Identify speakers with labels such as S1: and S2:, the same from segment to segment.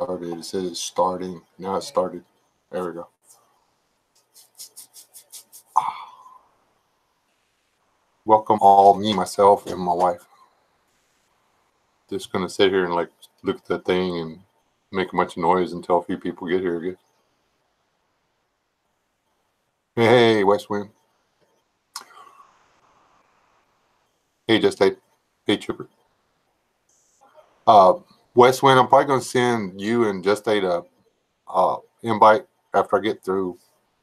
S1: started. It says it's starting. Now it started. There we go. Welcome all, me, myself, and my wife. Just gonna sit here and like look at the thing and make a bunch of noise until a few people get here again. Hey, West Wind. Hey, Just Eight. Hey, Trooper. West Wind, I'm probably gonna send you and Just Eight a invite after I get through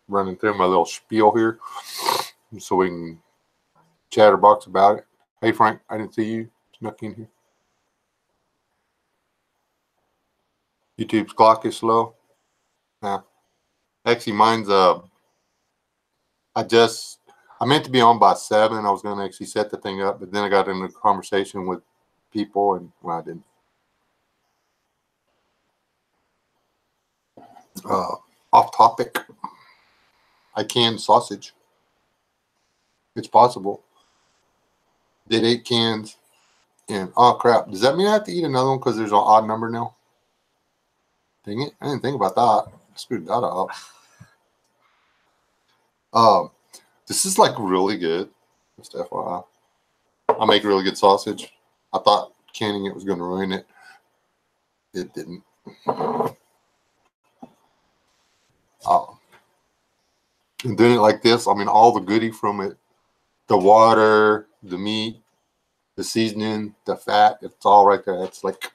S1: running through my little spiel here, so we can chatterbox about it. Hey, Frank, I didn't see you. Snuck in here. YouTube's clock is slow. Nah. Actually, mine's I meant to be on by 7. I was going to actually set the thing up, but then I got into a conversation with people, and well, I didn't. Off topic. I canned sausage. It's possible. Did 8 cans, and oh crap! Does that mean I have to eat another one because there's an odd number now? Dang it! I didn't think about that. I screwed that up. This is like really good. Just FYI. I make really good sausage. I thought canning it was going to ruin it. It didn't. And doing it like this, I mean, all the goodie from it, the water, the meat, the seasoning, the fat, it's all right there. It's like,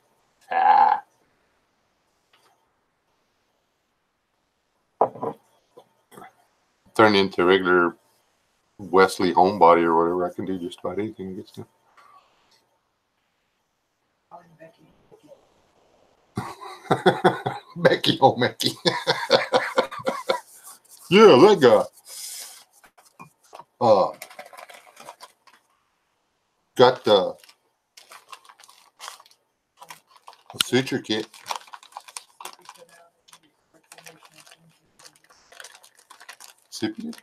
S1: turn into regular Wesley homebody or whatever. I can do just about anything it gets to. Becky, oh Becky. Yeah, that guy. Got the suture kit. Sippy?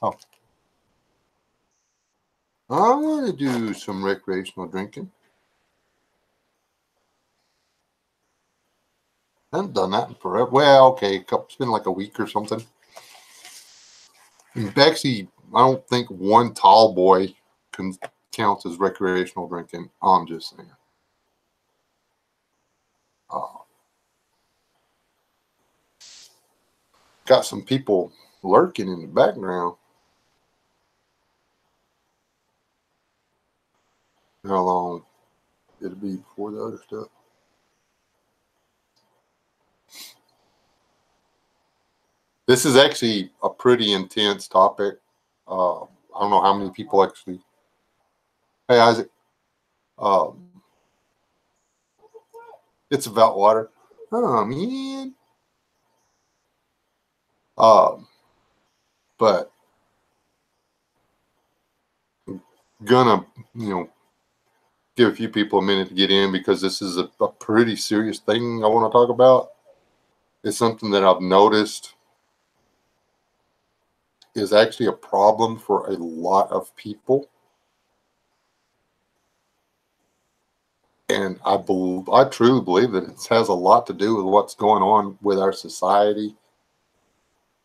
S1: Oh. I want to do some recreational drinking. I haven't done that in forever. Well, okay, it's been like a week or something. Actually, I don't think one tall boy counts as recreational drinking. I'm just saying. Got some people lurking in the background. How long it'll be before the other stuff? This is actually a pretty intense topic. I don't know how many people actually. Hey, Isaac. It's about water. Oh, man. But gonna, give a few people a minute to get in because this is a pretty serious thing I want to talk about. It's something that I've noticed is actually a problem for a lot of people. And I truly believe that it has a lot to do with what's going on with our society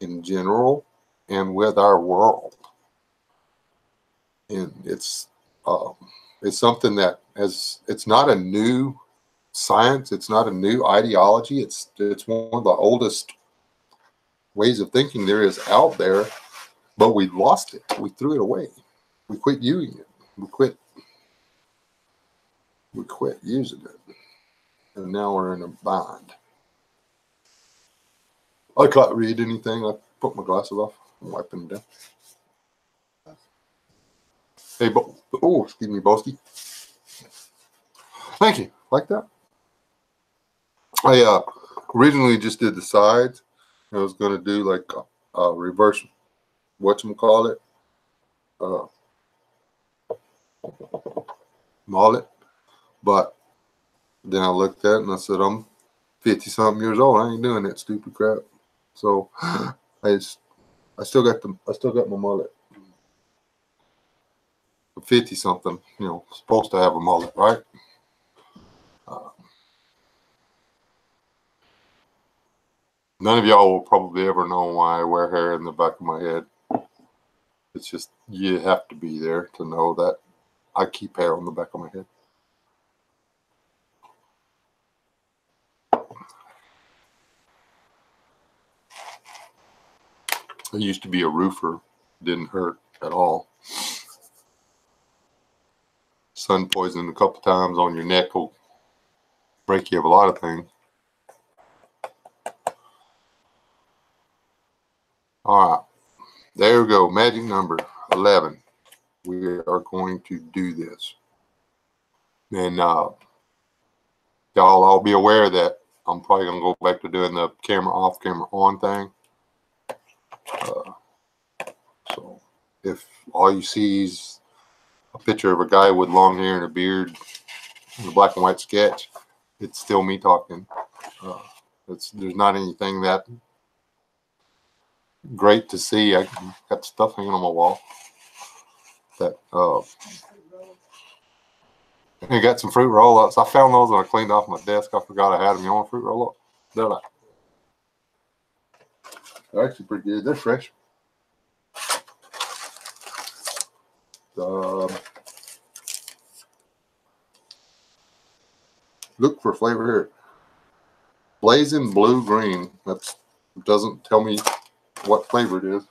S1: in general and with our world. And it's something that it's not a new science. It's not a new ideology. It's one of the oldest ways of thinking there is out there, but we lost it. We threw it away. We quit using it. We quit using it. And now we're in a bind. I can't read anything. I put my glasses off. I'm wiping them down. Hey, excuse me, Boski. Thank you. Like that? I originally just did the sides. I was going to do like a reverse, whatchamacallit, mullet. But then I looked at it and I said, I'm 50-something years old. I ain't doing that stupid crap. So I still got my mullet. 50-something, supposed to have a mullet, right? None of y'all will probably ever know why I wear hair in the back of my head. It's just, you have to be there to know that I keep hair on the back of my head. I used to be a roofer. Didn't hurt at all. Sun poisoning a couple times on your neck will break you of a lot of things. All right. There we go. Magic number 11. We are going to do this. And y'all all be aware that I'm probably going to go back to doing the camera off, camera on thing. So if all you see is a picture of a guy with long hair and a beard and a black and white sketch, it's still me talking. There's not anything that great to see. I got stuff hanging on my wall. That I got some fruit roll-ups. I found those when I cleaned off my desk. I forgot I had them. You want a fruit roll-up? They're actually pretty good. They're fresh. Look for flavor here. Blazing blue green. That doesn't tell me what flavor it is.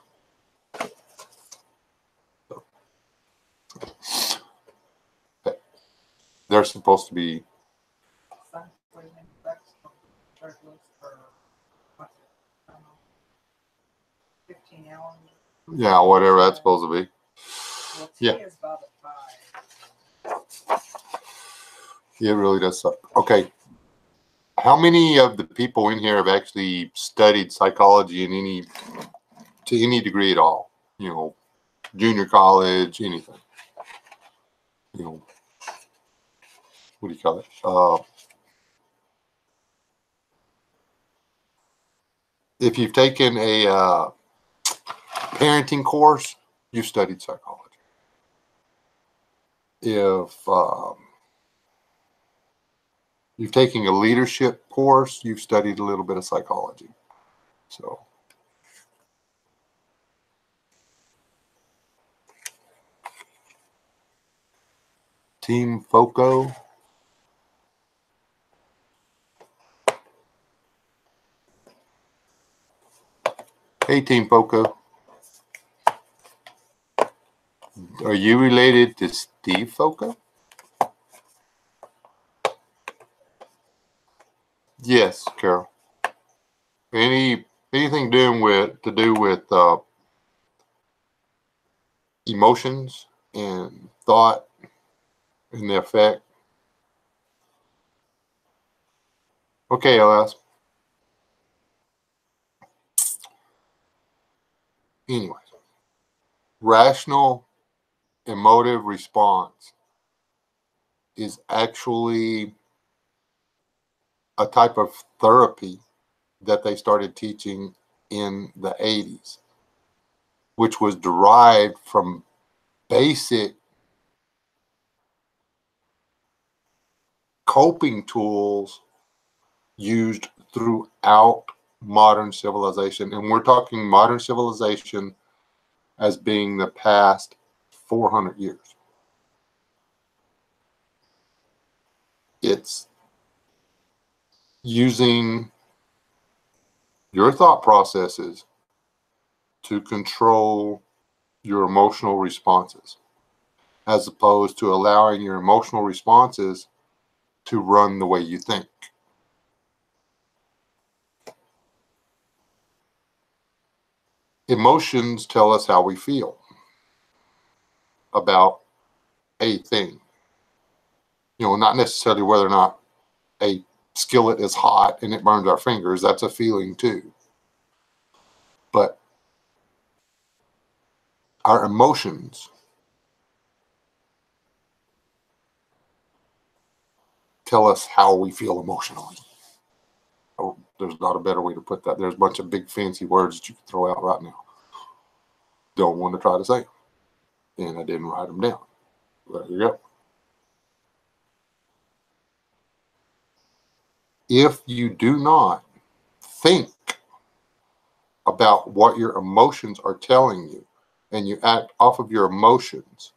S1: They're supposed to be. Yeah, whatever that's supposed to be. Yeah. It really does suck. Okay. How many of the people in here have actually studied psychology to any degree at all? You know, junior college, anything. You know, what do you call it? If you've taken a parenting course, you've studied psychology. If you've taken a leadership course, you've studied a little bit of psychology. So, Team Foco. Hey, Team Foco. Are you related to Steve Foco? Yes, Carol. Anything to do with emotions and thought and the effect? Okay, I'll ask. Anyways, rational emotive response is actually a type of therapy that they started teaching in the 80s, which was derived from basic coping tools used throughout modern civilization. And we're talking modern civilization as being the past 400 years. It's using your thought processes to control your emotional responses, as opposed to allowing your emotional responses to run the way you think. Emotions tell us how we feel about a thing. You know, not necessarily whether or not a skillet is hot and it burns our fingers. That's a feeling too. But our emotions tell us how we feel emotionally. Oh, there's not a better way to put that. There's a bunch of big fancy words that you can throw out right now. Don't want to try to say them. And I didn't write them down. There you go. If you do not think about what your emotions are telling you, and you act off of your emotions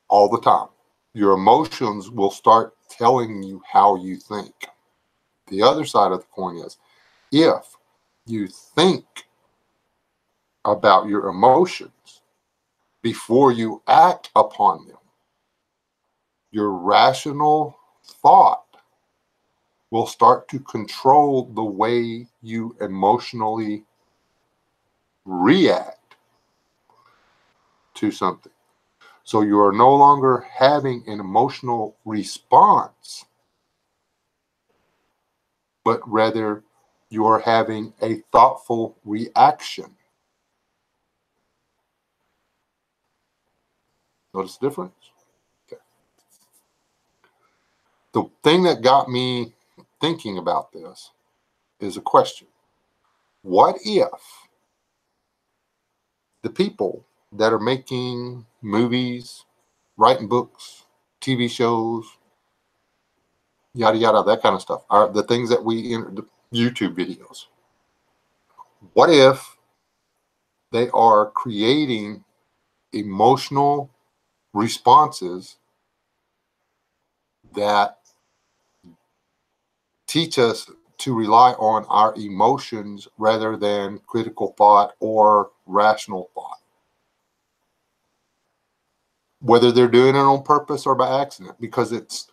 S1: all the time, your emotions will start telling you how you think. The other side of the coin is, if you think about your emotions before you act upon them, your rational thought will start to control the way you emotionally react to something. So you are no longer having an emotional response, but rather you are having a thoughtful reaction. Notice the difference? Okay. The thing that got me thinking about this is a question. What if the people that are making movies, writing books, TV shows, yada yada, that kind of stuff, are the things that we enter, YouTube videos, what if they are creating emotional responses that teach us to rely on our emotions rather than critical thought or rational thought? Whether they're doing it on purpose or by accident, because it's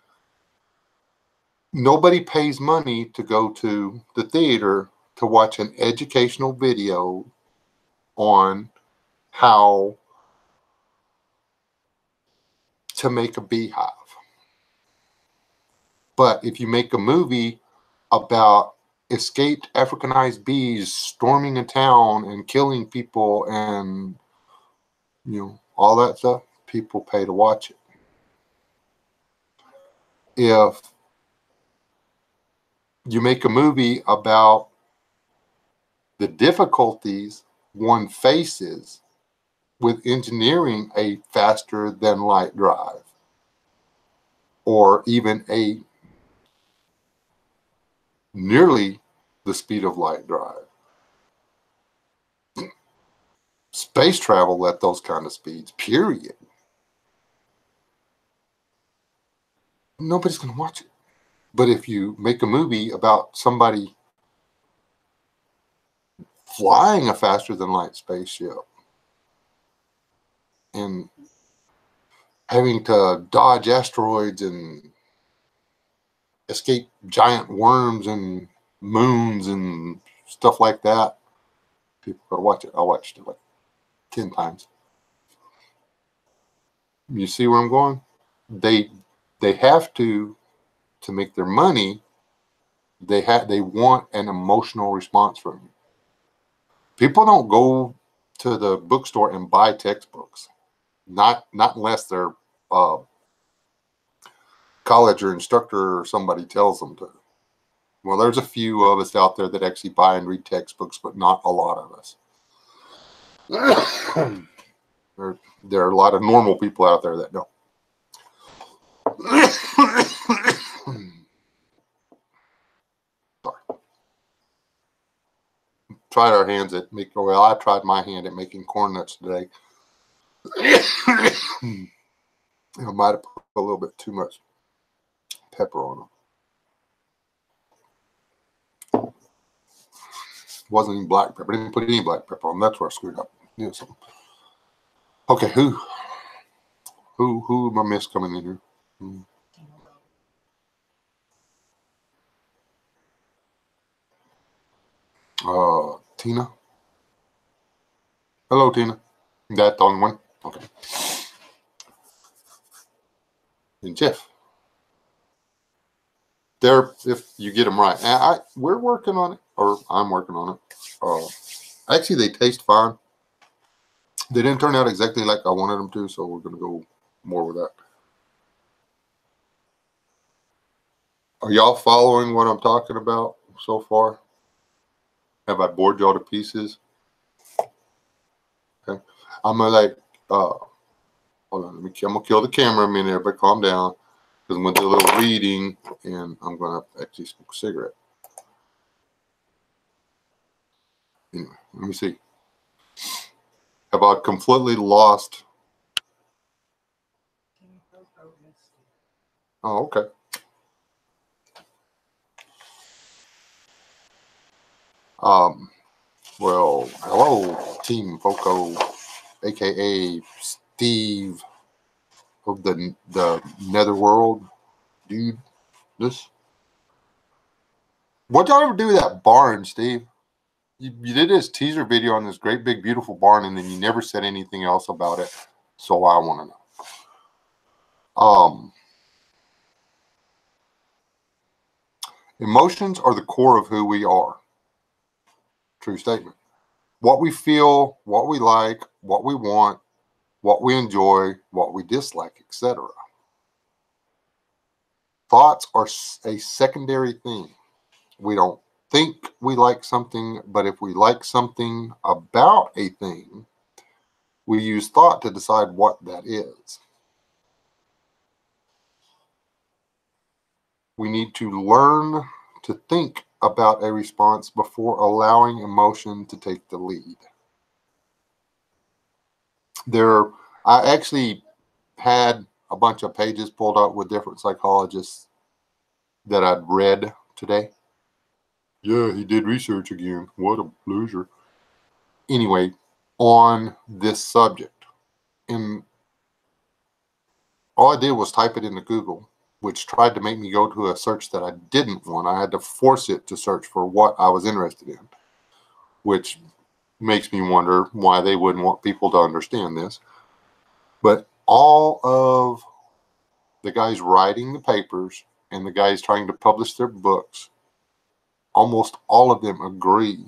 S1: nobody pays money to go to the theater to watch an educational video on how to make a beehive. But if you make a movie about escaped Africanized bees storming a town and killing people and, all that stuff, people pay to watch it. If you make a movie about the difficulties one faces with engineering a faster than light drive, or even a nearly the speed of light drive, space travel at those kind of speeds, period, nobody's going to watch it. But if you make a movie about somebody flying a faster than light spaceship and having to dodge asteroids and escape giant worms and moons and stuff like that, people go to watch it. I watched it like 10 times. You see where I'm going? They have to make their money. They want an emotional response from you. People don't go to the bookstore and buy textbooks, not unless they're college or instructor or somebody tells them to. Well, there's a few of us out there that actually buy and read textbooks, but not a lot of us. There are a lot of normal people out there that don't. Sorry. Tried our hands at making. Well, I tried my hand at making corn nuts today. I might have put a little bit too much pepper on them. Wasn't even black pepper. I didn't put any black pepper on them. That's where I screwed up. Something. Okay, who am I miss coming in here? Tina. Hello, Tina. That on one. Okay. And Jeff. There, if you get them right. We're working on it, or I'm working on it. Actually, they taste fine. They didn't turn out exactly like I wanted them to, so we're going to go more with that. Are y'all following what I'm talking about so far? Have I bored y'all to pieces? Okay. I'm going to hold on. I'm going to kill the camera a minute. Everybody calm down. Because I'm going to do a little reading, and I'm going to actually smoke a cigarette. Anyway, let me see. Have I completely lost? Oh, okay. Well, hello, Team Foco, aka Steve of the Netherworld, dude. What y'all ever do with that barn, Steve? You did this teaser video on this great big beautiful barn, and then you never said anything else about it. So I want to know. Emotions are the core of who we are. True statement. What we feel, what we like, what we want, what we enjoy, what we dislike, etc. Thoughts are a secondary thing. We don't think we like something, but if we like something about a thing, we use thought to decide what that is. We need to learn to think about a response before allowing emotion to take the lead. I actually had a bunch of pages pulled up with different psychologists that I'd read today. Yeah, he did research again. What a loser. Anyway, on this subject. And all I did was type it into Google, which tried to make me go to a search that I didn't want. I had to force it to search for what I was interested in, which makes me wonder why they wouldn't want people to understand this. But all of the guys writing the papers and the guys trying to publish their books, almost all of them agree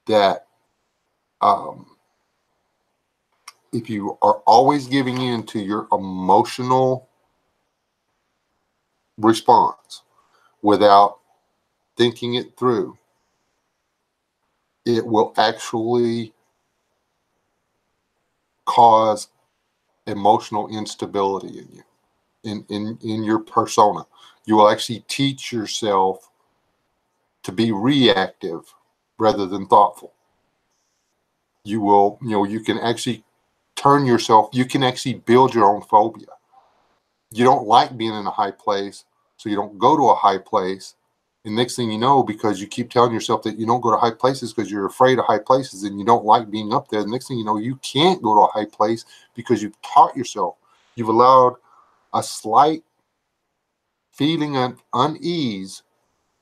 S1: that if you are always giving in to your emotional response without thinking it through, it will actually cause emotional instability in you, in your persona. You will actually teach yourself to be reactive rather than thoughtful. You will, you can actually turn yourself, you can actually build your own phobia. You don't like being in a high place, so you don't go to a high place. And next thing you know, because you keep telling yourself that you don't go to high places because you're afraid of high places and you don't like being up there, the next thing you know, you can't go to a high place because you've taught yourself. You've allowed a slight feeling of unease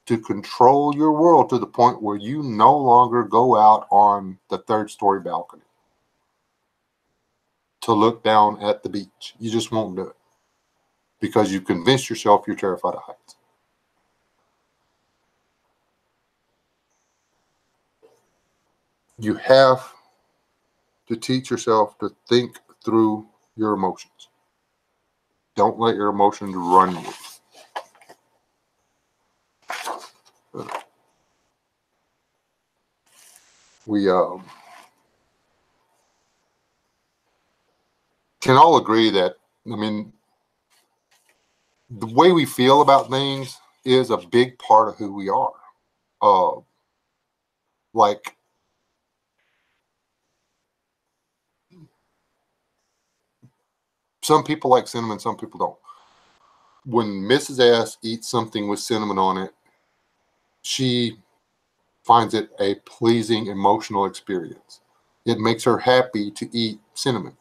S1: to control your world to the point where you no longer go out on the third-story balcony to look down at the beach. You just won't do it because you've convinced yourself you're terrified of heights. You have to teach yourself to think through your emotions. Don't let your emotions run you. We can all agree that, the way we feel about things is a big part of who we are. Like, some people like cinnamon, some people don't. When Mrs. S eats something with cinnamon on it, she finds it a pleasing emotional experience. It makes her happy to eat cinnamon.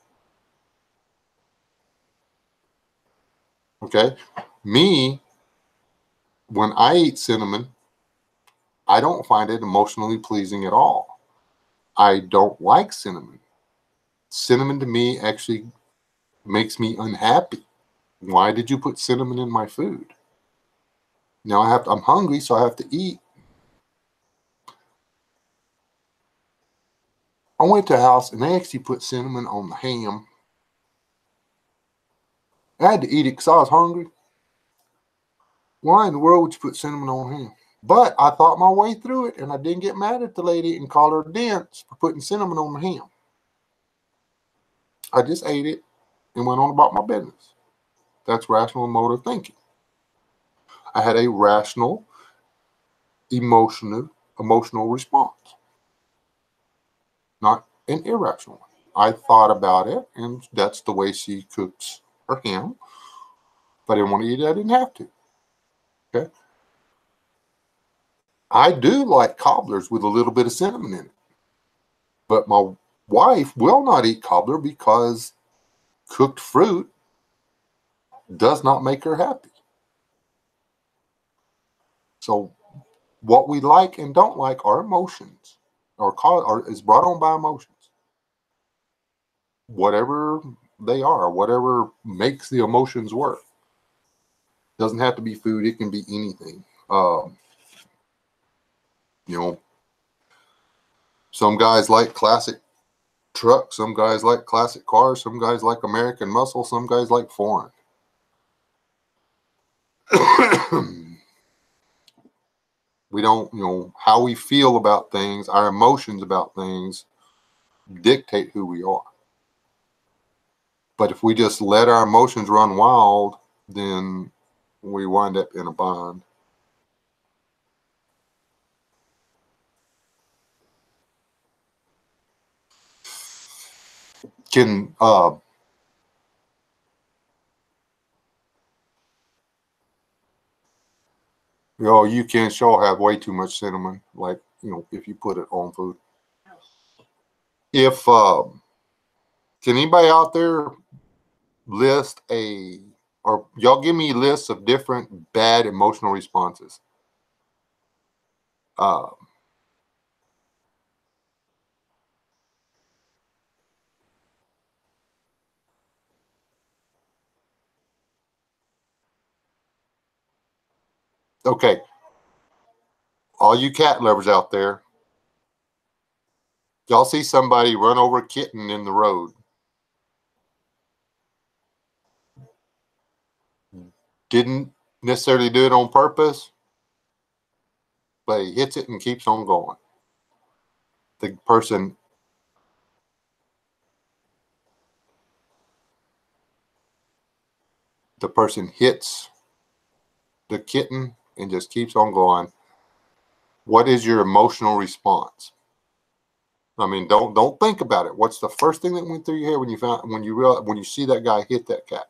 S1: Okay? Me, when I eat cinnamon, I don't find it emotionally pleasing at all. I don't like cinnamon. Cinnamon to me actually makes me unhappy. Why did you put cinnamon in my food? Now I'm hungry, so I have to eat. I went to a house and they actually put cinnamon on the ham. I had to eat it because I was hungry. Why in the world would you put cinnamon on ham? But I thought my way through it, and I didn't get mad at the lady and call her dense for putting cinnamon on the ham. I just ate it and went on about my business. That's rational emotive thinking. I had a rational, emotional response. not an irrational one. I thought about it, and that's the way she cooks her ham. If I didn't want to eat it, I didn't have to. Okay. I do like cobblers with a little bit of cinnamon in it. But my wife will not eat cobbler because cooked fruit does not make her happy. So what we like and don't like are emotions, or is brought on by emotions. Whatever they are, whatever makes the emotions work. Doesn't have to be food. It can be anything. You know, some guys like classic trucks. Some guys like classic cars. Some guys like American muscle. Some guys like foreign. We don't, how we feel about things, our emotions about things dictate who we are. But if we just let our emotions run wild, then we wind up in a bind. Can you can sure have way too much cinnamon, like if you put it on food. If can anybody out there list or y'all give me lists of different bad emotional responses? Okay, all you cat lovers out there, y'all see somebody run over a kitten in the road. Didn't necessarily do it on purpose, but he hits it and keeps on going. The person hits the kitten and just keeps on going. What is your emotional response? I mean, don't think about it. What's the first thing that went through your head when you see that guy hit that cat?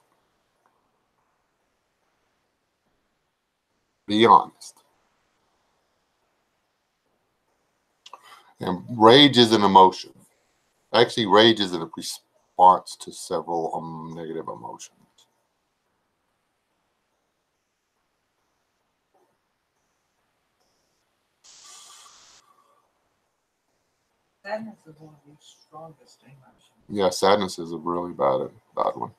S1: Be honest. And rage is an emotion. Actually, rage is a response to several negative emotions.
S2: Sadness is one of the strongest emotions.
S1: Yeah, sadness is a really bad one.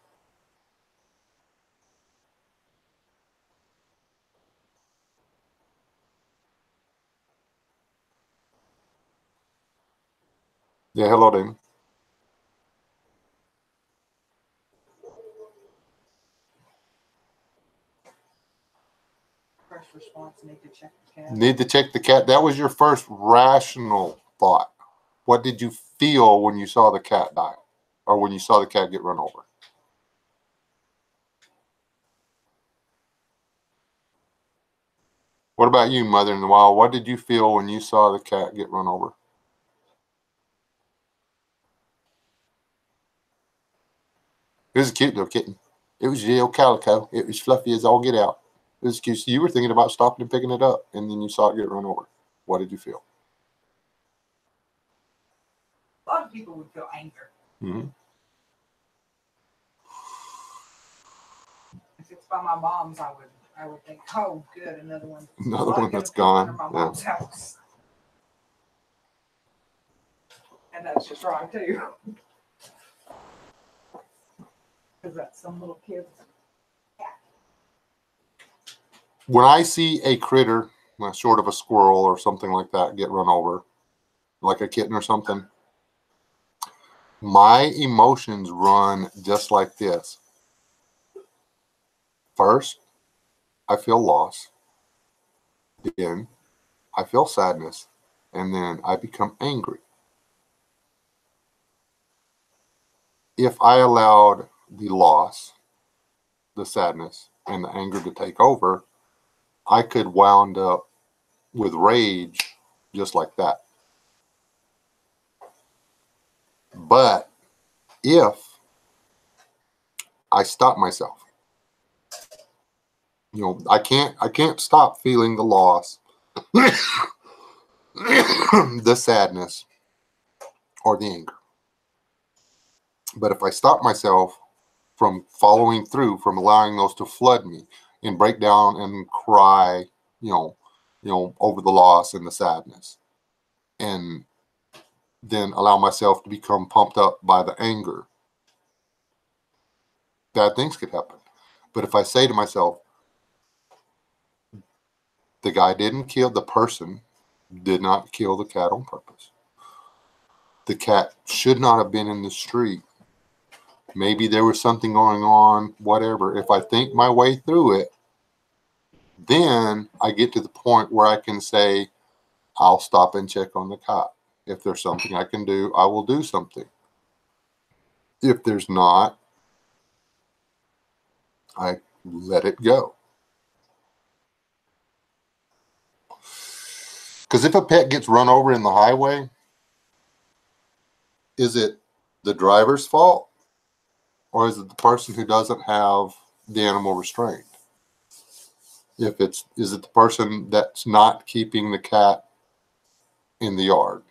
S1: Yeah, hello, Damon.
S2: First response, need to check the cat.
S1: Need to check the cat. That was your first rational thought. What did you feel when you saw the cat die? Or when you saw the cat get run over? What about you, Mother in the Wild? What did you feel when you saw the cat get run over? It was a cute little kitten. It was real calico. It was fluffy as all get out. It was cute. You were thinking about stopping and picking it up, and then you saw it get run over. What did you feel?
S2: A lot of people would feel anger.
S1: Mm-hmm.
S2: If it's by my mom's, I would think, oh, good, another one.
S1: Another one that's gone.
S2: My mom's house. And that's just wrong too. Because that's some little kid's cat.
S1: When I see a critter, short of a squirrel or something like that, get run over, like a kitten or something, my emotions run just like this. First, I feel loss. Then I feel sadness. And then I become angry. If I allowed the loss, the sadness, and the anger to take over, I could wound up with rage just like that. But if I stop myself, I can't stop feeling the loss, the sadness, or the anger. But if I stop myself from following through, from allowing those to flood me and break down and cry, over the loss and the sadness, and then allow myself to become pumped up by the anger, bad things could happen. But if I say to myself, the person did not kill the cat on purpose. The cat should not have been in the street. Maybe there was something going on, whatever. If I think my way through it, then I get to the point where I can say, I'll stop and check on the cat. If there's something I can do, I will do something. If there's not, I let it go. Because if a pet gets run over in the highway, is it the driver's fault? Or is it the person who doesn't have the animal restrained? Is it the person that's not keeping the cat in the yard?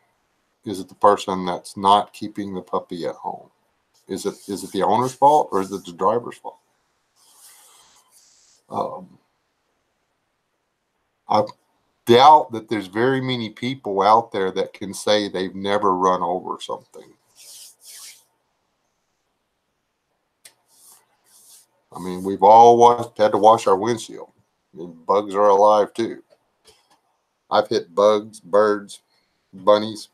S1: Is it the person that's not keeping the puppy at home? Is it the owner's fault, or is it the driver's fault? I doubt that there's very many people out there that can say they've never run over something. I mean, we've all had to wash our windshield. I mean, bugs are alive too. I've hit bugs, birds, bunnies.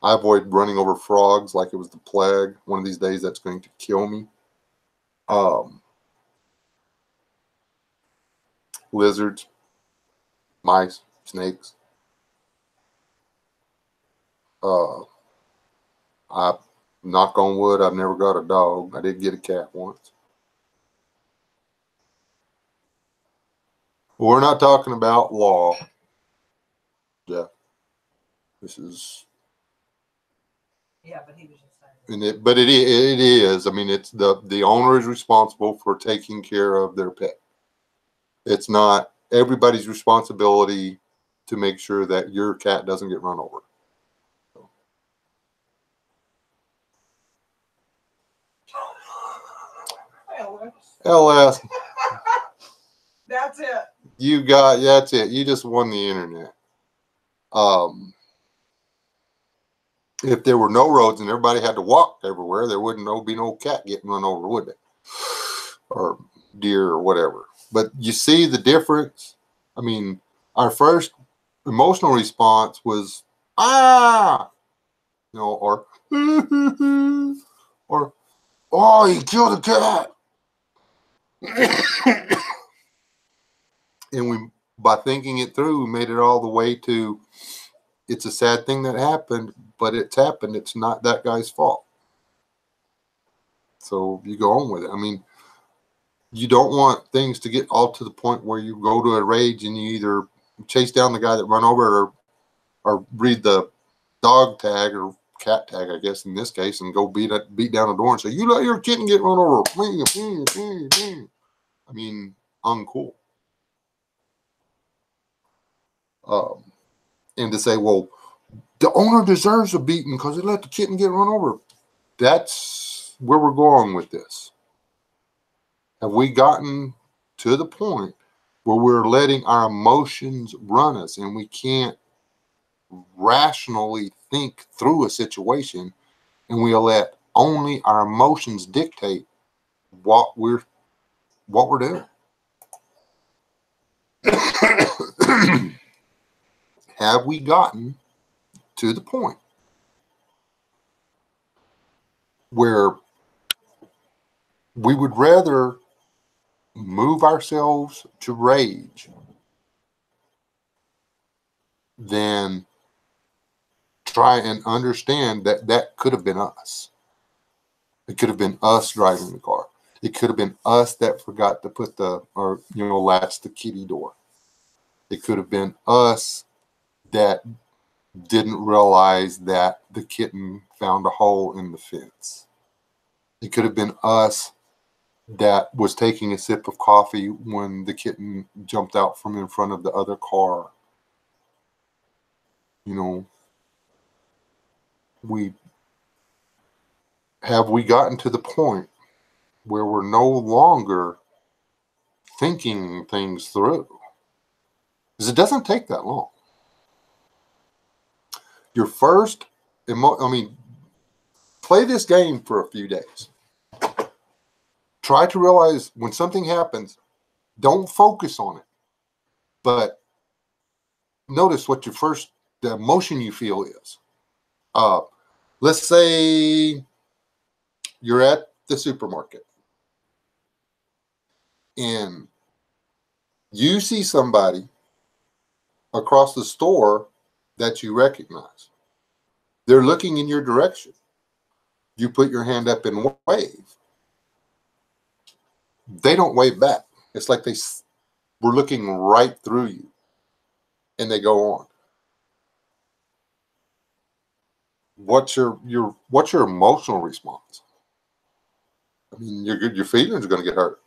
S1: I avoid running over frogs like it was the plague. One of these days that's going to kill me. Lizards, mice, snakes. I knock on wood, I've never got a dog. I did get a cat once. We're not talking about law, Jeff. This is.
S2: Yeah, but he was just saying.
S1: But it is. I mean, it's the owner is responsible for taking care of their pet. It's not everybody's responsibility to make sure that your cat doesn't get run over. LS.
S2: That's it.
S1: That's it. You just won the internet. If there were no roads and everybody had to walk everywhere, there wouldn't be no cat getting run over, would it? Or deer or whatever. But you see the difference? I mean, our first emotional response was, or, or, oh, you killed a cat. And by thinking it through, we made it all the way to, it's a sad thing that happened, but it's happened. It's not that guy's fault. So you go on with it. I mean, you don't want things to get all to the point where you go to a rage and you either chase down the guy that run over or read the dog tag or cat tag, I guess, in this case, and go beat down the door and say, you let your kitten get run over. I mean, uncool. And to say, well, the owner deserves a beating because he let the kitten get run over. That's where we're going with this. Have we gotten to the point where we're letting our emotions run us and we can't rationally think through a situation, and we'll let only our emotions dictate what we're doing? Have we gotten to the point where we would rather move ourselves to rage than try and understand that could have been us? It could have been us driving the car. It could have been us that forgot to put latch the kitty door. It could have been us that didn't realize that the kitten found a hole in the fence. It could have been us that was taking a sip of coffee when the kitten jumped out from in front of the other car. You know, we gotten to the point where we're no longer thinking things through? Because it doesn't take that long. Your first play this game for a few days. Try to realize when something happens, don't focus on it, but notice what the emotion you feel is. Let's say you're at the supermarket and you see somebody across the store that you recognize. They're looking in your direction. You put your hand up and wave. They don't wave back. It's like they were looking right through you, and they go on. What's your emotional response? I mean, your feelings are going to get hurt.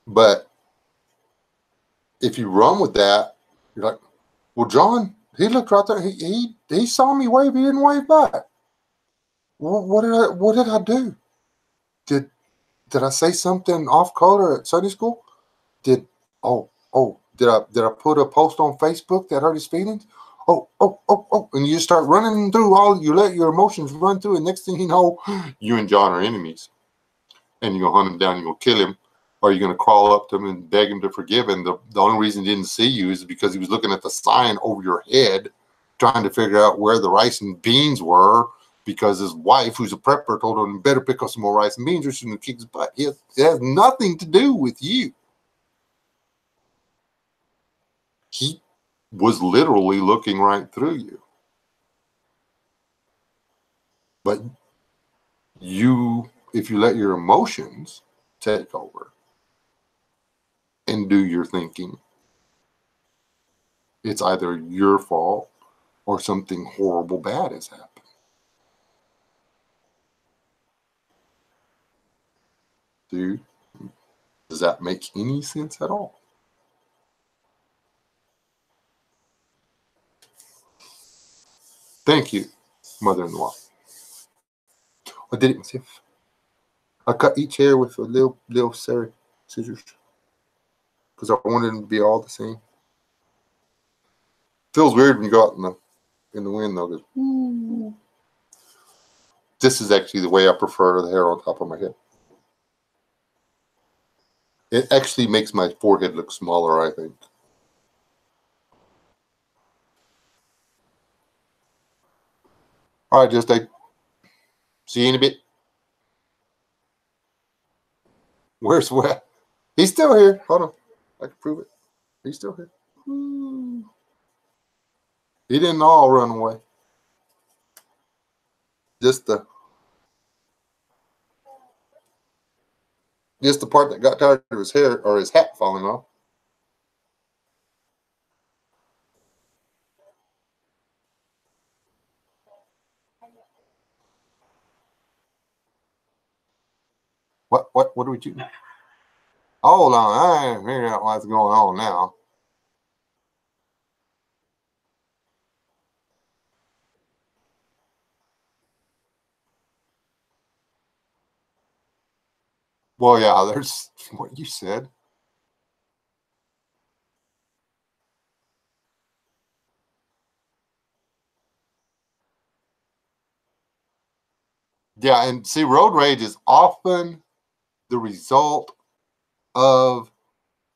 S1: But if you run with that, you're like, well, John, he looked right there. He saw me wave. He didn't wave back. What did I do? Did I say something off color at Sunday school? Did I put a post on Facebook that hurt his feelings? Oh, and you start running through you let your emotions run through, and next thing you know, you and John are enemies. And you're gonna hunt him down, you're gonna kill him, or you're gonna crawl up to him and beg him to forgive him. The only reason he didn't see you is because he was looking at the sign over your head, trying to figure out where the rice and beans were, because his wife, who's a prepper, told him better pick up some more rice and beans or she's gonna kick his butt. It has nothing to do with you. He was literally looking right through you. But if you let your emotions take over and do your thinking, it's either your fault or something horrible bad has happened. Dude, does that make any sense at all? Thank you, mother-in-law. I did it myself. I cut each hair with a little scissors because I wanted them to be all the same. Feels weird when you go out in the wind though. Goes, this is actually the way I prefer the hair on top of my head. It actually makes my forehead look smaller, I think. All right, just see you in a bit. Where's Wet? He's still here. Hold on. I can prove it. He's still here. He didn't all run away. Just the part that got tired of his hair or his hat falling off. What are we doing? Hold on, I ain't figuring out what's going on now. Well, yeah, there's what you said. Yeah, and see, road rage is often the result of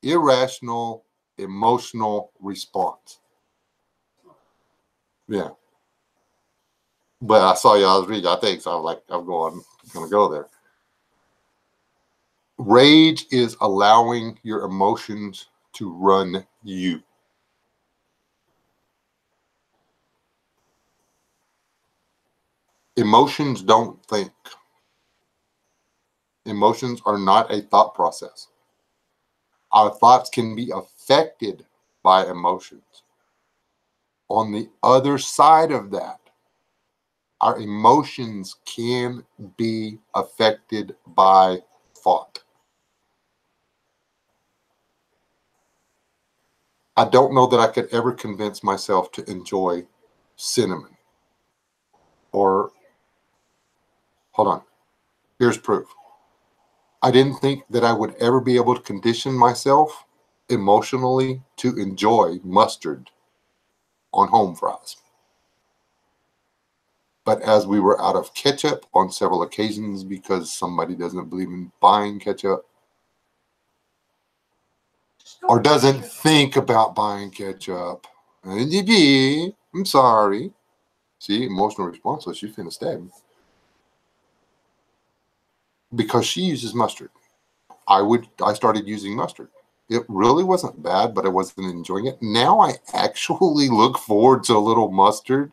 S1: irrational emotional response. Yeah. But I saw you, I was reading, I think, so I was like, I'm going to go there. Rage is allowing your emotions to run you. Emotions don't think. Emotions are not a thought process. Our thoughts can be affected by emotions. On the other side of that, our emotions can be affected by thought. I don't know that I could ever convince myself to enjoy cinnamon. Or, hold on, here's proof. I didn't think that I would ever be able to condition myself emotionally to enjoy mustard on home fries. But as we were out of ketchup on several occasions because somebody doesn't believe in buying ketchup or doesn't think about buying ketchup, I'm sorry. See, emotional response, so she's finna stab me. Because she uses mustard. I started using mustard. It really wasn't bad, but I wasn't enjoying it. Now I actually look forward to a little mustard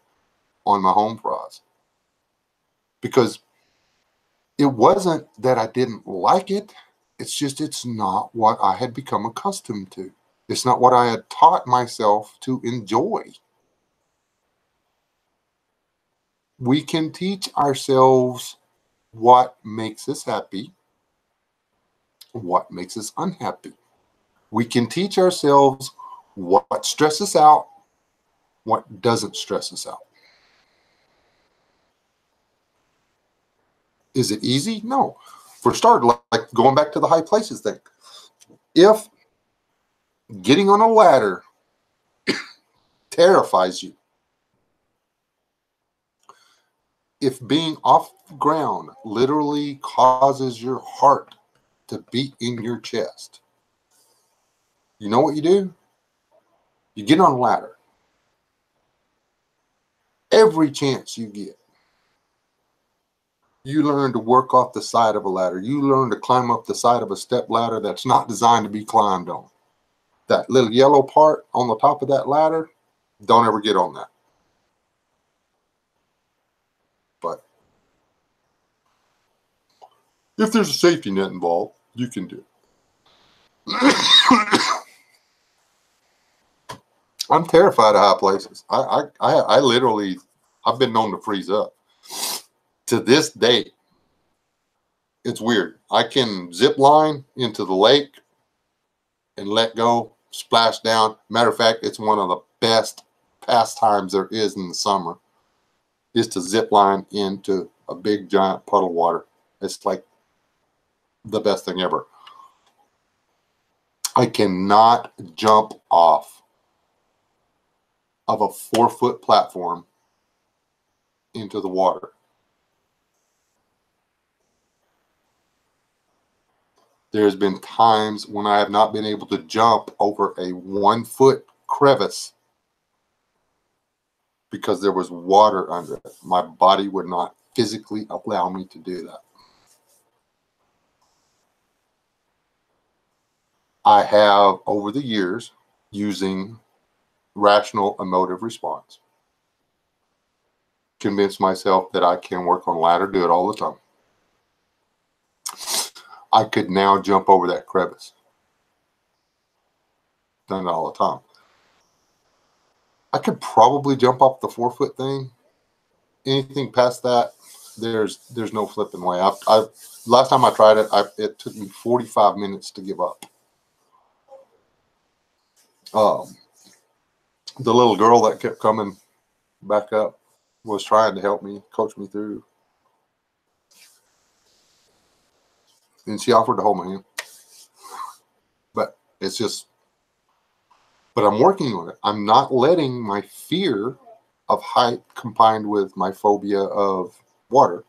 S1: on my home fries. Because it wasn't that I didn't like it. It's just it's not what I had become accustomed to. It's not what I had taught myself to enjoy. We can teach ourselves what makes us happy, what makes us unhappy. We can teach ourselves what stresses us out, what doesn't stress us out. Is it easy? No. For starters, like going back to the high places thing, if getting on a ladder terrifies you, if being off the ground literally causes your heart to beat in your chest, you know what you do? You get on a ladder. Every chance you get, you learn to work off the side of a ladder. You learn to climb up the side of a step ladder that's not designed to be climbed on. That little yellow part on the top of that ladder, don't ever get on that. But if there's a safety net involved, you can do it. I'm terrified of high places. I literally, I've been known to freeze up. To this day, it's weird. I can zip line into the lake and let go, splash down. Matter of fact, it's one of the best pastimes there is in the summer, is to zip line into a big giant puddle of water. It's like the best thing ever. I cannot jump off of a 4-foot platform into the water. There's been times when I have not been able to jump over a 1-foot crevice because there was water under it. My body would not physically allow me to do that. I have, over the years, using rational emotive response, convinced myself that I can work on ladder, do it all the time. I could now jump over that crevice. Done it all the time. I could probably jump off the 4-foot thing. Anything past that, there's no flipping way. Last time I tried it, it took me 45 minutes to give up. The little girl that kept coming back up was trying to help me, coach me through. And she offered to hold my hand. But it's just, but I'm working on it. I'm not letting my fear of height combined with my phobia of water.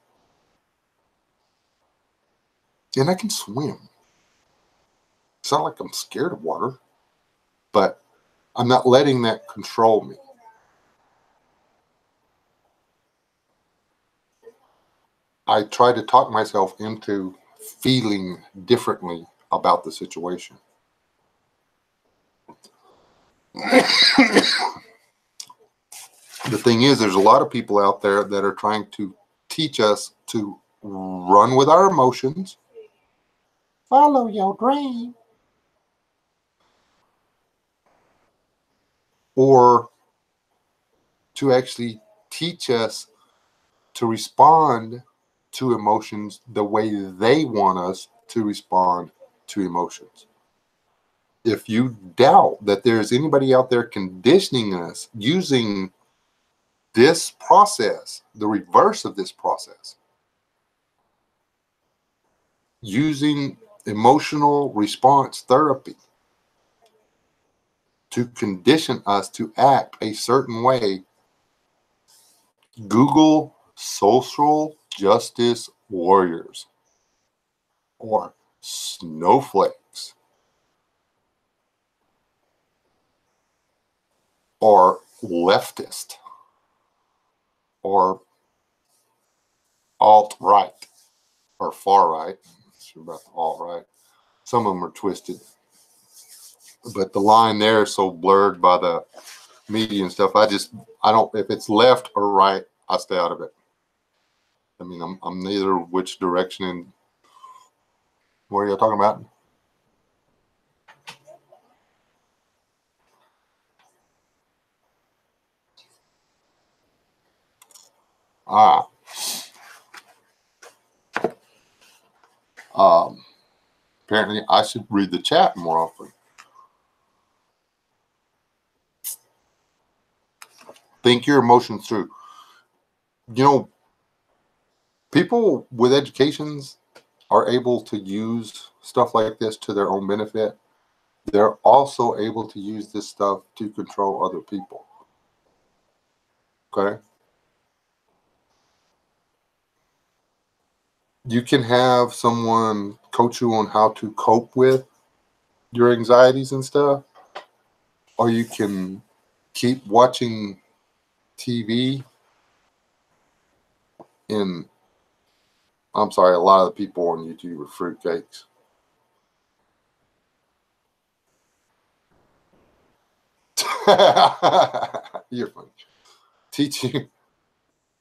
S1: And I can swim. It's not like I'm scared of water, but I'm not letting that control me. I try to talk myself into feeling differently about the situation. The thing is, there's a lot of people out there that are trying to teach us to run with our emotions, follow your dream, or to actually teach us to respond to emotions the way they want us to respond to emotions. If you doubt that there's anybody out there conditioning us using this process, the reverse of this process, using emotional response therapy to condition us to act a certain way, Google social justice warriors or snowflakes or leftist or alt-right or far-right. I'm not sure about the alt-right. Some of them are twisted. But the line there is so blurred by the media and stuff. I don't, if it's left or right, I stay out of it. I mean, I'm neither which direction. And what are you talking about? Ah, apparently I should read the chat more often. Think your emotions through. You know, people with educations are able to use stuff like this to their own benefit. They're also able to use this stuff to control other people. Okay? You can have someone coach you on how to cope with your anxieties and stuff, or you can keep watching TV. And I'm sorry, a lot of the people on YouTube are fruitcakes. You're funny. Teach you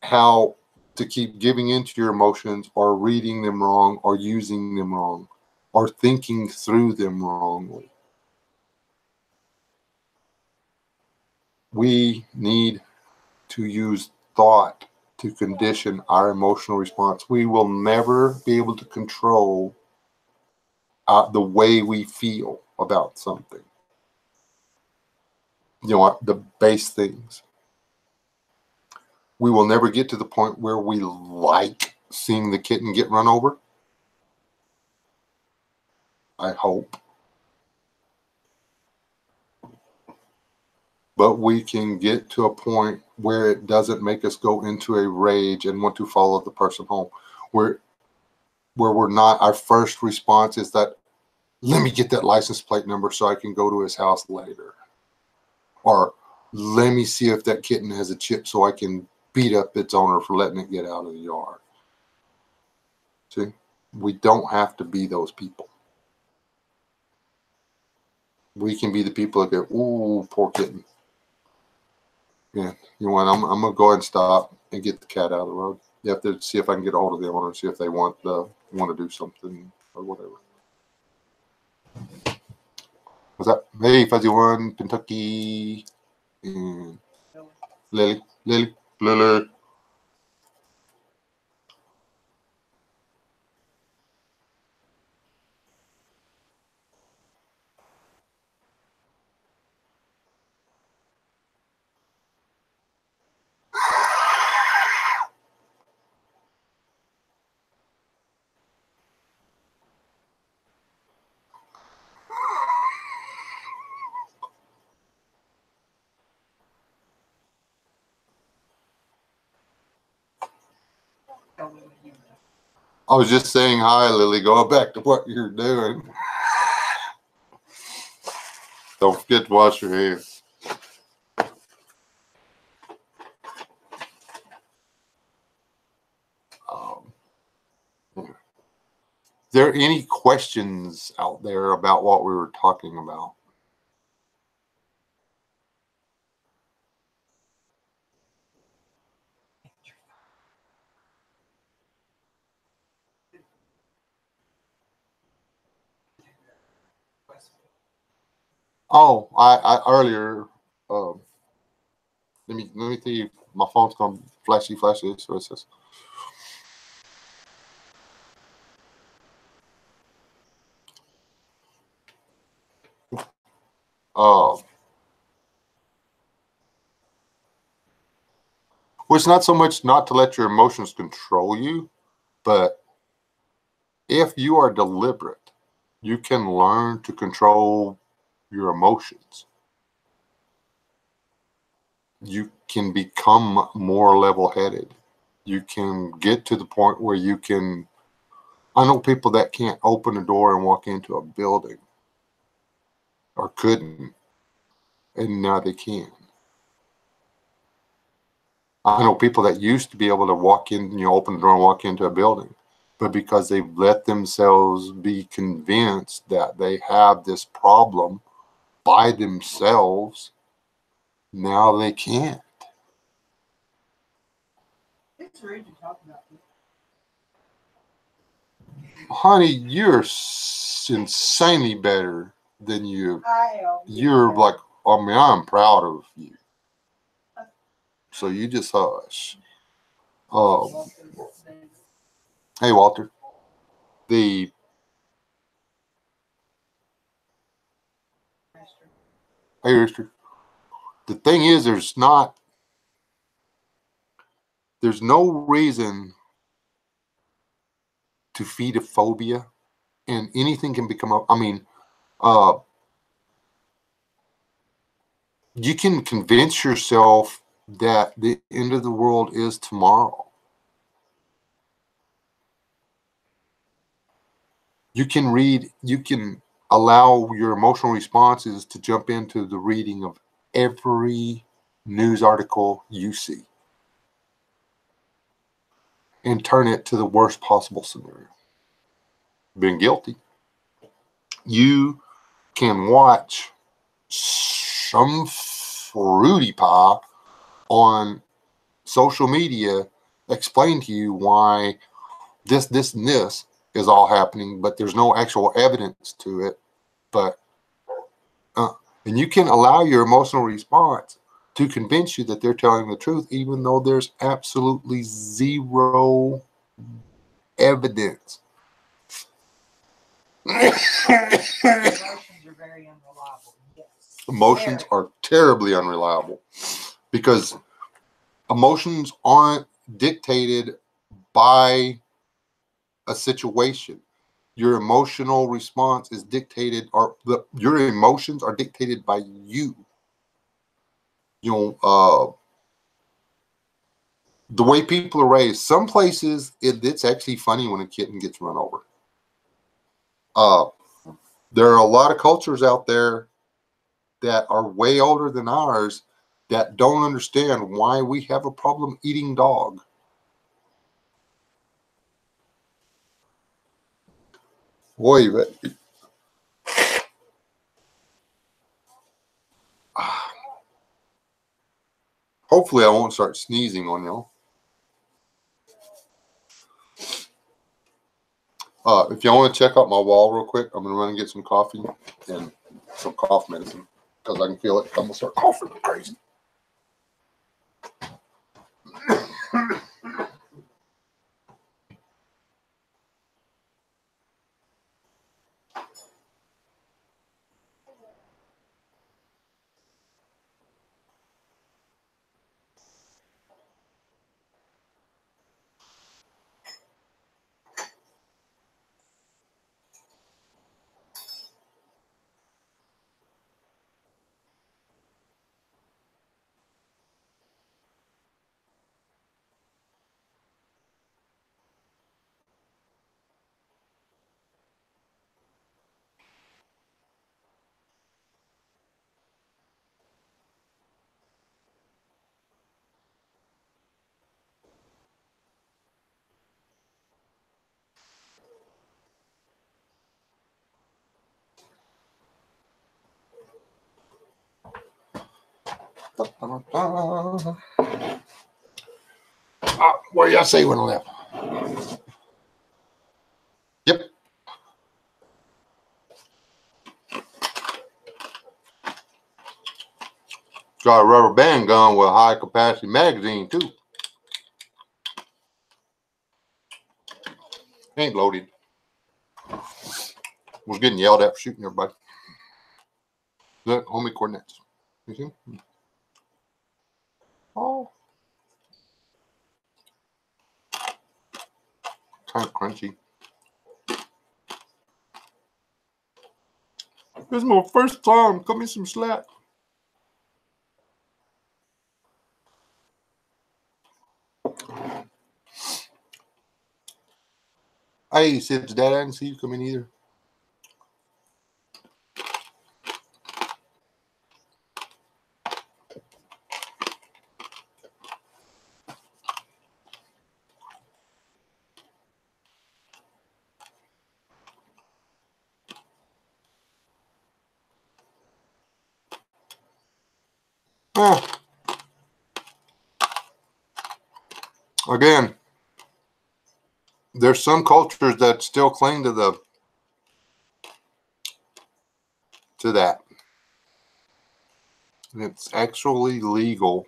S1: how to keep giving into your emotions or reading them wrong or using them wrong or thinking through them wrongly. We need to use thought to condition our emotional response. We will never be able to control the way we feel about something. You know, the base things. We will never get to the point where we like seeing the kitten get run over. I hope. But we can get to a point where it doesn't make us go into a rage and want to follow the person home. Where we're not, our first response is that, let me get that license plate number so I can go to his house later. Or let me see if that kitten has a chip so I can beat up its owner for letting it get out of the yard. See, we don't have to be those people. We can be the people that go, ooh, poor kitten. Yeah, you know what? I'm gonna go ahead and stop and get the cat out of the road. You have to see if I can get a hold of the owner and see if they want to do something or whatever. What's that? Hey, Fuzzy One, Kentucky, and Lily. I was just saying hi, Lily. Going back to what you're doing. Don't forget to wash your hands. Is there any questions out there about what we were talking about? Oh, I earlier Let me tell you, my phone's gonna flashy. So it says. Well, it's not so much not to let your emotions control you, but if you are deliberate, you can learn to control your emotions. You can become more level-headed. You can get to the point where you can. I know people that can't open a door and walk into a building, or couldn't, and now they can. I know people that used to be able to walk in, open the door and walk into a building, but because they've let themselves be convinced that they have this problem by themselves, now they can't.
S2: It's rude to talk about this.
S1: Honey, you're insanely better than you. You're like, I mean, I'm proud of you. So you just hush. Hey, Walter. Hey, Rooster. The thing is, there's no reason to feed a phobia, and anything can become up. I mean, you can convince yourself that the end of the world is tomorrow. You can allow your emotional responses to jump into the reading of every news article you see and turn it to the worst possible scenario. Been guilty. You can watch some fruity pie on social media explain to you why this, and this is all happening, but there's no actual evidence to it. But and you can allow your emotional response to convince you that they're telling the truth, even though there's absolutely zero evidence.
S2: Emotions are very unreliable. Yes.
S1: Emotions are terribly unreliable because emotions aren't dictated by a situation. Your emotional response is dictated, your emotions are dictated by you. The way people are raised. Some places it's actually funny when a kitten gets run over. There are a lot of cultures out there that are way older than ours that don't understand why we have a problem eating dog. Boy, hopefully I won't start sneezing on y'all. If y'all want to check out my wall real quick, I'm going to run and get some coffee and some cough medicine because I can feel it. I'm going to start coughing like crazy. What do y'all say when I left? Yep. Got a rubber band gun with a high capacity magazine too. Ain't loaded. Was getting yelled at for shooting everybody. Look, homie coordinates. You see? Oh. Kind of crunchy. This is my first time. Cut me some slack. Hey, Sid's dad, I didn't see you come in either. Again, there's some cultures that still cling to that. It's actually legal.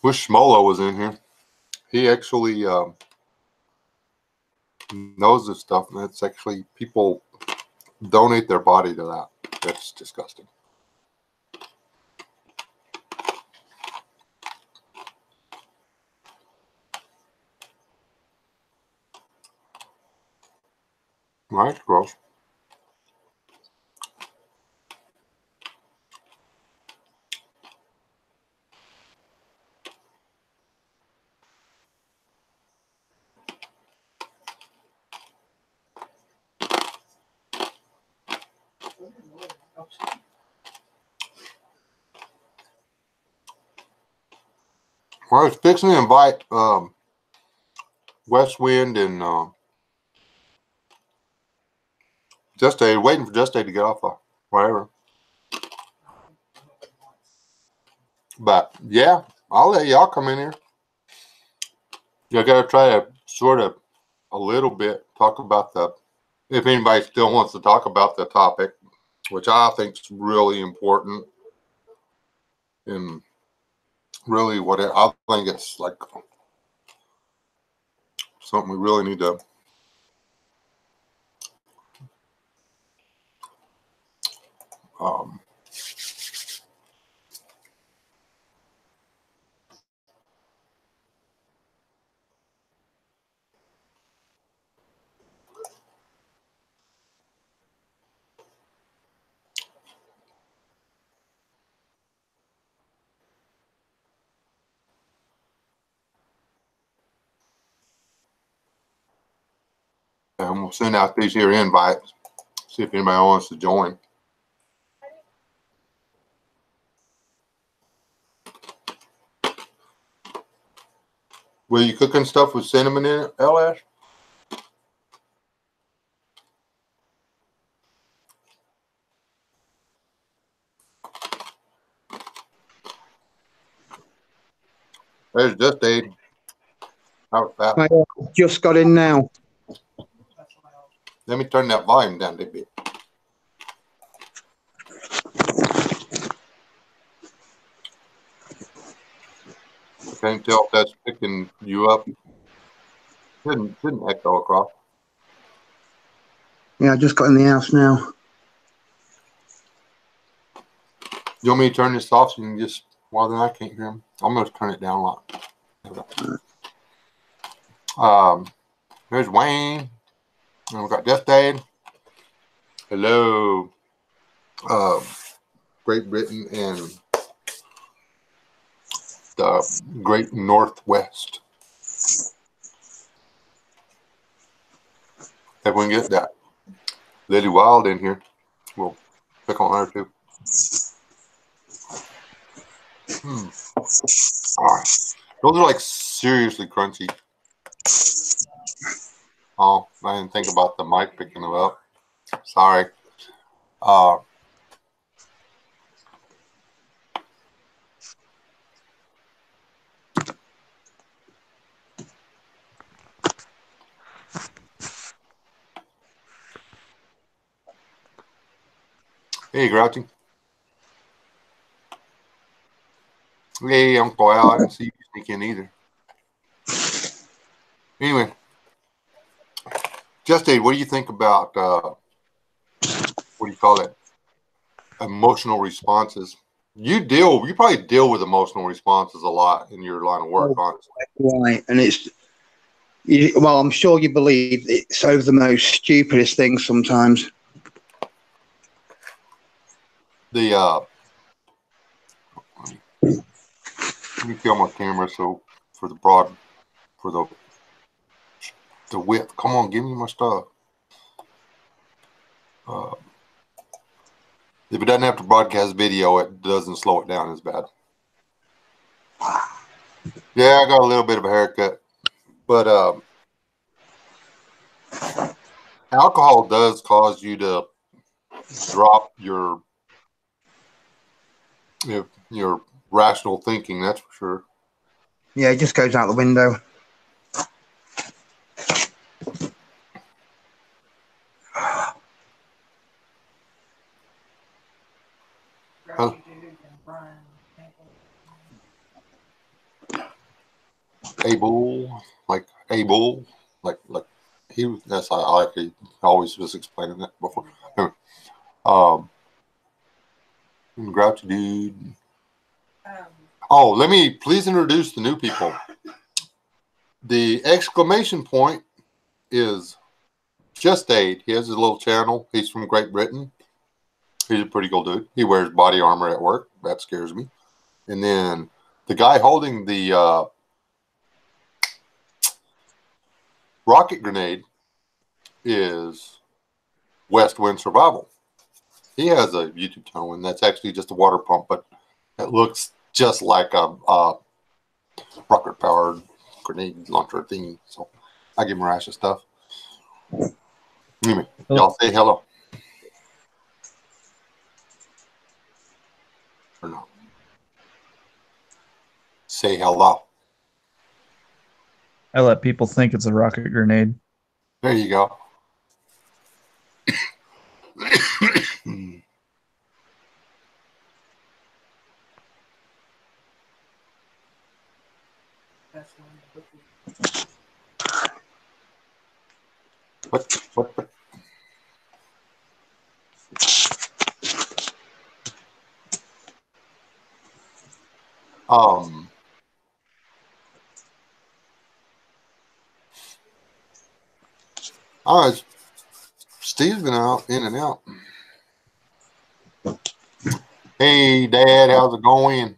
S1: Wish Schmolo was in here. He actually knows this stuff, and it's actually people donate their body to that. That's disgusting. Right, gross. Well, I was fixing to invite West Wind and Just Day, waiting for Just Day to get off of whatever. But yeah, I'll let y'all come in here. You gotta try to sort of a little bit talk about if anybody still wants to talk about the topic, which I think is really important, and really what I think it's like something we really need to and we'll send out these here invites, see if anybody wants to join. Were you cooking stuff with cinnamon in it, LS? There's Just Day. How was that?
S3: I just got in now.
S1: Let me turn that volume down a little bit. Can't tell if that's picking you up. Didn't echo across.
S3: Yeah, I just got in the house now.
S1: You want me to turn this off so you can just, well, then I can't hear him. I'm going to turn it down a lot. There's Wayne. And we've got Death Day. Hello. Great Britain and the Great Northwest. If we can get that Lily Wild in here, we'll pick on her too. Oh, those are like seriously crunchy. Oh, I didn't think about the mic picking them up. Sorry. Hey, Grouchy. Hey, Uncle Al. I didn't see you sneak in either. Anyway, Just Aid, what do you think about, what do you call it? Emotional responses. You probably deal with emotional responses a lot in your line of work, honestly.
S3: Right, and well, I'm sure you believe it's over the most stupidest things sometimes.
S1: Let me kill my camera so for the width. Come on, give me my stuff. If it doesn't have to broadcast video, it doesn't slow it down as bad. Yeah, I got a little bit of a haircut, but alcohol does cause you to drop your rational thinking. That's for sure.
S3: Yeah, it just goes out the window.
S1: Huh? Abel, like he. That's I always was explaining that before. Grouchy dude. Oh, let me please introduce the new people. The exclamation point is Just Aid. He has his little channel. He's from Great Britain. He's a pretty cool dude. He wears body armor at work. That scares me. And then the guy holding the rocket grenade is West Wind Survival. He has a YouTube channel, and that's actually just a water pump, but it looks just like a rocket-powered grenade launcher thingy. So I give him a rash of stuff. Anyway, y'all say hello. Or no. Say hello.
S4: I let people think it's a rocket grenade.
S1: There you go. What? All right, Steve's been in and out. Hey, Dad, how's it going?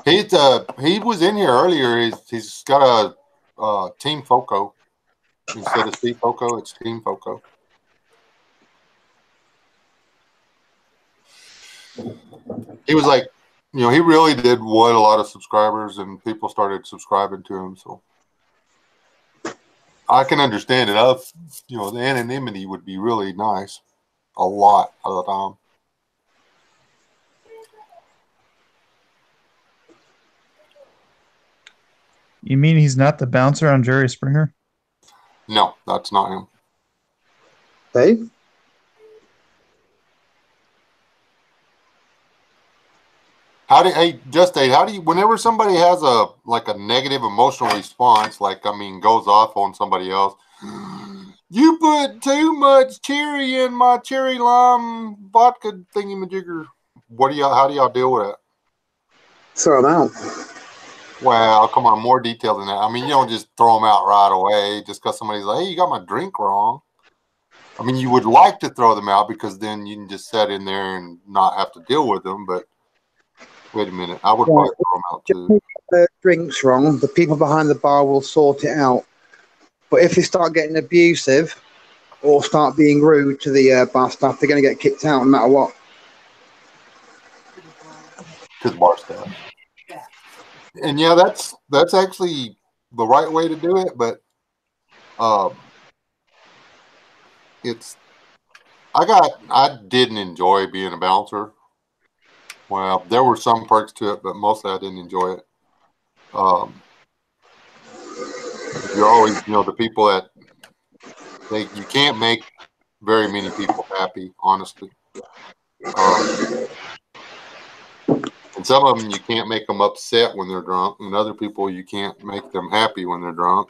S1: He was in here earlier. He's got a Team Foco instead of Steve Foco. It's Team Foco. He was like, he really did want a lot of subscribers, and people started subscribing to him. So I can understand it. The anonymity would be really nice a lot of the time.
S4: You mean he's not the bouncer on Jerry Springer?
S1: No, that's not him.
S3: Hey?
S1: How do you, whenever somebody has a negative emotional response, goes off on somebody else, you put too much cherry in my cherry lime vodka thingy-majigger. How do y'all deal with it?
S3: Throw them out.
S1: Well, come on, more detail than that. I mean, you don't just throw them out right away just because somebody's like, hey, you got my drink wrong. I mean, you would like to throw them out because then you can just sit in there and not have to deal with them, but wait a minute. I would probably throw them out too.
S3: The drinks wrong, the people behind the bar will sort it out. But if they start getting abusive or start being rude to the bar staff, they're going to get kicked out no matter what.
S1: To the bar staff. And yeah, that's actually the right way to do it, but I didn't enjoy being a bouncer. Well, there were some perks to it, but mostly I didn't enjoy it. you're always, the people that you can't make very many people happy, honestly. And some of them you can't make them upset when they're drunk, and other people you can't make them happy when they're drunk.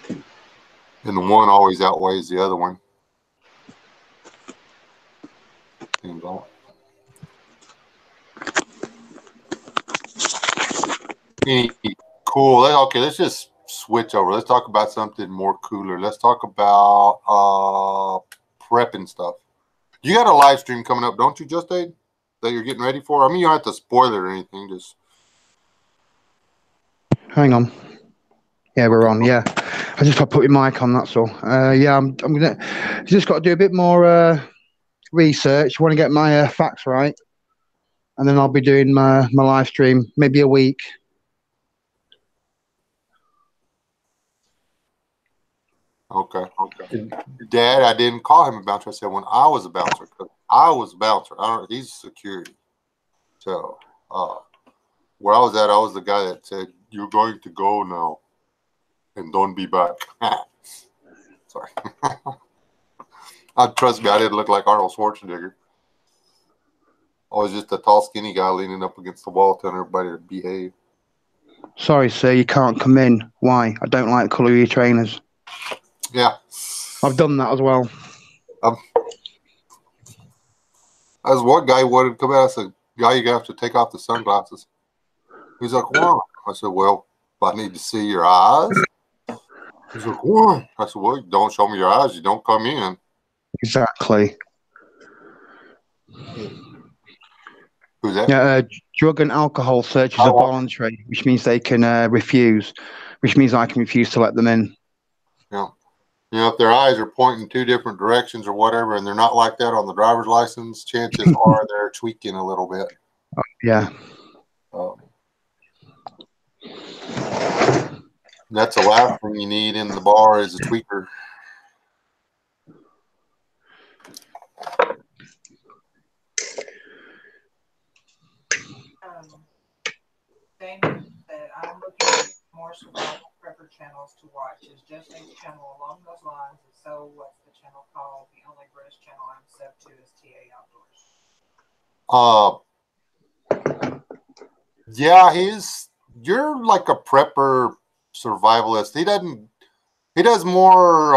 S1: And the one always outweighs the other one. Cool. Okay, let's just switch over. Let's talk about something more cooler. Let's talk about prepping stuff. You got a live stream coming up, don't you, Just Aid? That you're getting ready for? I mean, you don't have to spoil it or anything. Just
S3: hang on. Yeah, we're on. Yeah, I just got to put my mic on. That's all. Yeah, I'm gonna. Just got to do a bit more research. Want to get my facts right, and then I'll be doing my live stream maybe a week.
S1: Okay. Dad, I didn't call him a bouncer. I said when I was a bouncer, because I was a bouncer. He's security. So where I was at, I was the guy that said, "You're going to go now, and don't be back." Sorry. Trust me, I didn't look like Arnold Schwarzenegger. I was just a tall, skinny guy leaning up against the wall telling everybody to behave.
S3: Sorry, sir, you can't come in. Why? I don't like the colour of your trainers.
S1: Yeah.
S3: I've done that as well.
S1: As one guy wanted to come out, I said, "Guy, you're going to have to take off the sunglasses." He's like, "Why?" I said, "Well, if I need to see your eyes." He's like, "Why?" I said, "Well, don't show me your eyes. You don't come in."
S3: Exactly.
S1: Who's that?
S3: Yeah, drug and alcohol searches are voluntary, which means they can refuse, which means I can refuse to let them in.
S1: Yeah. If their eyes are pointing two different directions or whatever, and they're not like that on the driver's license, chances are they're tweaking a little bit.
S3: Yeah.
S1: That's the last thing you need in the bar is a tweaker.
S2: Damon said, I'm looking at more survival prepper channels to watch. Is Just Aid's channel along those lines? If so, what's the channel called? The only British channel I'm sub to is TA Outdoors.
S1: Yeah, you're like a prepper survivalist. He does more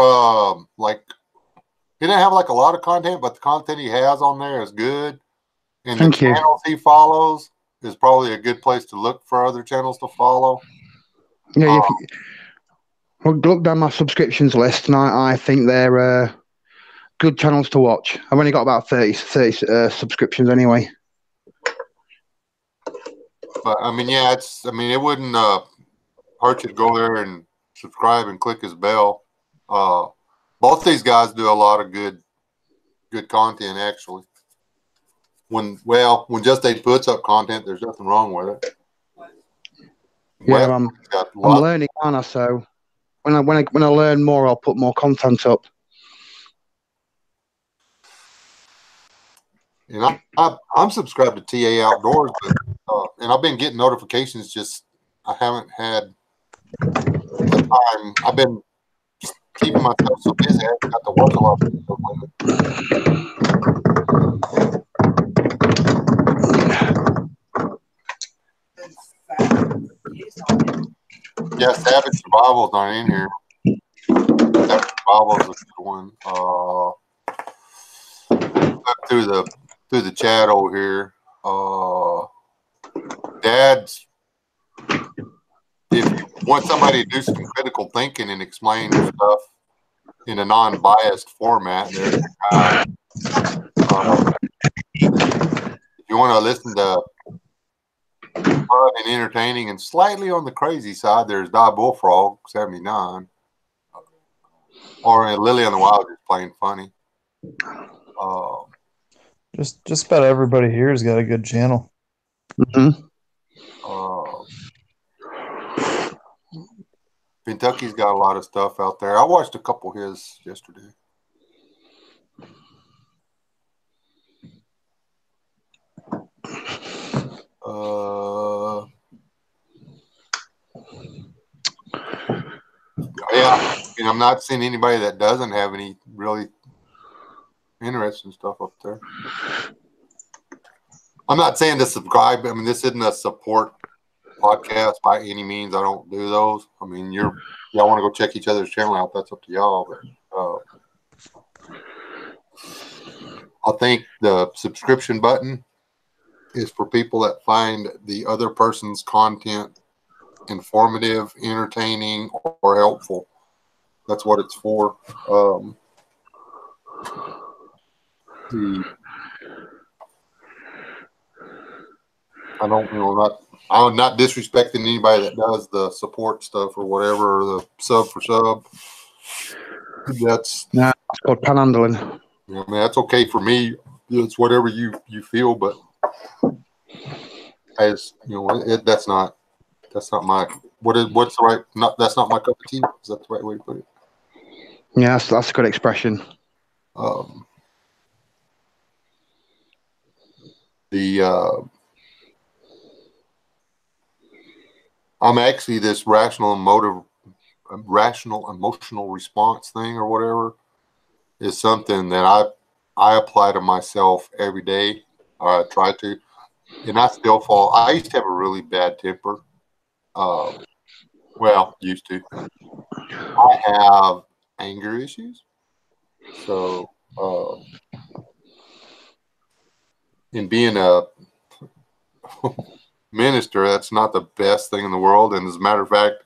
S1: he doesn't have like a lot of content, but the content he has on there is good. And the channels he follows is probably a good place to look for other channels to follow.
S3: Yeah, look down my subscriptions list, and I think they're good channels to watch. I've only got about 30 subscriptions anyway.
S1: But I mean, yeah, it wouldn't hurt you to go there and subscribe and click his bell. Both these guys do a lot of good content, actually. When Just Aid puts up content, there's nothing wrong with it.
S3: Yeah, I'm learning, aren't I? So when I learn more, I'll put more content up.
S1: And I'm subscribed to TA Outdoors, but and I've been getting notifications. Just I haven't had the time. I've been keeping myself so busy. I haven't got to watch a lot of videos lately. Yeah, Savage Survival's not in here. Savage Survival's a good one. Through the chat over here. Dad's, if you want somebody to do some critical thinking and explain stuff in a non-biased format, there's a guy. If you want to listen to fun and entertaining and slightly on the crazy side, there's Die Bullfrog 79, or Lily on the Wild is playing funny.
S4: Just about everybody here has got a good channel.
S3: Mm-hmm.
S1: Kentucky's got a lot of stuff out there. I watched a couple of his yesterday. Yeah, and I'm not seeing anybody that doesn't have any really interesting stuff up there. I'm not saying to subscribe. I mean, this isn't a support podcast by any means. I don't do those. I mean, y'all want to go check each other's channel out. That's up to y'all. But I think the subscription button is for people that find the other person's content informative, entertaining, or helpful. That's what it's for. I'm not disrespecting anybody that does the support stuff or whatever, or the sub for sub. That's
S3: called panhandling.
S1: I mean, that's okay for me. It's whatever you feel, but as you know, that's not my what's the right that's not my cup of tea. Is that the right way to put it?
S3: Yeah, that's a good expression.
S1: I'm actually this rational emotional response thing or whatever is something that I apply to myself every day. I try to, and I still fall. I used to have a really bad temper. Well, used to. I have anger issues. So, in being a minister, that's not the best thing in the world. And as a matter of fact,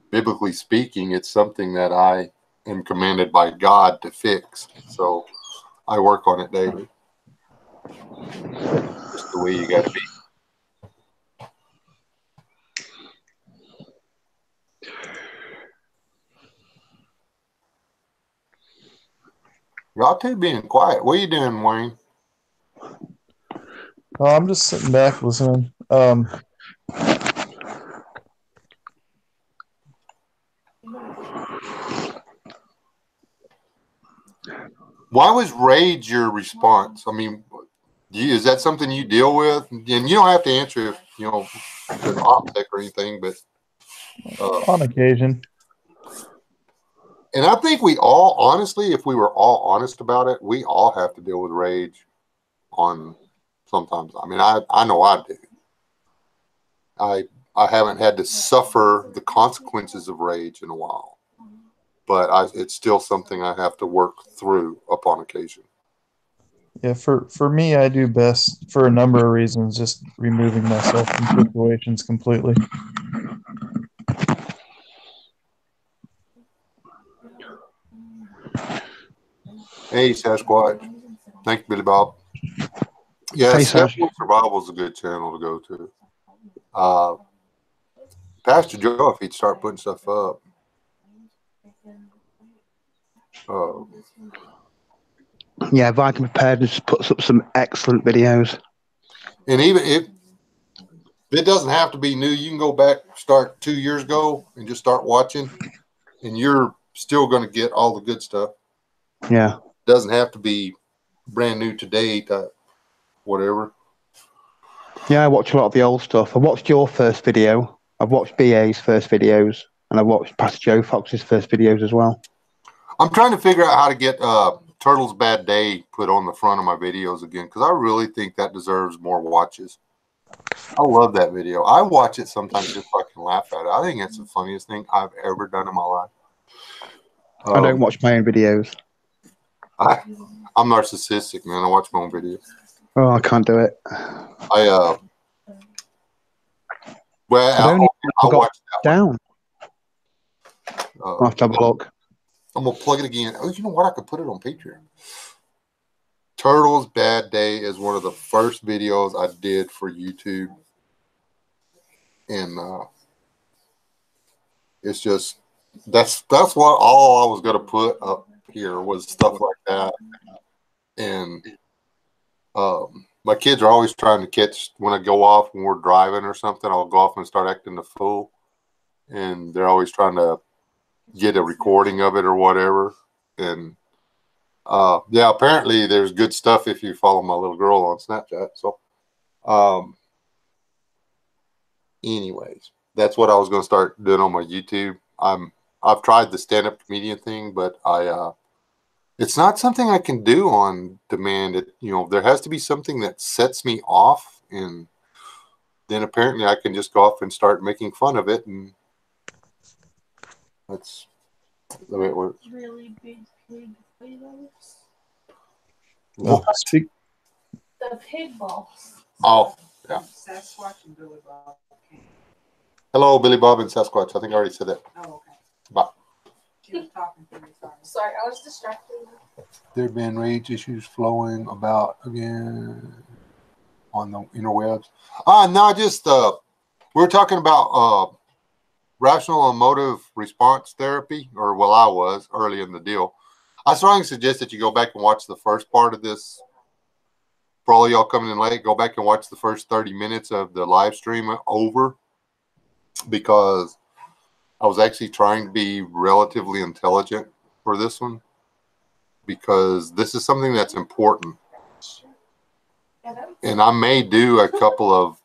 S1: biblically speaking, it's something that I am commanded by God to fix. So I work on it daily. Just the way you got to be. Y'all two being quiet. What are you doing, Wayne?
S4: Oh, I'm just sitting back listening.
S1: Why was rage your response? I mean, is that something you deal with? And you don't have to answer if you know an optic or anything, but
S4: on occasion.
S1: And I think we all, honestly, if we were all honest about it, we all have to deal with rage on sometimes. I mean, I know I do. I haven't had to suffer the consequences of rage in a while, but it's still something I have to work through upon occasion.
S4: Yeah, for me, I do best for a number of reasons, just removing myself from situations completely.
S1: Hey, Sasquatch. Thank you, Billy Bob. Yeah,
S3: Hey,
S1: Stepful Survival is a good channel to go to. Pastor Joe, if he'd start putting stuff up.
S3: Yeah, Viking Preparedness puts up some excellent videos.
S1: And even if it doesn't have to be new, you can go back, start 2 years ago, and just start watching, and you're still going to get all the good stuff.
S3: Yeah.
S1: It doesn't have to be brand new today type whatever.
S3: Yeah, I watch a lot of the old stuff. I watched your first video. I've watched BA's first videos, and I've watched Pastor Joe Fox's first videos as well.
S1: I'm trying to figure out how to get Turtle's Bad Day put on the front of my videos again, because I really think that deserves more watches. I love that video. I watch it sometimes just so I can laugh at it. I think it's the funniest thing I've ever done in my life.
S3: I don't watch my own videos.
S1: I'm narcissistic, man. I watch my own videos.
S3: Oh, I can't do it.
S1: I'll watch that
S3: down. I'll have to have a look.
S1: I'm gonna plug it again. Oh, you know what? I could put it on Patreon. Turtle's Bad Day is one of the first videos I did for YouTube, and it's just that's what all I was gonna put up here was stuff like that, and my kids are always trying to catch when I go off when we're driving or something. I'll go off and start acting the fool, and they're always trying to get a recording of it or whatever. And yeah, apparently there's good stuff if you follow my little girl on Snapchat. So, anyways, that's what I was going to start doing on my YouTube. I'm I've tried the stand-up comedian thing, but it's not something I can do on demand. There has to be something that sets me off, and then apparently I can just go off and start making fun of it, and that's the way it works.
S5: Really big pig potatoes.
S1: What?
S4: Speak.
S5: The pig balls.
S1: Oh, yeah.
S2: Sasquatch and Billy Bob.
S1: Hello, Billy Bob and Sasquatch. I think I already said that.
S2: Oh, okay.
S1: Bye.
S2: She was talking to me, sorry.
S5: Sorry, I was distracted.
S1: There have been rage issues flowing about again on the interwebs. No, just we're talking about rational emotive response therapy, or well, I was early in the deal. I strongly suggest that you go back and watch the first part of this. For all y'all coming in late, go back and watch the first 30 minutes of the live stream over, because I was actually trying to be relatively intelligent for this one, because this is something that's important. And I may do a couple of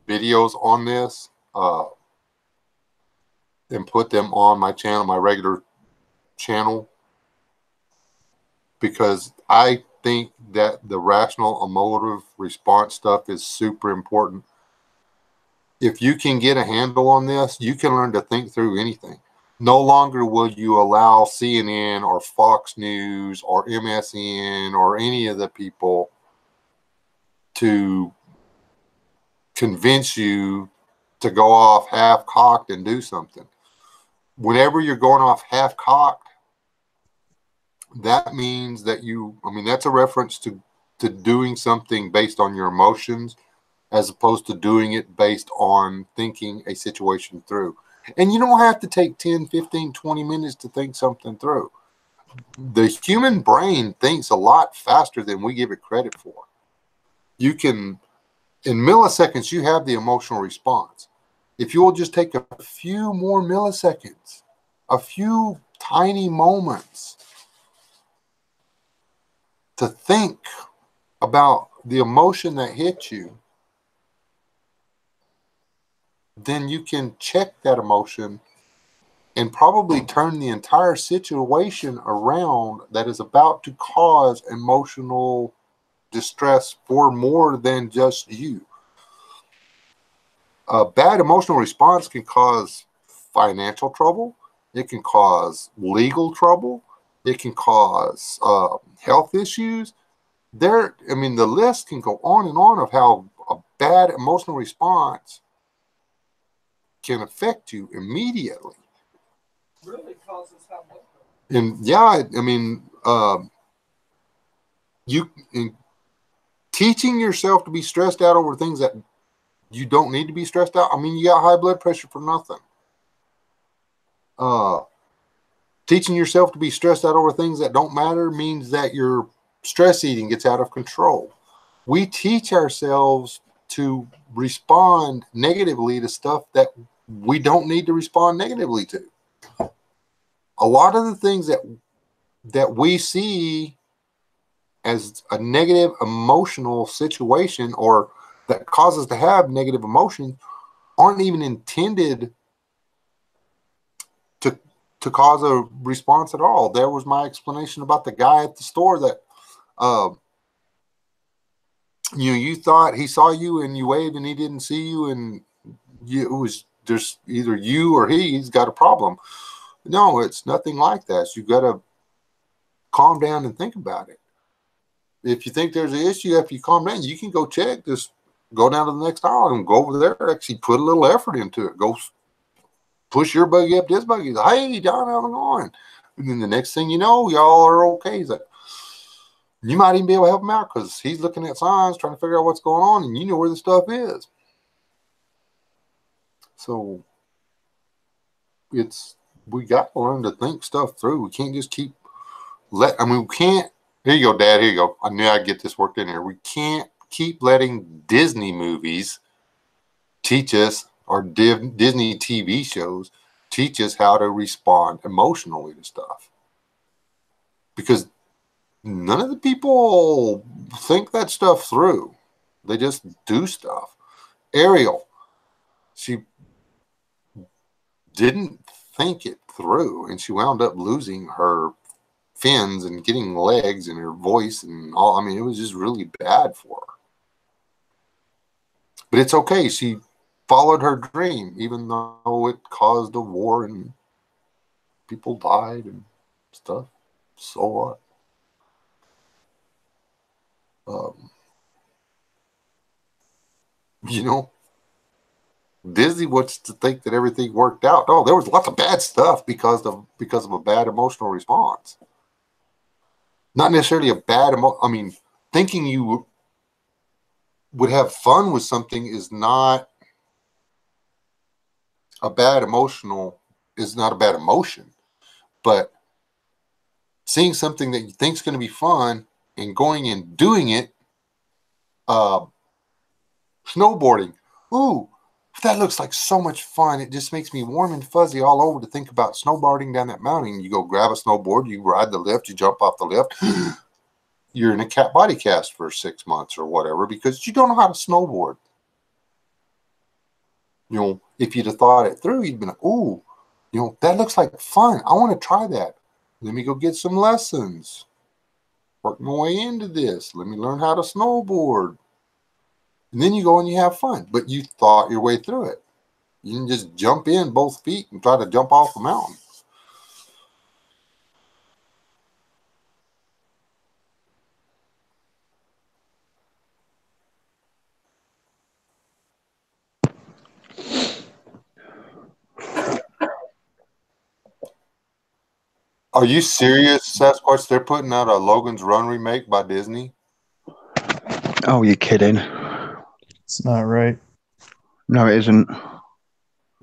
S1: videos on this and put them on my channel, my regular channel, because I think that the rational emotive response stuff is super important. If you can get a handle on this, you can learn to think through anything. No longer will you allow CNN or Fox News or MSN or any of the people to convince you to go off half-cocked and do something. Whenever you're going off half-cocked, that means that that's a reference to doing something based on your emotions, as opposed to doing it based on thinking a situation through. And you don't have to take 10, 15, 20 minutes to think something through. The human brain thinks a lot faster than we give it credit for. You can, in milliseconds, you have the emotional response. If you will just take a few more milliseconds, a few tiny moments to think about the emotion that hit you, then you can check that emotion and probably turn the entire situation around that is about to cause emotional distress for more than just you. A bad emotional response can cause financial trouble. It can cause legal trouble. It can cause health issues. The list can go on and on of how a bad emotional response can affect you immediately.
S2: Really causes high blood pressure.
S1: And yeah, teaching yourself to be stressed out over things that you don't need to be stressed out. You got high blood pressure for nothing. Teaching yourself to be stressed out over things that don't matter means that your stress eating gets out of control. We teach ourselves to respond negatively to stuff that we don't need to respond negatively to. A lot of the things that we see as a negative emotional situation, or that causes us to have negative emotions, aren't even intended to cause a response at all. There was my explanation about the guy at the store that you thought he saw you and you waved and he didn't see you, and it was just either you or he's got a problem. No, it's nothing like that. So you've got to calm down and think about it. If you think there's an issue, after you calm down, you can go check. Just go down to the next aisle and go over there. Actually put a little effort into it. Go push your buggy up this buggy. Hey, John, how's it going? And then the next thing you know, y'all are okay. He's like, you might even be able to help him out because he's looking at signs, trying to figure out what's going on, and you know where the stuff is. So we got to learn to think stuff through. We can't just keep we can't. Here you go, Dad. Here you go. I knew I'd get this worked in here. We can't keep letting Disney movies teach us, or Disney TV shows teach us how to respond emotionally to stuff. Because none of the people think that stuff through. They just do stuff. Ariel, she didn't think it through, and she wound up losing her fins and getting legs and her voice and all. I mean, it was just really bad for her. But it's okay. She followed her dream, even though it caused a war and people died and stuff. So what? You know, Disney wants to think that everything worked out. No, there was lots of bad stuff because of a bad emotional response. Not necessarily a bad I mean, thinking you would have fun with something is not a bad is not a bad emotion. But seeing something that you think is going to be fun and going and doing it, snowboarding. Ooh, that looks like so much fun. It just makes me warm and fuzzy all over to think about snowboarding down that mountain. You go grab a snowboard, you ride the lift, you jump off the lift. You're in a body cast for 6 months or whatever because you don't know how to snowboard. You know, if you'd have thought it through, you'd been like, ooh, you know, that looks like fun. I want to try that. Let me go get some lessons. Work my way into this. Let me learn how to snowboard. And then you go and you have fun. But you thought your way through it. You didn't just jump in both feet and try to jump off the mountain. Are you serious, Sasquatch? They're putting out a Logan's Run remake by Disney?
S3: Oh, you're kidding.
S4: It's not right.
S3: No, it isn't.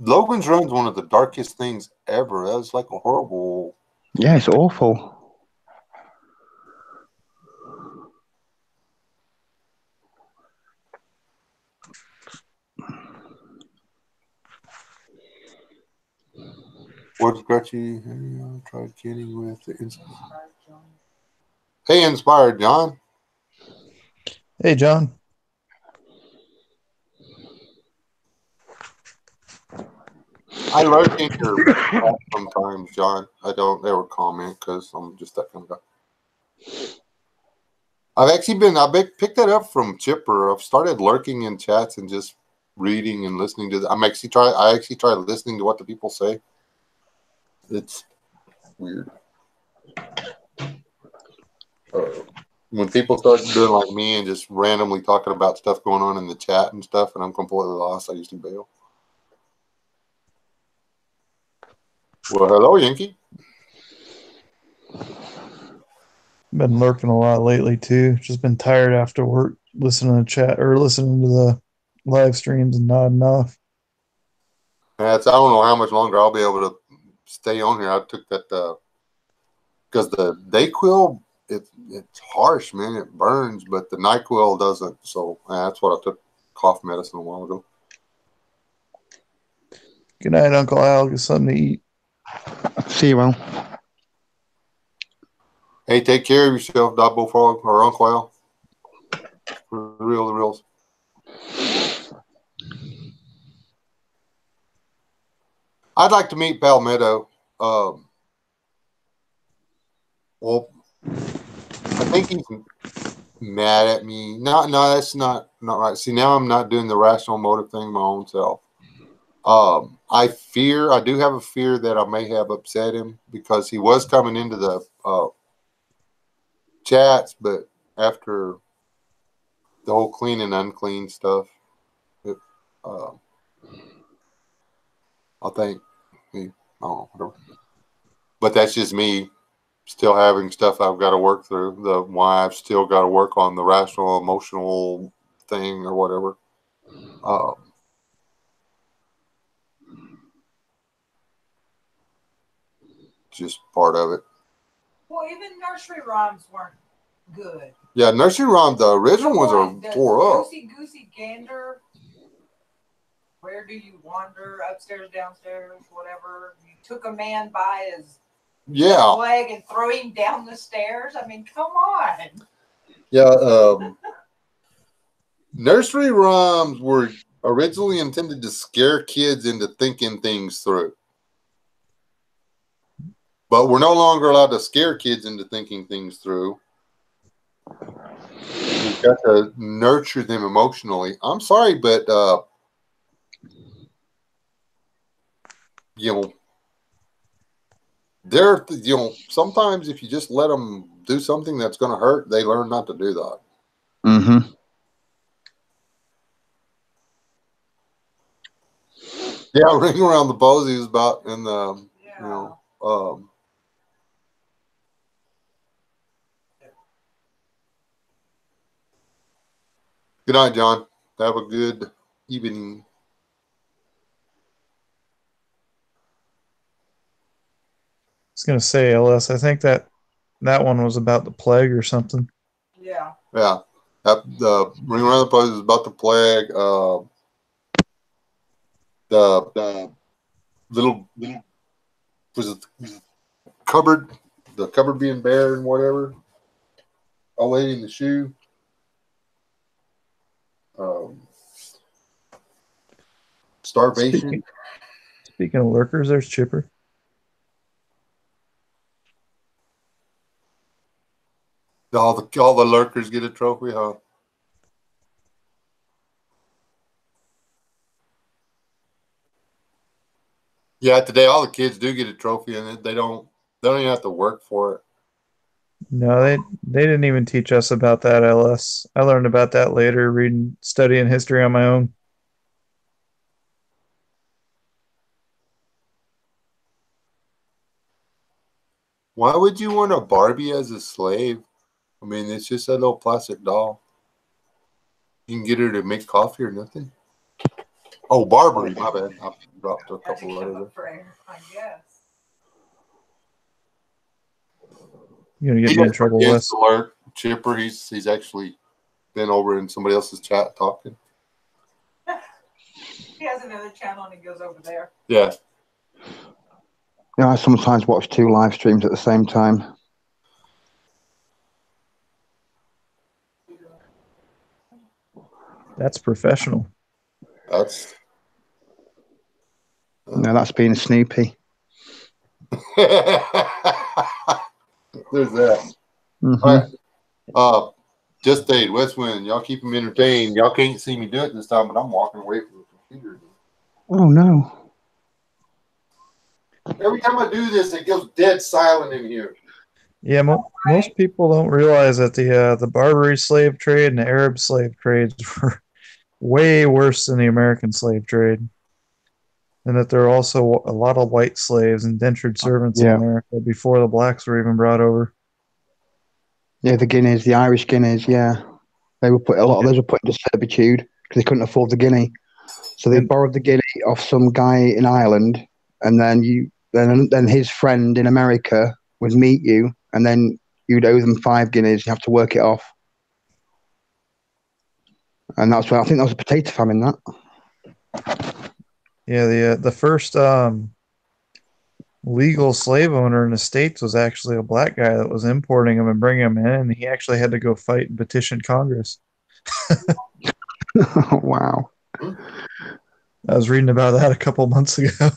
S1: Logan's Run's one of the darkest things ever. That was like a horrible...
S3: Yeah, it's awful.
S1: What's Gretchy? I tried kidding with the Hey, Inspired John.
S4: Hey, John.
S1: I lurk in your chat sometimes, John. I don't ever comment because I'm just that kind of guy. I picked that up from Chipper. I've started lurking in chats and just reading and listening to. I actually try listening to what the people say. It's weird. When people start doing like me and just randomly talking about stuff going on in the chat and stuff, and I'm completely lost, I usually bail. Well, hello, Yankee.
S4: Been lurking a lot lately too. Just been tired after work, listening to chat or listening to the live streams and nodding off.
S1: I don't know how much longer I'll be able to stay on here. I took that because the Dayquil, it's harsh, man. It burns, but the NyQuil doesn't. So that's what I took cough medicine a while ago.
S4: Good night, Uncle Al. Get something to eat.
S3: See you, Al.
S1: Hey, take care of yourself, Double Frog or Uncle Al. For real, the reals. I'd like to meet Palmetto. Well, I think he's mad at me. No, that's not right. See, now I'm not doing the rational motive thing my own self. I do have a fear that I may have upset him because he was coming into the chats, but after the whole clean and unclean stuff, I think I don't know, whatever. But that's just me still having stuff I've got to work through. Why I've still got to work on the rational, emotional thing or whatever. Just part of it.
S2: Well, even nursery rhymes weren't good.
S1: Yeah, nursery rhymes, the original ones are tore up.
S2: Goosey gander. Where do you wander? Upstairs, downstairs, whatever. You took a man by his leg and threw him down the stairs. I mean, come on.
S1: Yeah, nursery rhymes were originally intended to scare kids into thinking things through. But we're no longer allowed to scare kids into thinking things through. We've got to nurture them emotionally. I'm sorry, but you know, sometimes if you just let them do something that's going to hurt, they learn not to do that.
S3: Mm-hmm.
S1: Yeah, ring around the posy is about in the good night, John. Have a good evening.
S4: I was gonna say, LS. I think that one was about the plague or something.
S2: Yeah.
S1: Yeah. The ring around the posy is about the plague. The little was it the cupboard being bare and whatever. Old lady in the shoe. Starvation.
S4: Speaking of lurkers, there's Chipper.
S1: All the lurkers get a trophy, huh? Yeah, today all the kids do get a trophy, and they don't even have to work for it.
S4: No, they didn't even teach us about that, LS. I learned about that later, studying history on my own.
S1: Why would you want a Barbie as a slave? I mean, it's just a little plastic doll. You can get her to make coffee or nothing. Oh, Barbary, my bad. I dropped a couple letters.
S2: I guess.
S4: You're gonna get me in trouble, Wes.
S1: Alert, Chipper. He's actually been over in somebody else's chat talking.
S2: He has another channel and he goes over there.
S1: Yeah.
S3: Yeah, I sometimes watch 2 live streams at the same time.
S4: That's professional.
S1: That's
S3: No, that's being Snoopy.
S1: There's that.
S3: Mm-hmm.
S1: All right. Just stayed West Wind. Y'all keep them entertained. Y'all can't see me do it this time, but I'm walking away from the computer.
S3: Oh no.
S1: Every time I do this, it goes dead silent in here.
S4: Yeah, most people don't realize that the Barbary slave trade and the Arab slave trades were way worse than the American slave trade, and that there are also a lot of white slaves, indentured servants in America before the blacks were even brought over.
S3: Yeah, the guineas, the Irish guineas. Yeah, they were put a lot of those were put into servitude because they couldn't afford the guinea, so they borrowed the guinea off some guy in Ireland, and then his friend in America would meet you, and then you'd owe them 5 guineas. You have to work it off, and that's why I think that was a potato famine. That.
S4: Yeah, the first legal slave owner in the States was actually a black guy that was importing them and bringing them in, and he actually had to go fight and petition Congress.
S3: Wow.
S4: I was reading about that a couple months ago.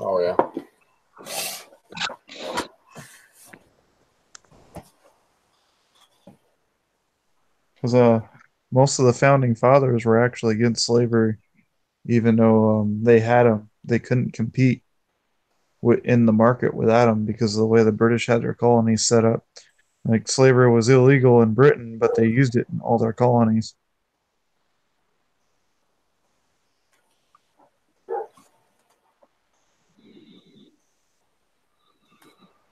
S1: Oh, yeah.
S4: Because most of the founding fathers were actually against slavery, even though they had them. They couldn't compete in the market without them because of the way the British had their colonies set up. Like slavery was illegal in Britain, but they used it in all their colonies.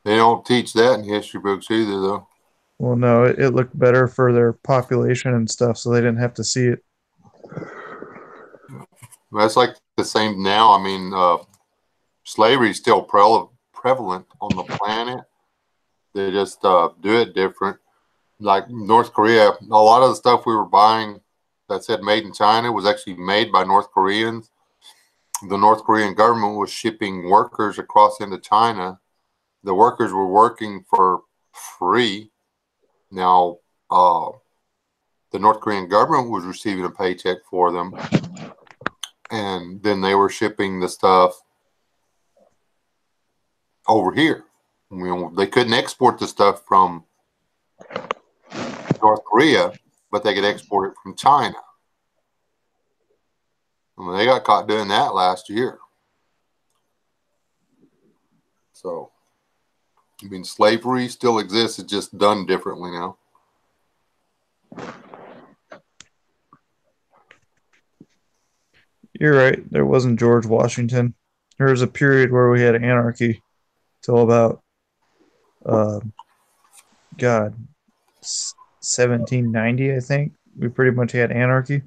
S1: They don't teach that in history books either, though.
S4: Well, no, it looked better for their population and stuff, so they didn't have to see it.
S1: That's like the same now. I mean, slavery is still prevalent on the planet. They just do it different. Like North Korea, a lot of the stuff we were buying that said made in China was actually made by North Koreans. The North Korean government was shipping workers across into China. The workers were working for free. Now, the North Korean government was receiving a paycheck for them. and then they were shipping the stuff over here. You know, they couldn't export the stuff from North Korea, but they could export it from China. And they got caught doing that last year. So, I mean, slavery still exists. It's just done differently now.
S4: You're right. There wasn't George Washington. There was a period where we had anarchy till about, God, 1790, I think. We pretty much had anarchy.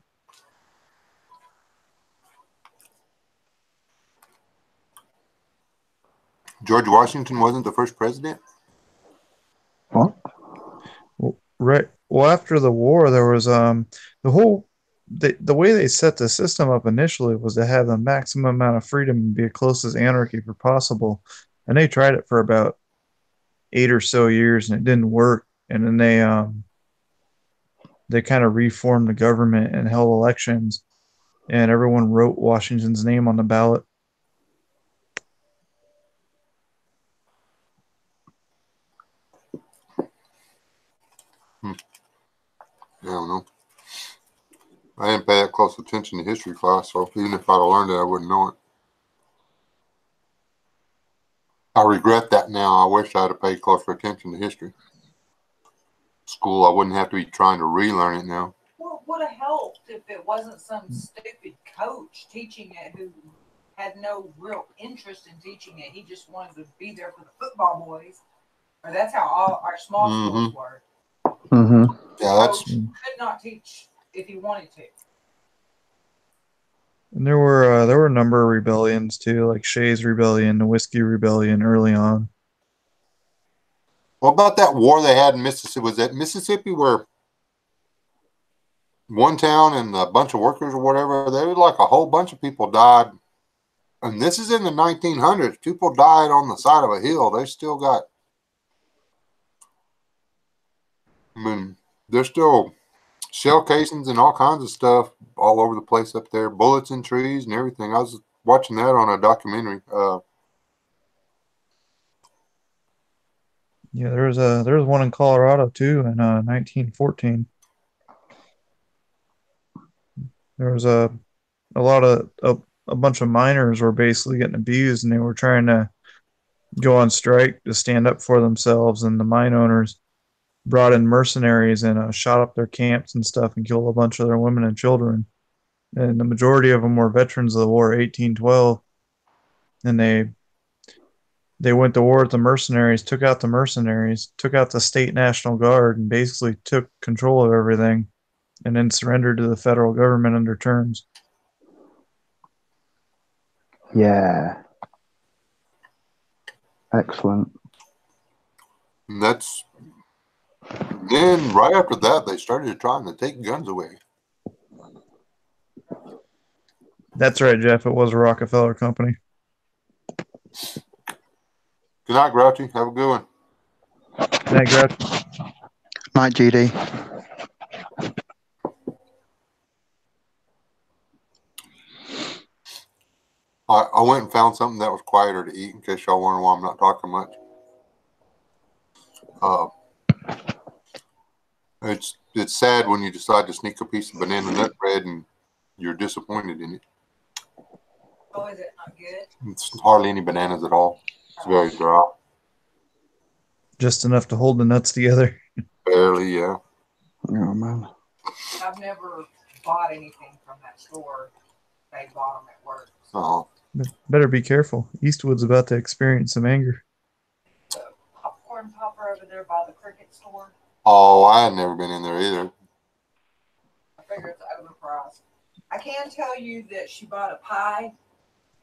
S1: George Washington wasn't the first president?
S3: What?
S4: Right. Well, after the war, there was the whole the way they set the system up initially was to have the maximum amount of freedom and be as close as anarchy for possible. And they tried it for about 8 or so years, and it didn't work. And then they kind of reformed the government and held elections, and everyone wrote Washington's name on the ballot.
S1: I don't know. I didn't pay that close attention to history class, so even if I'd have learned it, I wouldn't know it. I regret that now. I wish I'd have paid closer attention to history. School, I wouldn't have to be trying to relearn it now.
S2: Well, it would have helped if it wasn't some stupid coach teaching it who had no real interest in teaching it. He just wanted to be there for the football boys. Or that's how all our small schools were.
S3: Mm-hmm.
S1: Yeah, that's
S2: Coach could not teach if he wanted to.
S4: And there were a number of rebellions too, like Shays Rebellion, the Whiskey Rebellion early on.
S1: what about that war they had in Mississippi? Was that Mississippi where one town and a bunch of workers or whatever, there was like a whole bunch of people died. And this is in the 1900s. People died on the side of a hill. They still got, I mean, there's still shell casings and all kinds of stuff all over the place up there, bullets in trees and everything. I was watching that on a documentary.
S4: Yeah, there was one in Colorado too in 1914. There was a lot of a bunch of miners were basically getting abused, and they were trying to go on strike to stand up for themselves, and the mine owners brought in mercenaries and shot up their camps and stuff and killed a bunch of their women and children. And the majority of them were veterans of the war, 1812, and they went to war with the mercenaries, took out the state National Guard, and basically took control of everything, and then surrendered to the federal government under terms.
S3: Yeah. Excellent.
S1: And that's then right after that, they started trying to take guns away.
S4: That's right, Jeff. It was a Rockefeller company.
S1: Good night, Grouchy. Have a good one.
S4: Good night, Grouch.
S3: Night, GD.
S1: I went and found something that was quieter to eat in case y'all wonder why I'm not talking much. It's sad when you decide to sneak a piece of banana nut bread and you're disappointed in it.
S2: Oh, is it not good?
S1: It's hardly any bananas at all. It's very dry.
S4: Just enough to hold the nuts together.
S1: Barely, yeah.
S3: Oh, man.
S2: I've never bought anything from that store. They bought them at work.
S1: Oh,
S4: Better be careful. Eastwood's about to experience some anger.
S2: The popcorn popper over there by the Cricket store.
S1: oh, I had never been in there either.
S2: I figure it's overpriced. I can tell you that she bought a pie,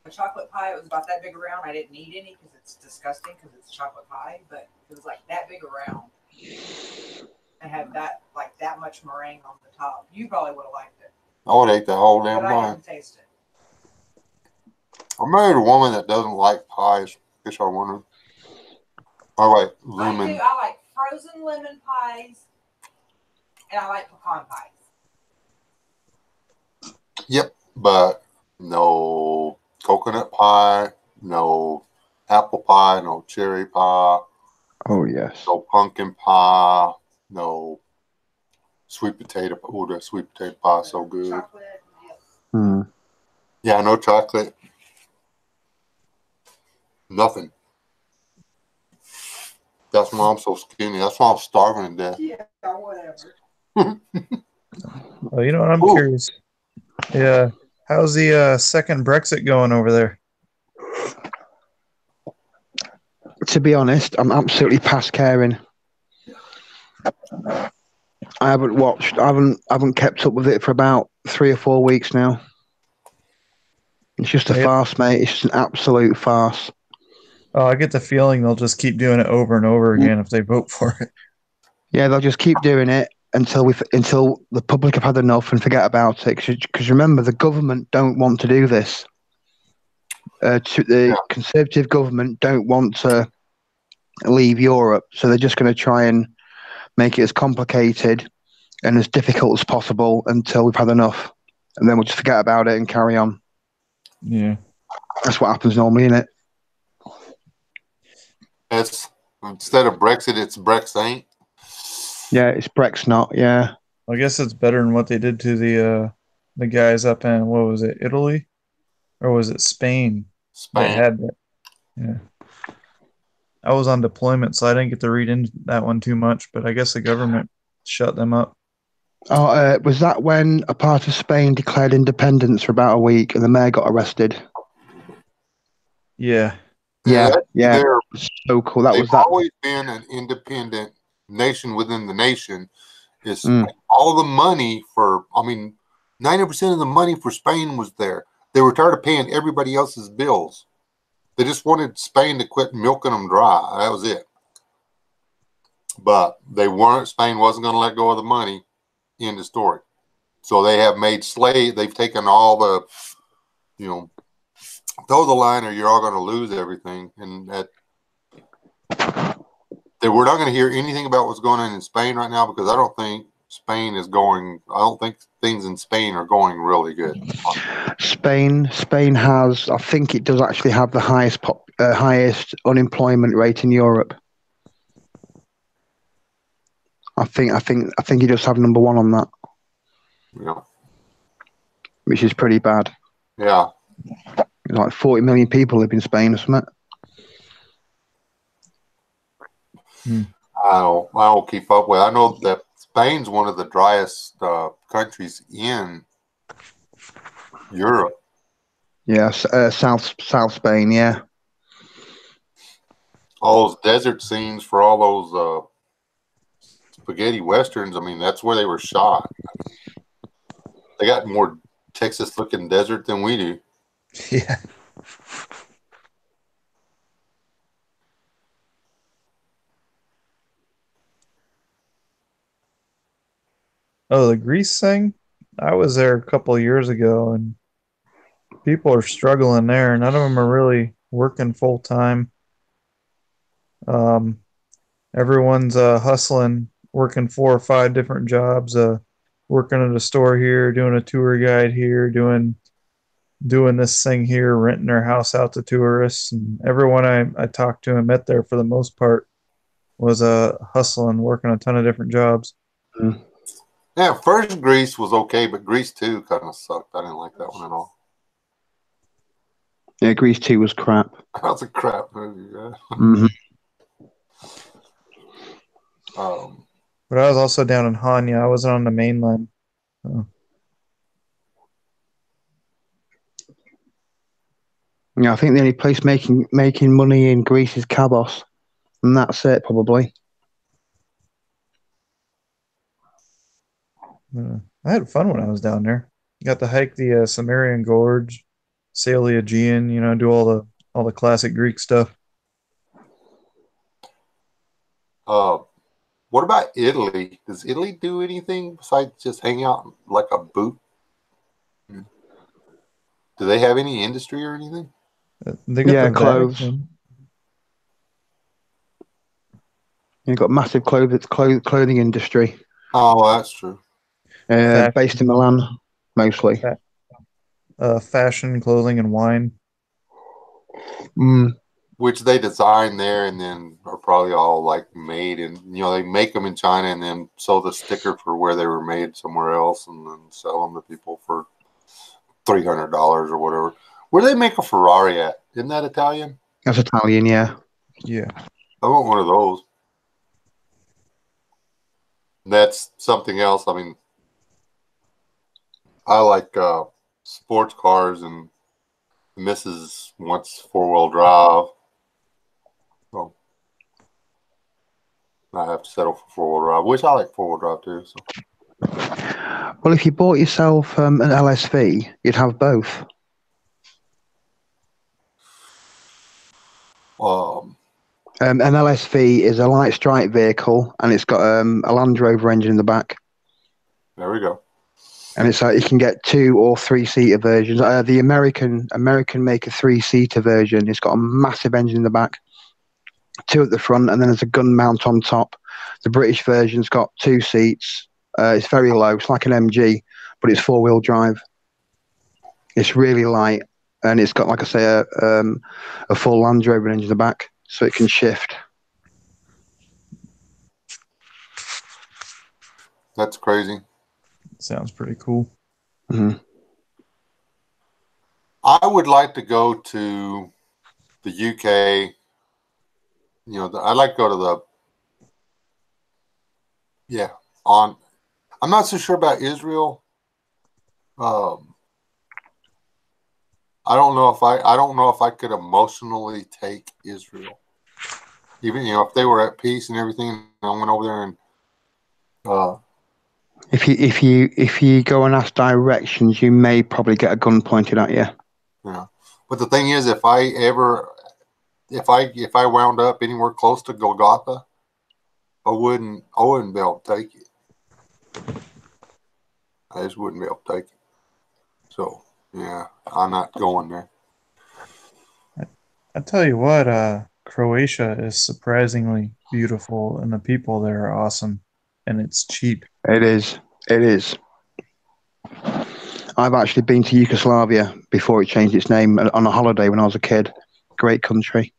S2: a chocolate pie. It was about that big around. I didn't need any because it's disgusting because it's chocolate pie, but it was like that big around. And had that much meringue on the top. You probably would have liked it.
S1: I would have ate the whole damn
S2: But I
S1: pie.
S2: didn't taste it.
S1: I married a woman that doesn't like pies. Guess I wonder. All right,
S2: I
S1: lemon.
S2: do. I like frozen lemon pies, and I like pecan pies.
S1: Yep, but no coconut pie, no apple pie, no cherry pie,
S3: Oh yes.
S1: no pumpkin pie, no sweet potato. Oh, that sweet potato pie is so good.
S2: Chocolate.
S3: Hmm.
S1: Yeah, no chocolate. Nothing. That's why I'm so skinny. That's why I'm starving to death.
S2: Yeah, whatever.
S4: Oh, you know what? I'm
S1: Ooh.
S4: curious. Yeah. How's the second Brexit going over there?
S3: To be honest, I'm absolutely past caring. I haven't kept up with it for about 3 or 4 weeks now. It's just a
S4: Yeah.
S3: farce, mate. It's just an absolute farce.
S4: Oh, I get the feeling they'll just keep doing it over and over again if they vote for it.
S3: Yeah, they'll just keep doing it until the public have had enough and forget about it. Because remember, the government don't want to do this. The Conservative government don't want to leave Europe, so they're just going to try and make it as complicated and as difficult as possible until we've had enough, and then we'll just forget about it and carry on.
S4: Yeah.
S3: That's what happens normally, isn't it?
S1: It's instead of Brexit, it's Brexit.
S3: Yeah, it's Brexit, not. Yeah.
S4: I guess it's better than what they did to the guys up in, what was it, Italy? Or was it Spain that
S1: Spain.
S4: had that? Yeah. I was on deployment, so I didn't get to read into that one too much, but I guess the government shut them up.
S3: Oh, was that when a part of Spain declared independence for about a week and the mayor got arrested?
S4: Yeah.
S3: Yeah, yeah.
S1: They're,
S3: So cool. That
S1: they've
S3: was that.
S1: always been an independent nation within the nation. It's
S3: Mm.
S1: all the money for, 90% of the money for Spain was there. They were tired of paying everybody else's bills. They just wanted Spain to quit milking them dry. That was it. But Spain wasn't going to let go of the money. End of story. So they have made they've taken all the, throw the line or you're all going to lose everything. And we're not going to hear anything about what's going on in Spain right now because I don't think things in Spain are going really good.
S3: Spain has, I think it does actually have the highest unemployment rate in Europe. I think it does have number one on that.
S1: Yeah.
S3: Which is pretty bad.
S1: Yeah.
S3: Like 40 million people live in Spain or something.
S1: I don't keep up with it. I know that Spain's one of the driest countries in Europe.
S3: Yeah, South Spain, yeah.
S1: All those desert scenes for all those spaghetti westerns, that's where they were shot. They got more Texas-looking desert than we do.
S4: Yeah. Oh, the Greece thing? I was there a couple of years ago, and people are struggling there. None of them are really working full time. Everyone's hustling, working 4 or 5 different jobs, working at a store here, doing a tour guide here, doing this thing here, renting their house out to tourists. And everyone I talked to and met there for the most part was hustling, working a ton of different jobs.
S3: Mm.
S1: Yeah, first Greece was okay, but Greece 2 kind of sucked. I didn't like that one at all.
S3: Yeah, Greece 2 was crap.
S1: That was a crap movie, yeah.
S3: Mm-hmm.
S4: But I was also down in Hanya. I wasn't on the mainland. So.
S3: Yeah, I think the only place making money in Greece is Cabos, and that's it probably.
S4: I had fun when I was down there. Got to hike the Cimmerian Gorge, sail the Aegean. Do all the classic Greek stuff.
S1: What about Italy? Does Italy do anything besides just hang out like a booth? Do they have any industry or anything?
S4: They got the
S3: clothes.
S4: Vatican.
S3: You've got massive clothing industry.
S1: Oh, that's true.
S3: Based in Milan, mostly.
S4: fashion, clothing, and wine.
S3: Mm.
S1: which they design there and then are probably all like made in, they make them in China and then sew the sticker for where they were made somewhere else and then sell them to people for $300 or whatever. Where do they make a Ferrari at? Isn't that Italian?
S3: That's Italian, yeah.
S4: Yeah.
S1: I want one of those. That's something else. I mean, I like sports cars, and the missus wants four-wheel drive. So I have to settle for four-wheel drive, which I like four-wheel drive too. So.
S3: Well, if you bought yourself an LSV, you'd have both. An LSV is a light strike vehicle, and it's got a Land Rover engine in the back.
S1: There we go.
S3: And it's you can get 2- or 3-seater versions. The American make a 3-seater version. It's got a massive engine in the back, 2 at the front, and then there's a gun mount on top. The British version's got 2 seats. It's very low. It's like an MG, but it's 4-wheel drive. It's really light, and it's got, like I say, a full Land Rover engine in the back, so it can shift.
S1: That's crazy.
S4: Sounds pretty cool.
S3: Mm-hmm.
S1: I would like to go to the UK. I'd like to go to I'm not so sure about Israel. I don't know if I could emotionally take Israel. Even, if they were at peace and everything, and I went over there and
S3: If you go and ask directions, you may probably get a gun pointed at you.
S1: Yeah. But the thing is, if I wound up anywhere close to Golgotha, I wouldn't be able to take it. I just wouldn't be able to take it. So yeah, I'm not going there.
S4: I tell you what, Croatia is surprisingly beautiful, and the people there are awesome, and it's cheap.
S3: It is. It is. I've actually been to Yugoslavia before it changed its name on a holiday when I was a kid. Great country.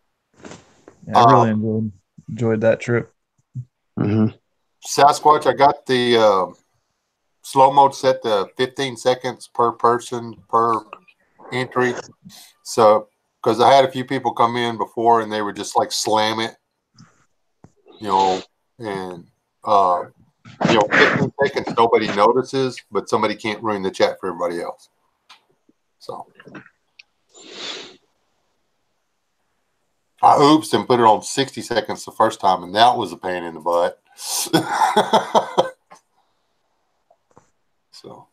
S4: Yeah, I really enjoyed that trip.
S3: Mm-hmm.
S1: Sasquatch, I got the slow mode set to 15 seconds per person per entry. So, because I had a few people come in before and they would just like slam it, and 15 seconds nobody notices, but somebody can't ruin the chat for everybody else. So I oopsed and put it on 60 seconds the first time, and that was a pain in the butt. So.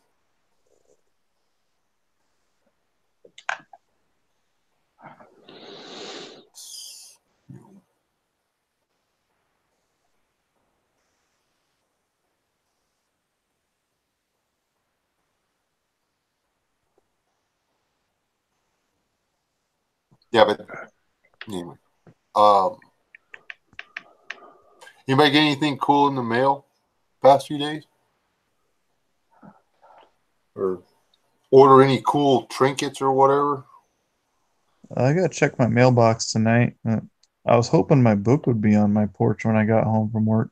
S1: Yeah, but anyway. Anybody get anything cool in the mail past few days? Or order any cool trinkets or whatever?
S4: I gotta check my mailbox tonight. I was hoping my book would be on my porch when I got home from work.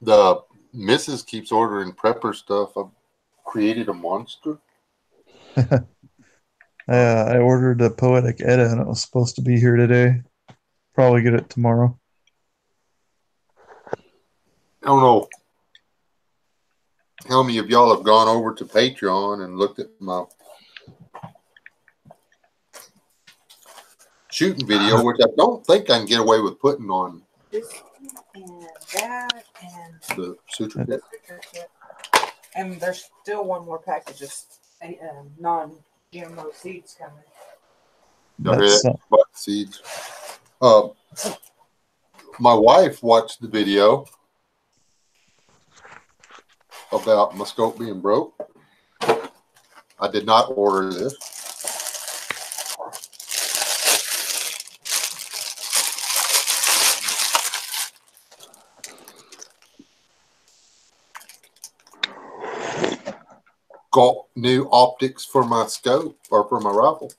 S1: The missus keeps ordering prepper stuff. I've created a monster.
S4: I ordered a Poetic Edda, and it was supposed to be here today. Probably get it tomorrow.
S1: I don't know how many of y'all have gone over to Patreon and looked at my shooting video, which I don't think I can get away with putting on
S2: This and that and
S1: the suture kit.
S2: And there's still one more package of non-GMO seeds coming.
S4: That's
S1: Buck seeds. My wife watched the video about my scope being broke. I did not order this. got new optics for my scope or for my rifle.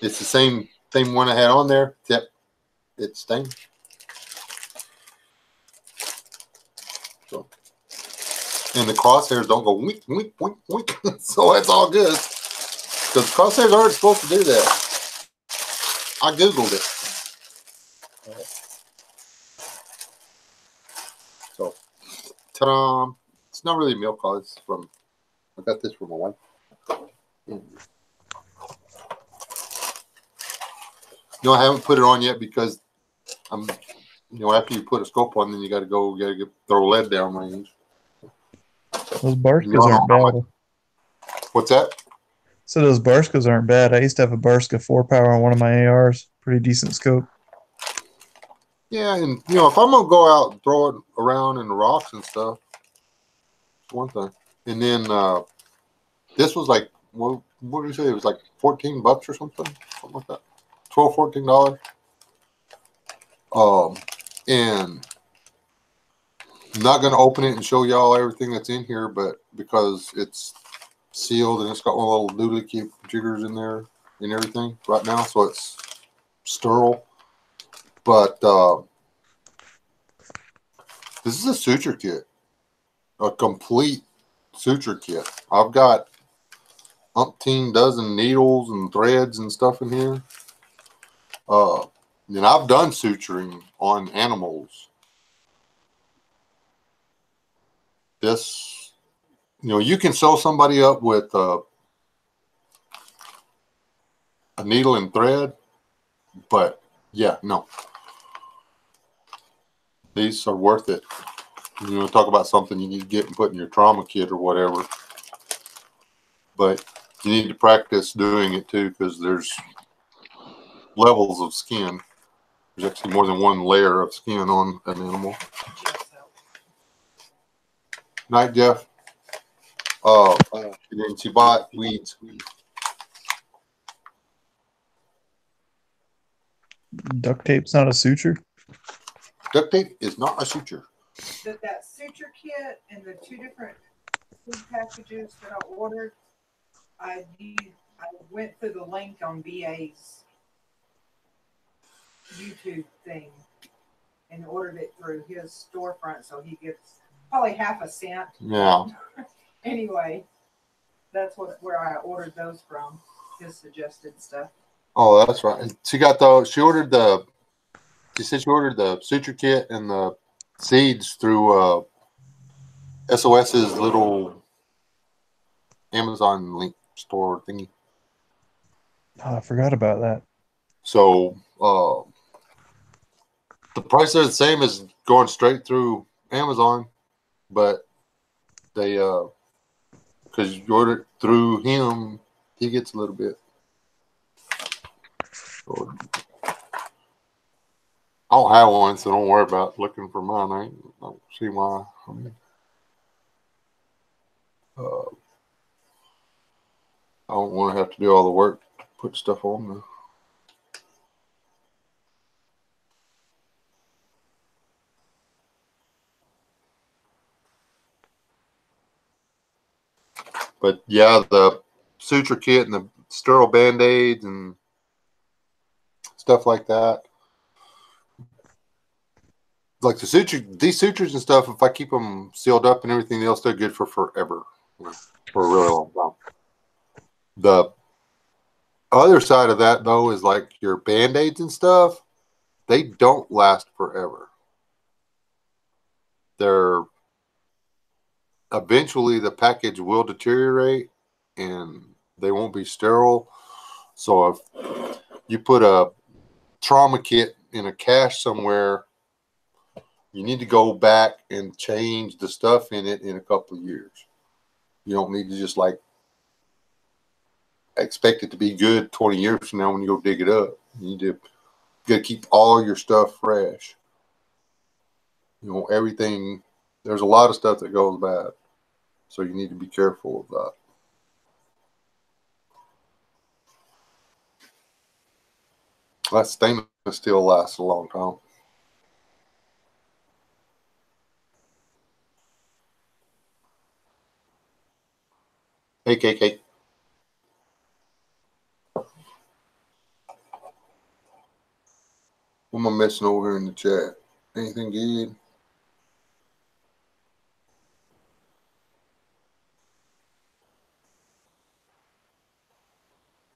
S1: It's the same one I had on there, except it's stained. So, and the crosshairs don't go wink, wink, wink, wink. So that's all good. Because crosshairs aren't supposed to do that. I Googled it. So, ta-da. It's not really milk call. It's from, I got this from my wife. No, I haven't put it on yet because I'm, after you put a scope on, then you got to throw lead down range.
S4: Those Barskas aren't bad.
S1: What's that?
S4: So those Barskas aren't bad. I used to have a Barska 4-power on one of my ARs. Pretty decent scope.
S1: Yeah, and if I'm gonna go out and throw it around in the rocks and stuff, one thing. And then this was like, what did you say? It was like $14 or something like that. $12, $14. And I'm not gonna open it and show y'all everything that's in here, but because it's sealed and it's got one little doodly keep jiggers in there and everything right now, so it's sterile. But this is a suture kit, a complete suture kit. I've got umpteen dozen needles and threads and stuff in here. And I've done suturing on animals. This, you can sew somebody up with a needle and thread, but yeah, no. These are worth it. Talk about something you need to get and put in your trauma kit or whatever. But you need to practice doing it too, because there's levels of skin. There's actually more than one layer of skin on an animal. Night, Jeff. And then she bought weeds.
S4: Duct tape's not a suture?
S1: Duct tape is not a suture.
S2: That suture kit and the 2 different food packages that I ordered, I went through the link on BA's YouTube thing and ordered it through his storefront, so he gets probably half a cent.
S1: Yeah.
S2: Anyway, that's where I ordered those from, his suggested stuff.
S1: Oh, that's right. She said she ordered the suture kit and the seeds through SOS's little Amazon link store thingy.
S4: Oh, I forgot about that.
S1: So the price is the same as going straight through Amazon, but they because you order it through him, he gets a little bit. So, I don't have one, so don't worry about looking for mine. I don't see why. I don't want to have to do all the work to put stuff on there. But yeah, the suture kit and the sterile band-aids and stuff like that. Like these sutures and stuff, if I keep them sealed up and everything, they'll stay good for forever, for a really long time. The other side of that, though, is like your band-aids and stuff. They don't last forever. Eventually the package will deteriorate and they won't be sterile. So if you put a trauma kit in a cache somewhere, you need to go back and change the stuff in it in a couple of years. You don't need to just like expect it to be good 20 years from now when you go dig it up. You got to keep all your stuff fresh. Everything, there's a lot of stuff that goes bad. So you need to be careful of that. That stainless steel lasts a long time. Hey, KK. What am I missing over here in the chat? Anything good?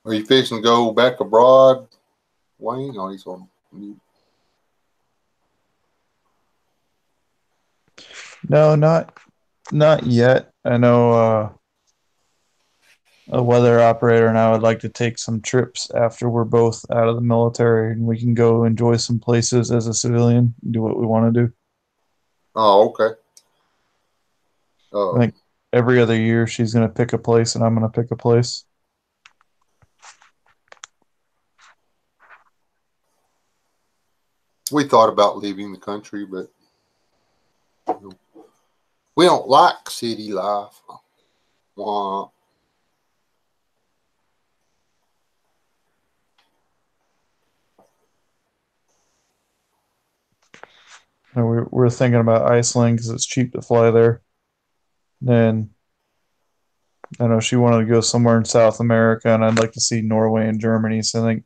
S1: Are you fixing to go back abroad, Wayne? Oh, he's on mute.
S4: No, not yet. I know a weather operator and I would like to take some trips after we're both out of the military and we can go enjoy some places as a civilian, do what we want to do.
S1: Oh, okay.
S4: I think every other year she's going to pick a place and I'm going to pick a place.
S1: We thought about leaving the country, but we don't like city life. Wah.
S4: And we're thinking about Iceland because it's cheap to fly there. Then I know she wanted to go somewhere in South America, and I'd like to see Norway and Germany. So I think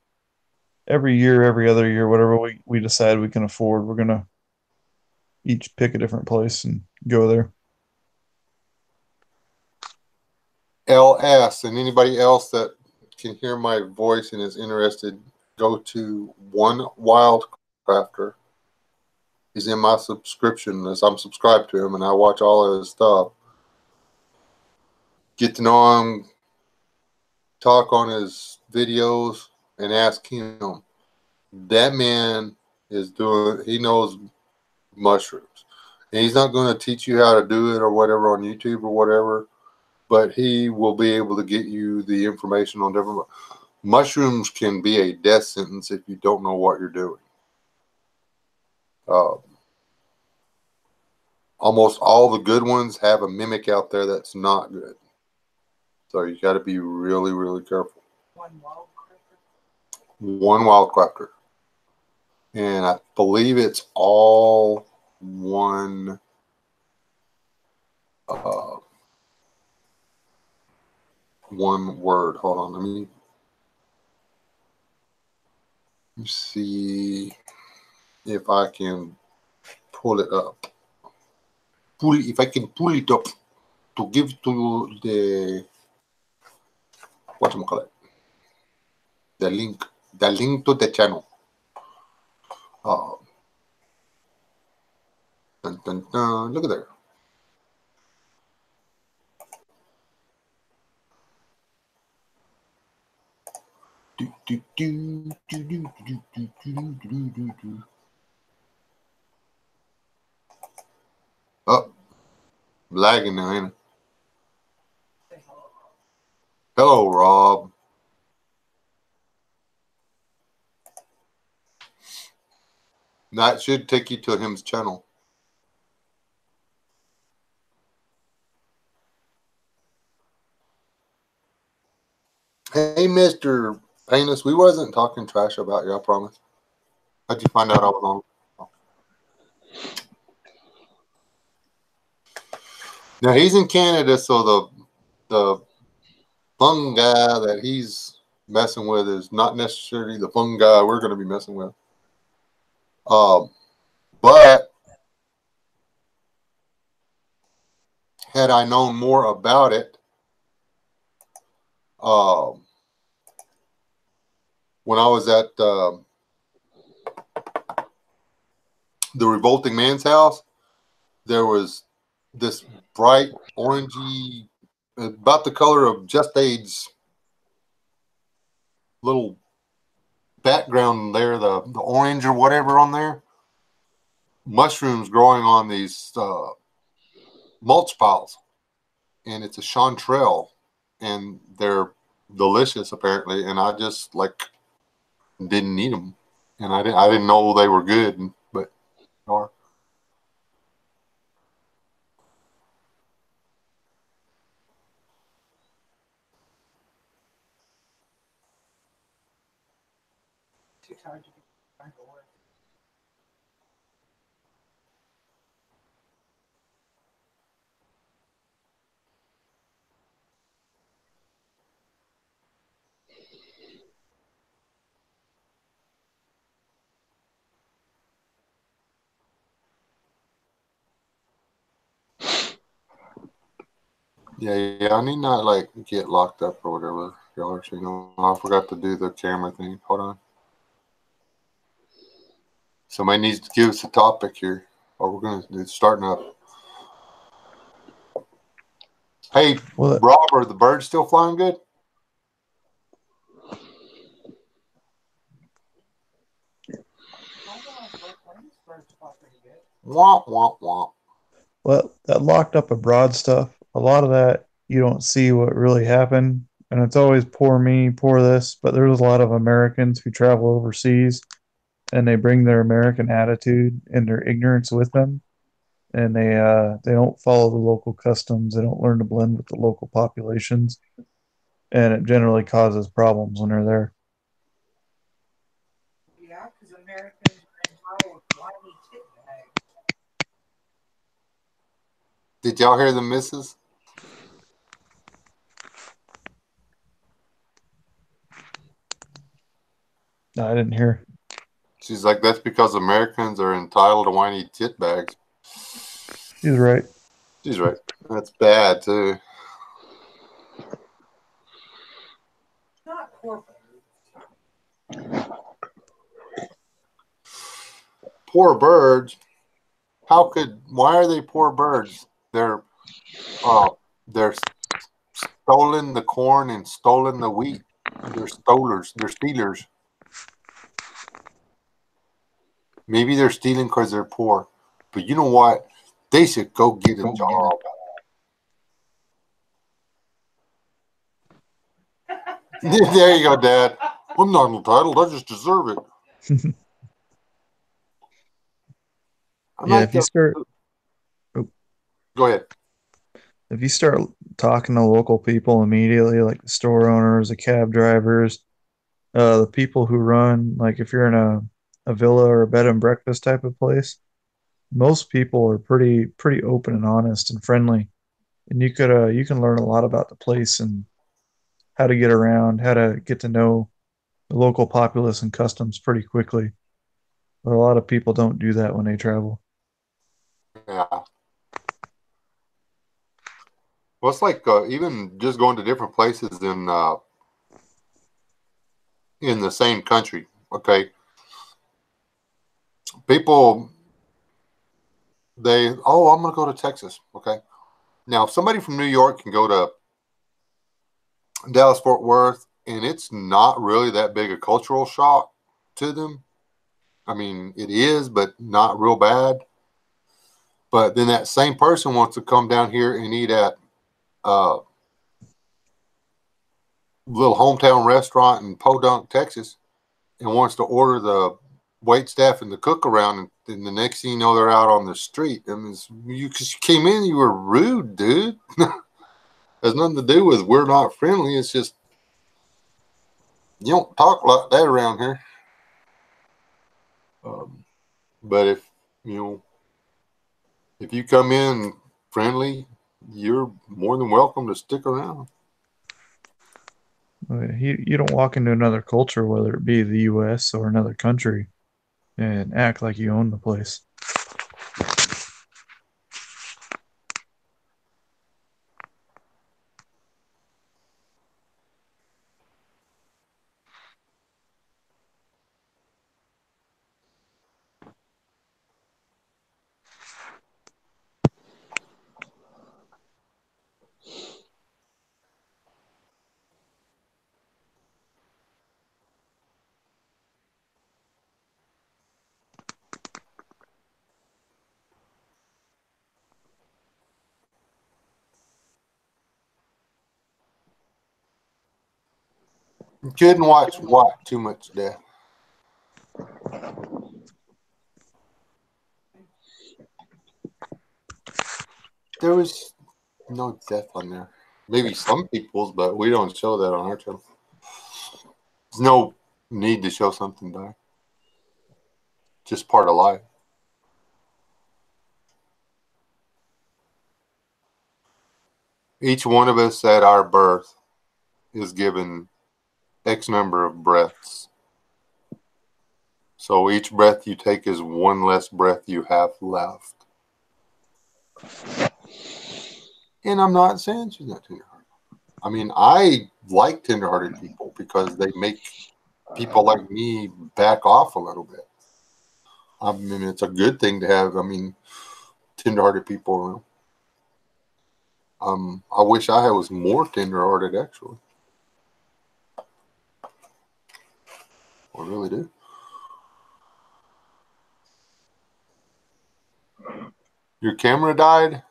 S4: every year, every other year, whatever we decide we can afford, we're going to each pick a different place and go there.
S1: LS and anybody else that can hear my voice and is interested, go to One Wild Crafter. He's in my subscription list. I'm subscribed to him and I watch all of his stuff. Get to know him, talk on his videos, and ask him. That man he knows mushrooms. And he's not going to teach you how to do it or whatever on YouTube or whatever, but he will be able to get you the information on different. Mushrooms can be a death sentence if you don't know what you're doing. Almost all the good ones have a mimic out there that's not good. So you got to be really, really careful.
S2: One wild crafter.
S1: One wild crafter. And I believe it's all one one word. Hold on, let me see if I can pull it up. If I can pull it up to give to the whatchamacallit, the link to the channel. Dun, dun, dun. Look at there. Oh, lagging now, ain't it?
S2: Say hello.
S1: Hello, Rob. That should take you to him's channel. Hey, Mr. Painus, we wasn't talking trash about you, I promise. How'd you find out I was on? Now, he's in Canada, so the fungi that he's messing with is not necessarily the fungi we're going to be messing with. But had I known more about it, when I was at the Revolting Man's house, there was this bright orangey, about the color of Just Aid's little background there, the orange or whatever on there. Mushrooms growing on these mulch piles, and it's a chanterelle, and they're delicious apparently. And I just didn't eat them, and I didn't know they were good, but they are.
S2: Too tired to be trying to work.
S1: Yeah. I need not like get locked up or whatever. Y'all are saying, oh, I forgot to do the camera thing. Hold on. Somebody needs to give us a topic here, or we're gonna it's starting up. Hey,
S4: Well,
S1: Rob, are the birds still flying good?
S2: I don't know if both lanes birds fly pretty good.
S1: Womp womp womp.
S4: well, that locked up abroad stuff, a lot of that you don't see what really happened. And it's always poor me, poor this. But there's a lot of Americans who travel overseas and they bring their American attitude and their ignorance with them. And they don't follow the local customs. They don't learn to blend with the local populations. And it generally causes problems when they're there.
S2: Yeah, because Americans are entitled whiny tit bags.
S1: Did y'all hear the missus?
S4: No, I didn't hear.
S1: She's like, that's because Americans are entitled to whiny tit bags.
S4: She's right.
S1: She's right. That's bad too.
S2: Not poor birds.
S1: Poor birds. Why are they poor birds? They're stolen the corn and stolen the wheat. They're stolers. They're stealers. Maybe they're stealing because they're poor. But you know what? They should go get a job. There you go, Dad. I'm not entitled. I just deserve it. I
S4: Yeah,
S1: like
S4: if you
S1: the.
S4: start
S1: Go ahead.
S4: if you start talking to local people immediately, like the store owners, the cab drivers, the people who run, like if you're in a villa or a bed and breakfast type of place, most people are pretty open and honest and friendly. And you can learn a lot about the place and how to get around, how to get to know the local populace and customs pretty quickly. But a lot of people don't do that when they travel.
S1: Yeah. Well, it's like even just going to different places in the same country. Okay, people I'm gonna go to Texas. Okay, now if somebody from New York can go to Dallas Fort Worth, and it's not really that big a cultural shock to them. I mean, it is, but not real bad. But then that same person wants to come down here and eat at a little hometown restaurant in Podunk, Texas, and wants to order the wait staff and the cook around, and then the next thing you know, they're out on the street. I mean, cause you came in, you were rude, dude. Has nothing to do with we're not friendly. It's just you don't talk like that around here. But if you come in friendly, you're more than welcome to stick around.
S4: You don't walk into another culture, whether it be the U.S. or another country, and act like you own the place.
S1: You couldn't watch what too much death. There was no death on there. Maybe some people's, but we don't show that on our channel. There's no need to show something die. Just part of life. Each one of us at our birth is given X number of breaths. So each breath you take is one less breath you have left. And I'm not saying she's not tenderhearted. I mean, I like tenderhearted people because they make people like me back off a little bit. I mean, it's a good thing to have, tenderhearted people around. I wish I was more tenderhearted, actually. I really do. Your camera died?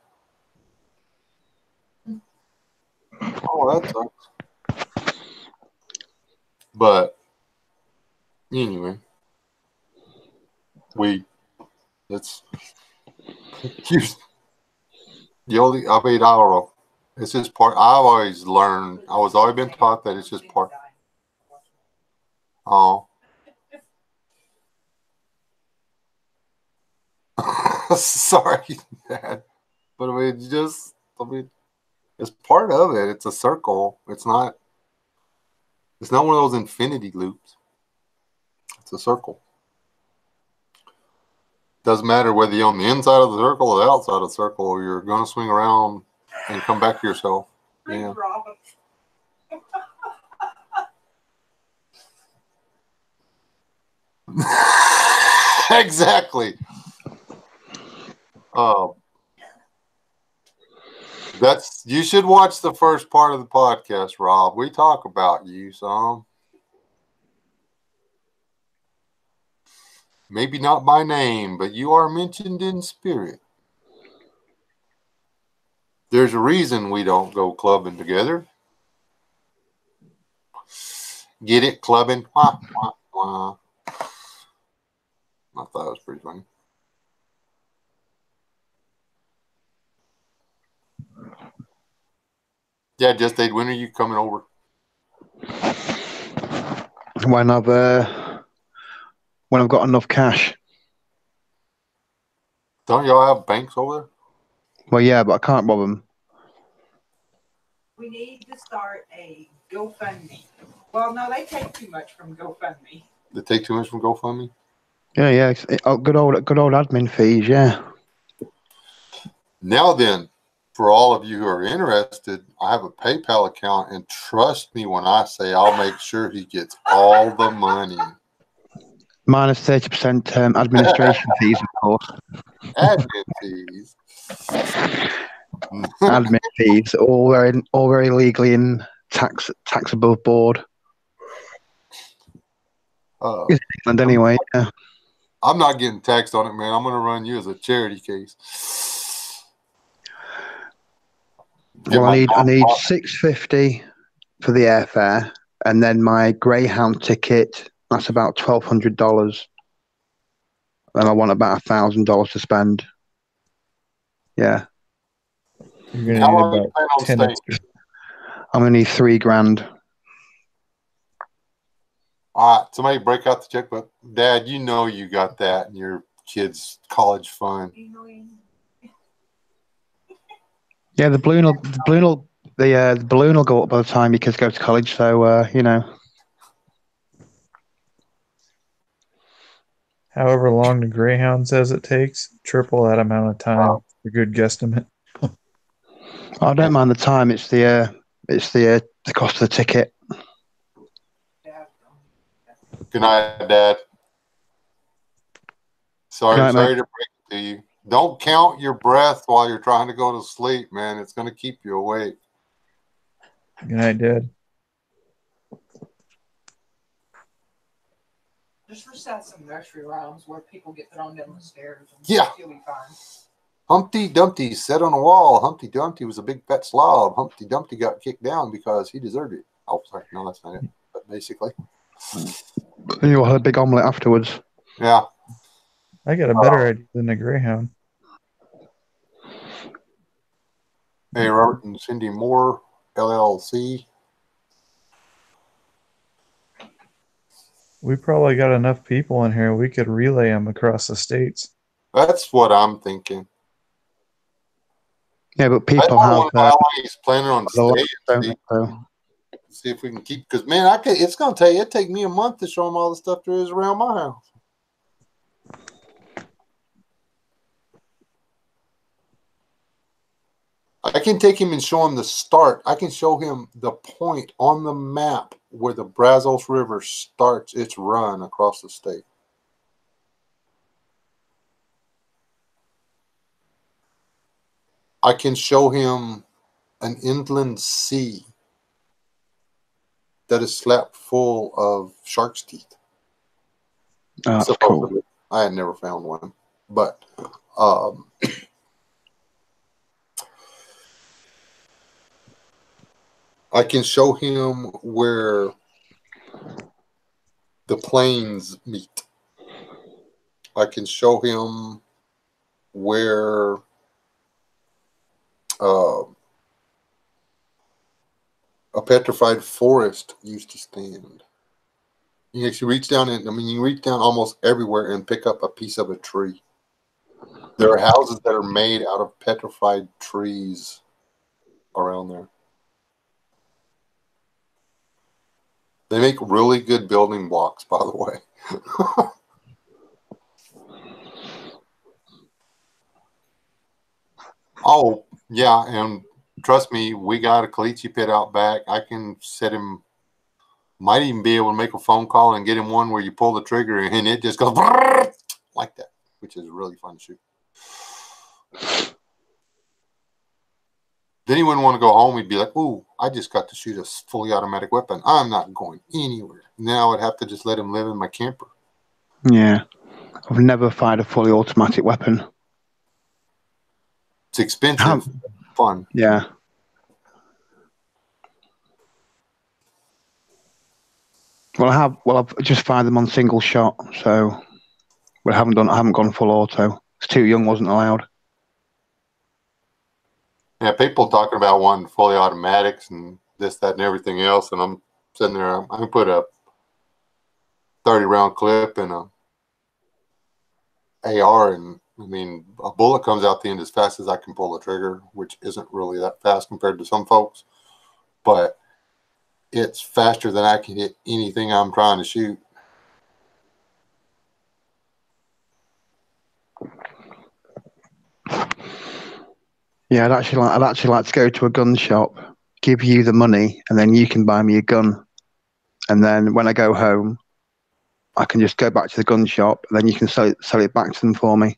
S1: Oh, that sucks. But anyway, let's use the only, I don't know. It's just part, I've always learned, I was always been taught that it's just part. Oh. Sorry, Dad. But it's part of it. It's a circle. It's not one of those infinity loops. It's a circle. Doesn't matter whether you're on the inside of the circle or the outside of the circle, you're going to swing around and come back to yourself. Yeah. Exactly. You should watch the first part of the podcast, Rob. We talk about you some. Maybe not by name, but you are mentioned in spirit. There's a reason we don't go clubbing together. Get it? Clubbing? Wah, wah, wah. I thought it was pretty funny. Yeah, when are you coming over?
S3: When I've got enough cash.
S1: Don't y'all have banks over there?
S3: Well, yeah, but I can't rob them.
S2: We need to start a GoFundMe. Well, no, they take too much from GoFundMe.
S1: They take too much from GoFundMe?
S3: Yeah. Good old admin fees, yeah.
S1: Now then, for all of you who are interested, I have a PayPal account, and trust me when I say I'll make sure he gets all the money.
S3: Minus 30% administration fees, of course.
S1: Admin fees.
S3: Admin fees, all very legally in tax above board. England anyway, yeah.
S1: I'm not getting taxed on it, man. I'm going to run you as a charity case.
S3: Well, I need $650 for the airfare, and then my Greyhound ticket. That's about $1,200, and I want about $1,000 to spend. Yeah.
S4: You're gonna need about 10 extra.
S3: I'm gonna need $3,000.
S1: All right, somebody break out the checkbook. Dad, you know you got that in your kids' college fund.
S3: Yeah, the balloon will go up by the time your kids go to college. So
S4: However long the Greyhound says it takes, triple that amount of time. A good guesstimate.
S3: I don't mind the time. It's the cost of the ticket.
S1: Good night, Dad. Sorry to break it to you. Don't count your breath while you're trying to go to sleep, man. It's going to keep you awake.
S4: Good night, Dad.
S2: Just recite some nursery rhymes where people get thrown down the stairs.
S1: Yeah.
S2: You'll be fine.
S1: Humpty Dumpty sat on a wall. Humpty Dumpty was a big fat slob. Humpty Dumpty got kicked down because he deserved it. Oh, sorry. No, that's not it. But basically.
S3: You'll have a big omelette afterwards.
S1: Yeah.
S4: I got a better idea than the Greyhound.
S1: Hey, Robert and Cindy Moore, LLC.
S4: We probably got enough people in here. We could relay them across the states.
S1: That's what I'm thinking.
S3: Yeah, but people
S1: have. He's planning on staying. See if we can keep. Because man, it's going to take me a month to show them all the stuff there is around my house. I can take him and show him the start. I can show him the point on the map where the Brazos River starts its run across the state. I can show him an inland sea that is slapped full of shark's teeth.
S3: Oh, that's cool.
S1: I had never found one, but I can show him where the plains meet. I can show him where a petrified forest used to stand. You actually reach down you reach down almost everywhere and pick up a piece of a tree. There are houses that are made out of petrified trees around there. They make really good building blocks, by the way. Oh, yeah, and trust me, we got a caliche pit out back. I can set him, might even be able to make a phone call and get him one where you pull the trigger and it just goes like that, which is really fun to shoot. Then he wouldn't want to go home. He'd be like, ooh, I just got to shoot a fully automatic weapon. I'm not going anywhere. Now I would have to just let him live in my camper.
S3: Yeah. I've never fired a fully automatic weapon.
S1: It's expensive, fun.
S3: Yeah. Well, I've just fired them on single shot, so I haven't gone full auto. It's too young, wasn't allowed.
S1: Yeah, people talking about wanting fully automatics and this, that, and everything else, and I'm sitting there. I can put a 30-round clip in a AR, and I mean, a bullet comes out the end as fast as I can pull the trigger, which isn't really that fast compared to some folks, but it's faster than I can hit anything I'm trying to shoot.
S3: Yeah, I'd actually like to go to a gun shop, give you the money, and then you can buy me a gun. And then when I go home, I can just go back to the gun shop, and then you can sell it back to them for me.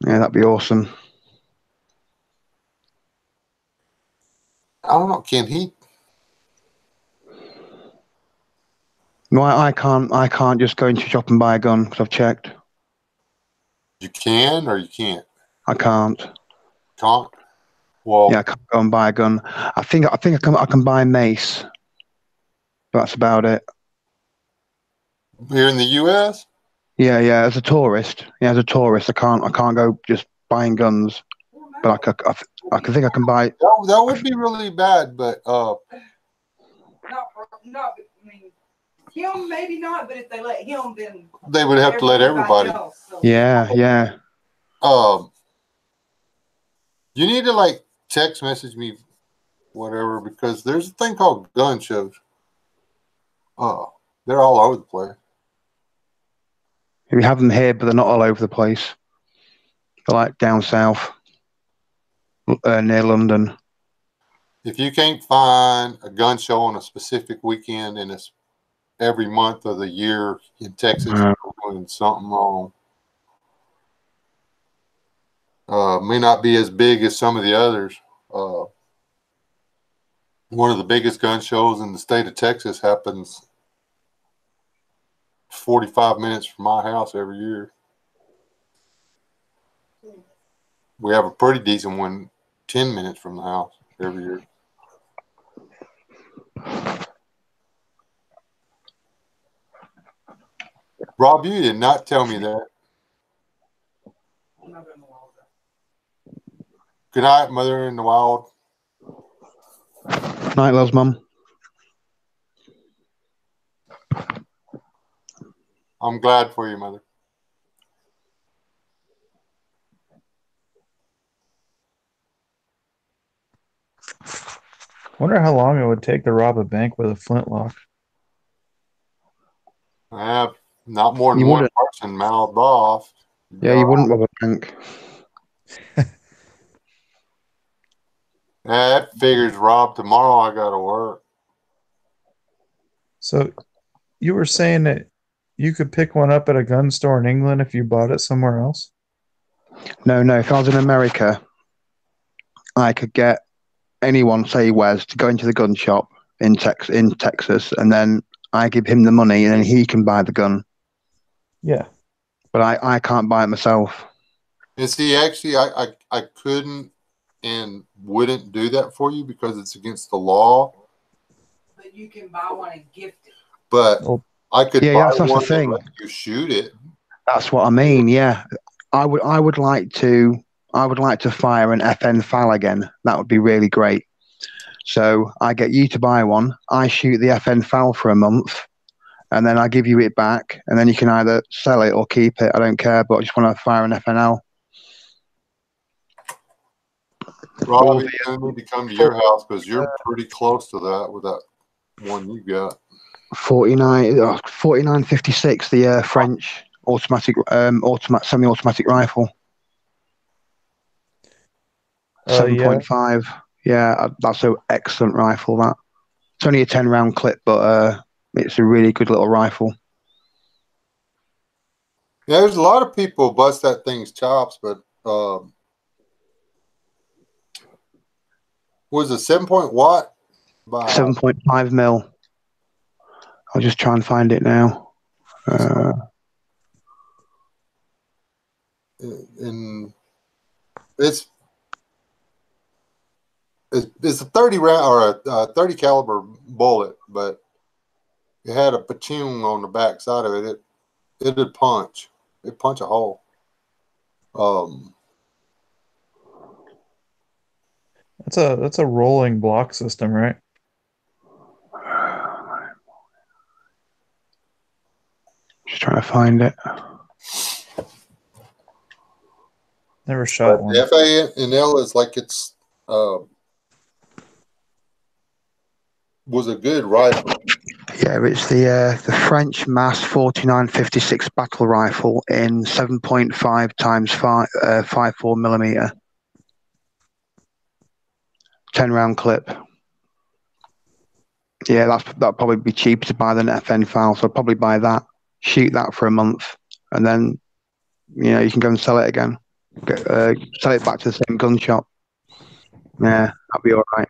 S3: Yeah, that'd be awesome.
S1: I don't know. Can he?
S3: No, I can't just go into a shop and buy a gun because I've checked.
S1: You can or you can't?
S3: I can't.
S1: Can't? Well,
S3: yeah, I can't go and buy a gun. I think I can buy a mace. But that's about it.
S1: Here in the U.S.
S3: Yeah. As a tourist, I can't go just buying guns. But I think I can buy.
S1: That would be really bad, but
S2: not. I mean, him maybe not, but if they let him, then
S1: they would have to let everybody.
S2: Else, so.
S3: Yeah.
S1: You need to like text message me, whatever, because there's a thing called gun shows. They're all over the place.
S3: We have them here, but they're not all over the place. They're like down south, near London.
S1: If you can't find a gun show on a specific weekend and it's every month of the year in Texas, you're doing something wrong. May not be as big as some of the others. One of the biggest gun shows in the state of Texas happens 45 minutes from my house every year. We have a pretty decent one 10 minutes from the house every year. Rob, you did not tell me that. Good night, Mother in the Wild.
S3: Night, loves, Mum.
S1: I'm glad for you, Mother.
S4: Wonder how long it would take to rob a bank with a flintlock.
S1: Not more than one person mouthed off.
S3: Yeah, you wouldn't rob a bank.
S1: That figures, Rob. Tomorrow I got to work.
S4: So you were saying that you could pick one up at a gun store in England if you bought it somewhere else?
S3: No, no. If I was in America, I could get anyone, say Wes, to go into the gun shop in Texas, and then I give him the money, and then he can buy the gun.
S4: Yeah.
S3: But I can't buy it myself.
S1: And see, actually, I couldn't and wouldn't do that for you because it's against the law.
S2: But you can buy one and gift it.
S1: But
S4: Well,
S1: I could
S3: Yeah,
S1: buy
S3: that's the
S1: one
S3: thing.
S1: and let you shoot it.
S3: That's what I mean. Yeah, I would like to fire an FN FAL again. That would be really great. So I get you to buy one. I shoot the FN FAL for a month, and then I give you it back, and then you can either sell it or keep it. I don't care, but I just want to fire an FNL.
S1: Rob, he's going to need to come to your house because you're pretty close to that with that one you got.
S3: 49.56, the French automatic semi-automatic rifle. 7.5. Yeah, that's an excellent rifle. That it's only a 10-round clip, but it's a really good little rifle.
S1: Yeah, there's a lot of people bust that thing's chops, but was it 7 what?
S3: 7.5 mil. I'll just try and find it now.
S1: And it's a 30 round or a 30 caliber bullet, but it had a pachung on the back side of it. It'd punch. It'd punch a hole.
S4: That's a rolling block system, right?
S3: Just trying to find it.
S4: Never shot one.
S1: The FANL is like it's was a good rifle.
S3: Yeah, it's the French Mass 49.56 battle rifle in 7.5 times 5.4 millimeter, 10-round clip. Yeah, that'd probably be cheaper to buy than FN FAL, so I'd probably buy that, shoot that for a month, and then you can go and sell it again, sell it back to the same gun shop. Yeah, that'd be all right.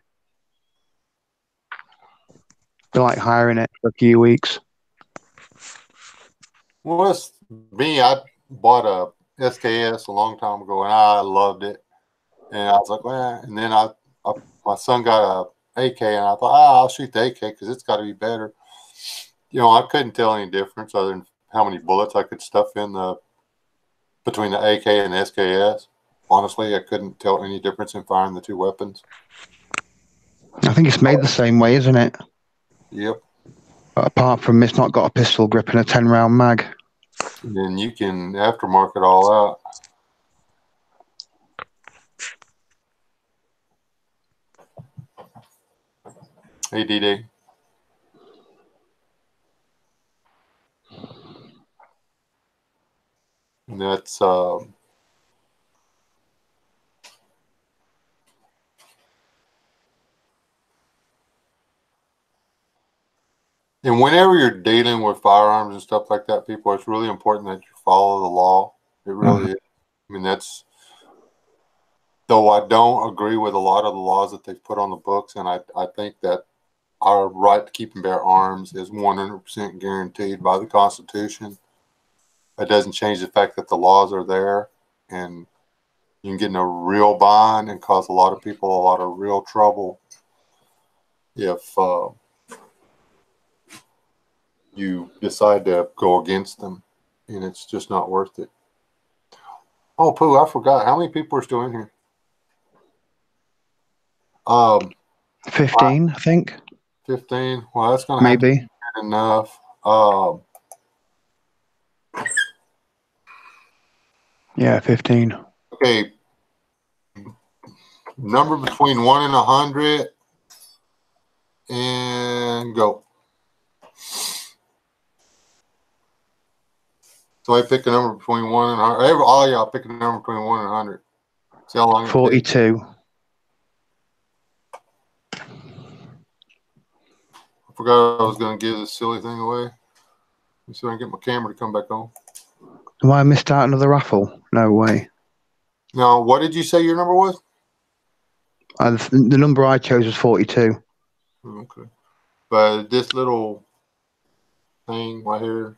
S3: Be like hiring it for a few weeks.
S1: Well, it's me. I bought a SKS a long time ago, and I loved it. And I was like, well, and then my son got a AK, and I thought, I'll shoot the AK because it's got to be better. I couldn't tell any difference other than how many bullets I could stuff in between the AK and the SKS. Honestly, I couldn't tell any difference in firing the two weapons.
S3: I think it's made the same way, isn't it?
S1: Yep.
S3: But apart from it's not got a pistol grip and a 10-round mag.
S1: And then you can aftermarket all out. ADD. And that's and whenever you're dealing with firearms and stuff like that, people, it's really important that you follow the law. It really is. I mean, though I don't agree with a lot of the laws that they've put on the books, and I think that our right to keep and bear arms is 100% guaranteed by the Constitution. That doesn't change the fact that the laws are there, and you can get in a real bind and cause a lot of people a lot of real trouble if you decide to go against them, and it's just not worth it. Oh, Pooh, I forgot. How many people are still in here?
S3: 15, I think.
S1: 15. Well, that's going to have to be enough.
S3: Yeah, 15.
S1: Okay. Number between 1 and 100, and go. So I pick a number between 1 and 100. All y'all pick a number between 1 and 100. See how long
S3: 42.
S1: forgot I was going to give this silly thing away. Let me see if I can get my camera to come back on.
S3: Do I missed out another raffle? No way.
S1: Now, what did you say your number was?
S3: The number I chose was 42.
S1: Okay. But this little thing right here,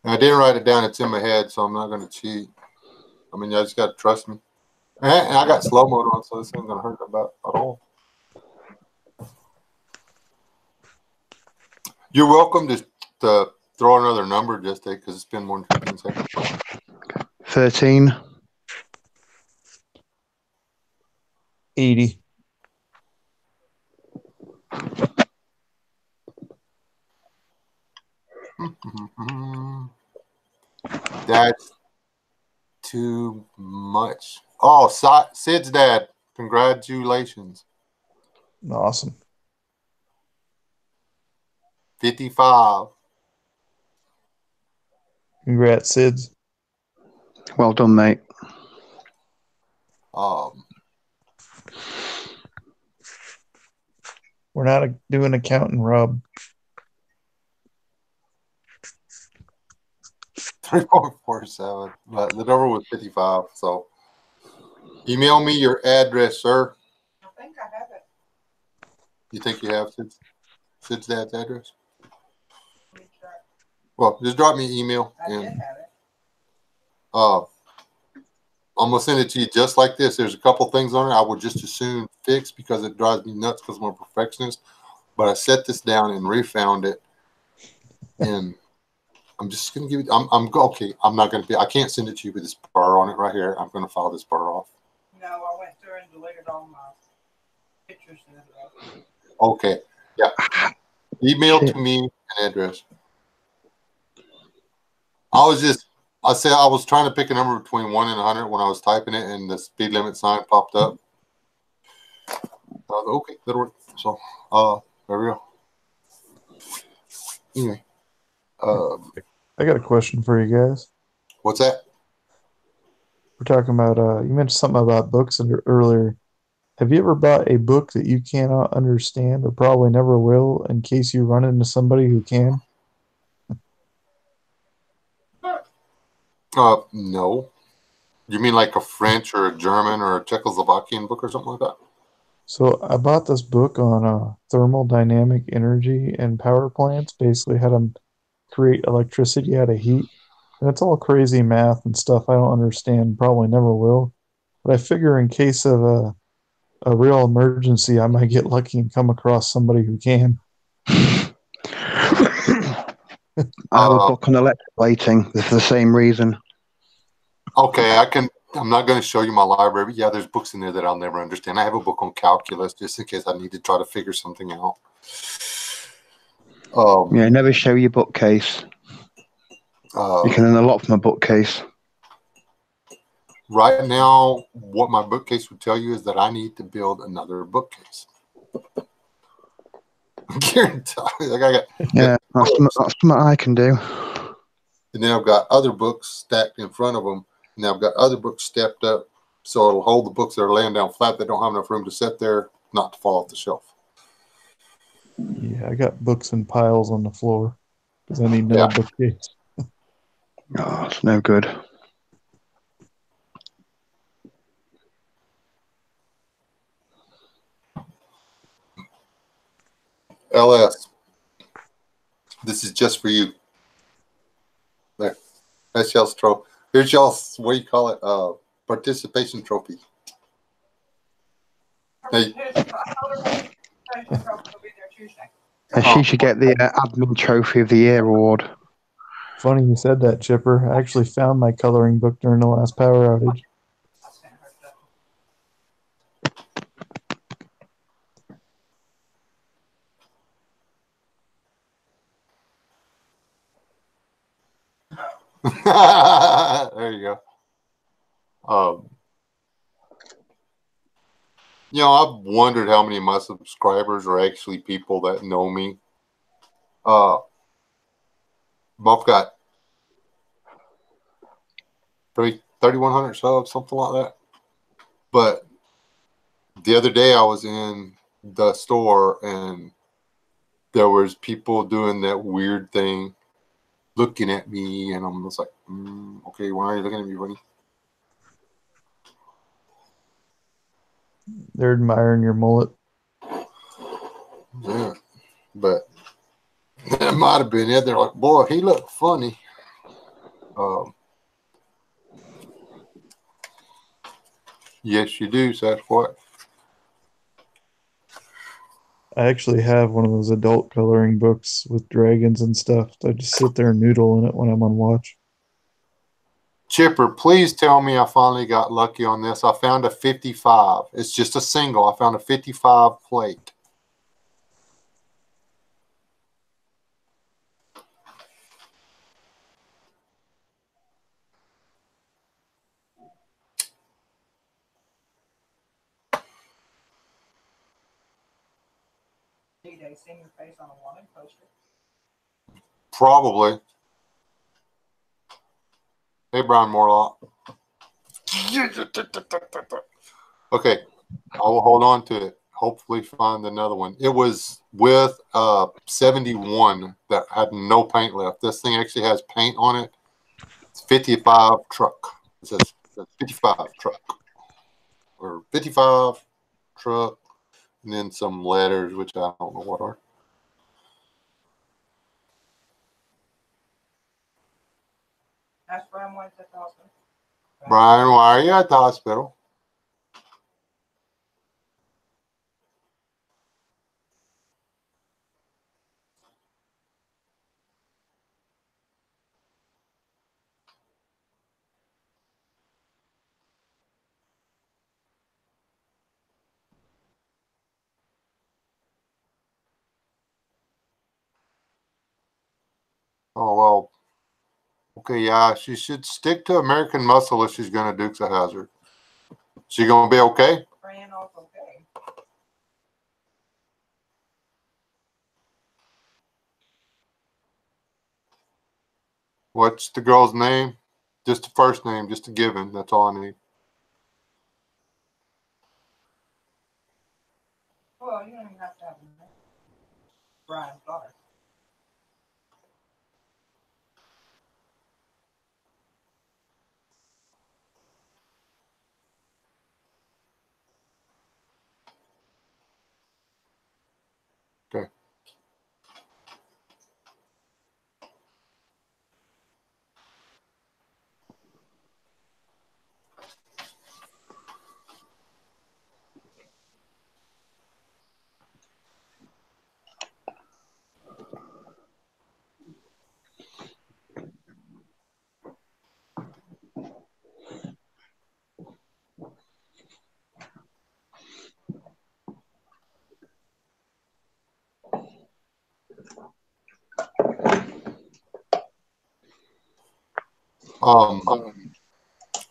S1: and I didn't write it down. It's in my head, so I'm not going to cheat. I mean, you just got to trust me. And I got slow mode on, so this ain't going to hurt about at all. You're welcome to throw another number just because it's been more than 15 seconds.
S3: 13.
S4: 80.
S1: That's too much. Oh, Sid's dad. Congratulations.
S4: Awesome.
S1: 55.
S4: Congrats, Sids.
S3: Well done, mate.
S4: We're not doing accounting, Rob.
S1: 3.47. But the number was 55. So email me your address, sir.
S2: I think I have it.
S1: You think you have Sid's dad's address?
S2: Let me try.
S1: Well, just drop me an email.
S2: I did
S1: And
S2: have it.
S1: I'm going to send it to you just like this. There's a couple things on it I would just as soon fix because it drives me nuts because I'm a perfectionist. But I set this down and refound it. And I'm just going to give it. Okay. I'm not going to be. I can't send it to you with this bar on it right here. I'm going to file this bar off.
S2: No, I went through and deleted all my pictures and everything.
S1: Okay. Yeah. Email to me an address. I said I was trying to pick a number between 1 and 100 when I was typing it, and the speed limit sign popped up. Okay, that'll work. So, there we go. Anyway,
S4: I got a question for you guys.
S1: what's that?
S4: We're talking about, you mentioned something about books earlier. Have you ever bought a book that you cannot understand or probably never will in case you run into somebody who can?
S1: No. You mean like a French or a German or a Czechoslovakian book or something like that?
S4: So I bought this book on thermodynamic energy and power plants, basically how to create electricity out of heat. And it's all crazy math and stuff I don't understand, probably never will. But I figure in case of a real emergency, I might get lucky and come across somebody who can.
S3: I have a book on electroplating for the same reason.
S1: Okay, I'm not going to show you my library, but yeah, there's books in there that I'll never understand. I have a book on calculus just in case I need to try to figure something out.
S3: Yeah, never show your bookcase. You can learn a lot from a bookcase.
S1: Right now, what my bookcase would tell you is that I need to build another bookcase. Guaranteed.
S3: Yeah, that's something I can do.
S1: And then I've got other books stacked in front of them. And I've got other books stepped up so it'll hold the books that are laying down flat that don't have enough room to sit there, not to fall off the shelf.
S4: Yeah, I got books in piles on the floor because I need another bookcase.
S3: Oh, it's no good.
S1: LS, this is just for you. There. That's y'all's trophy. Here's y'all's, what do you call it? Participation trophy. Hey.
S3: And she should get the Admin Trophy of the Year award.
S4: Funny you said that, Chipper. I actually found my coloring book during the last power outage.
S1: There you go. I've wondered how many of my subscribers are actually people that know me. I've got 3,100 subs, something like that. But the other day I was in the store, and there was people doing that weird thing, looking at me, and I'm just like, okay, why are you looking at me, buddy?
S4: They're admiring your mullet.
S1: Yeah, but it might have been it. They're like, boy, he looked funny. Yes, you do, Sasquatch.
S4: I actually have one of those adult coloring books with dragons and stuff. I just sit there and noodle in it when I'm on watch.
S1: Chipper, please tell me I finally got lucky on this. I found a 55. It's just a single. I found a 55 plate.
S2: Need they seen your face on a wanted poster?
S1: Probably. Hey, Brian Morlock. Okay, I will hold on to it. Hopefully find another one. It was with 71 that had no paint left. This thing actually has paint on it. It's 55 truck. It says 55 truck. Or 55 truck. And then some letters, which I don't know what are.
S2: Ask Brian why it's at the hospital.
S1: Brian, why are you at the hospital? Oh, well. Okay, yeah, she should stick to American Muscle if she's going to Dukes of Hazzard. She going to be okay?
S2: Ran off okay.
S1: What's the girl's name? Just the first name, just a given. That's all I need.
S2: Well, you don't even have to have a name. Brian's daughter.
S1: Okay.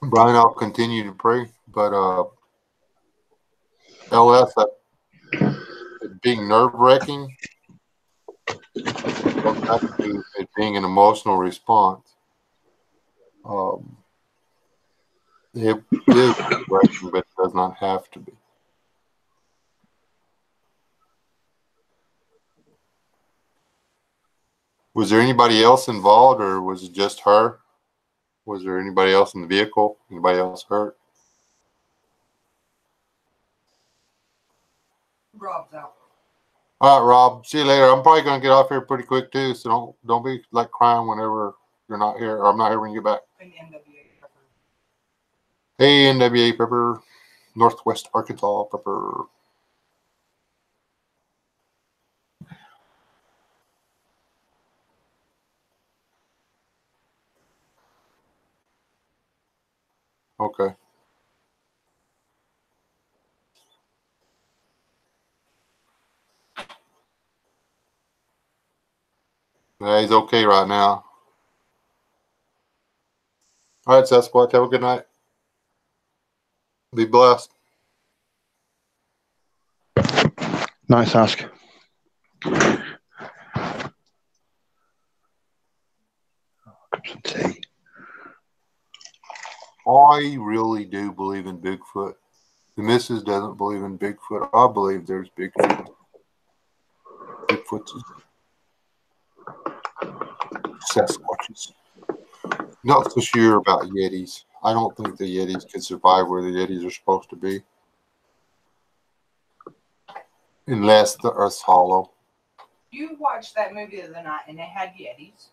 S1: Brian, I'll continue to pray, but LS, being nerve-wracking doesn't have to do with it being an emotional response. It is nerve-wracking, but it does not have to be. Was there anybody else involved, or was it just her? Was there anybody else in the vehicle? Anybody else hurt?
S2: Rob's out.
S1: All right, Rob. See you later. I'm probably gonna get off here pretty quick too, so don't be like crying whenever you're not here, or I'm not here when you get back.
S2: In NWA.
S1: Hey, NWA Pepper, Northwest Arkansas Pepper. Okay. Yeah, he's okay right now. All right, Sasquatch. Have a good night. Be blessed.
S3: Nice ask. Cup some tea.
S1: I really do believe in Bigfoot. The missus doesn't believe in Bigfoot. I believe there's Bigfoot. Bigfoot's Sasquatches. Not so sure about Yetis. I don't think the Yetis can survive where the Yetis are supposed to be. Unless the Earth's hollow.
S2: You watched that movie the other night and they had Yetis.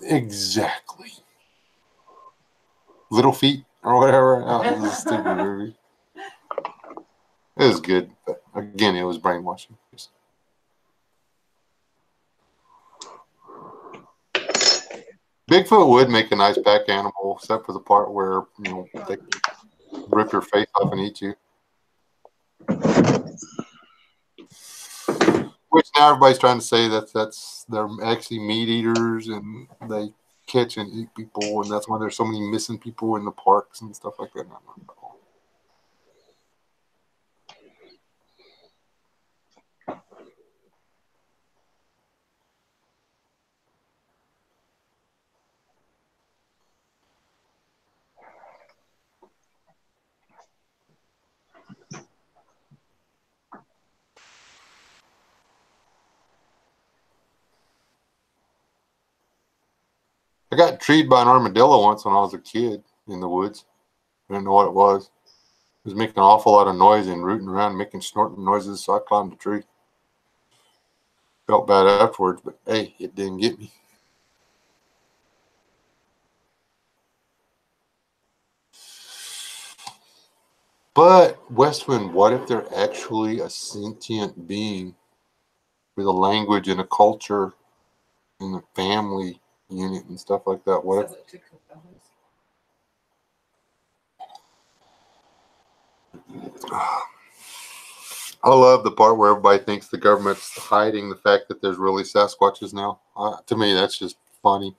S1: Exactly. Little Feet or whatever. That was a stupid movie. It was good, but again, it was brainwashing. Bigfoot would make a nice pack animal, except for the part where they rip your face off and eat you. Which now everybody's trying to say that they're actually meat eaters and they catch and eat people, and that's why there's so many missing people in the parks and stuff like that. I got treed by an armadillo once when I was a kid in the woods. I didn't know what it was. It was making an awful lot of noise and rooting around, making snorting noises, so I climbed a tree. Felt bad afterwards, but hey, it didn't get me. But, Westwind, what if they're actually a sentient being with a language and a culture and a family unit and stuff like that? What if? I love the part where everybody thinks the government's hiding the fact that there's really Sasquatches now. To me, that's just funny.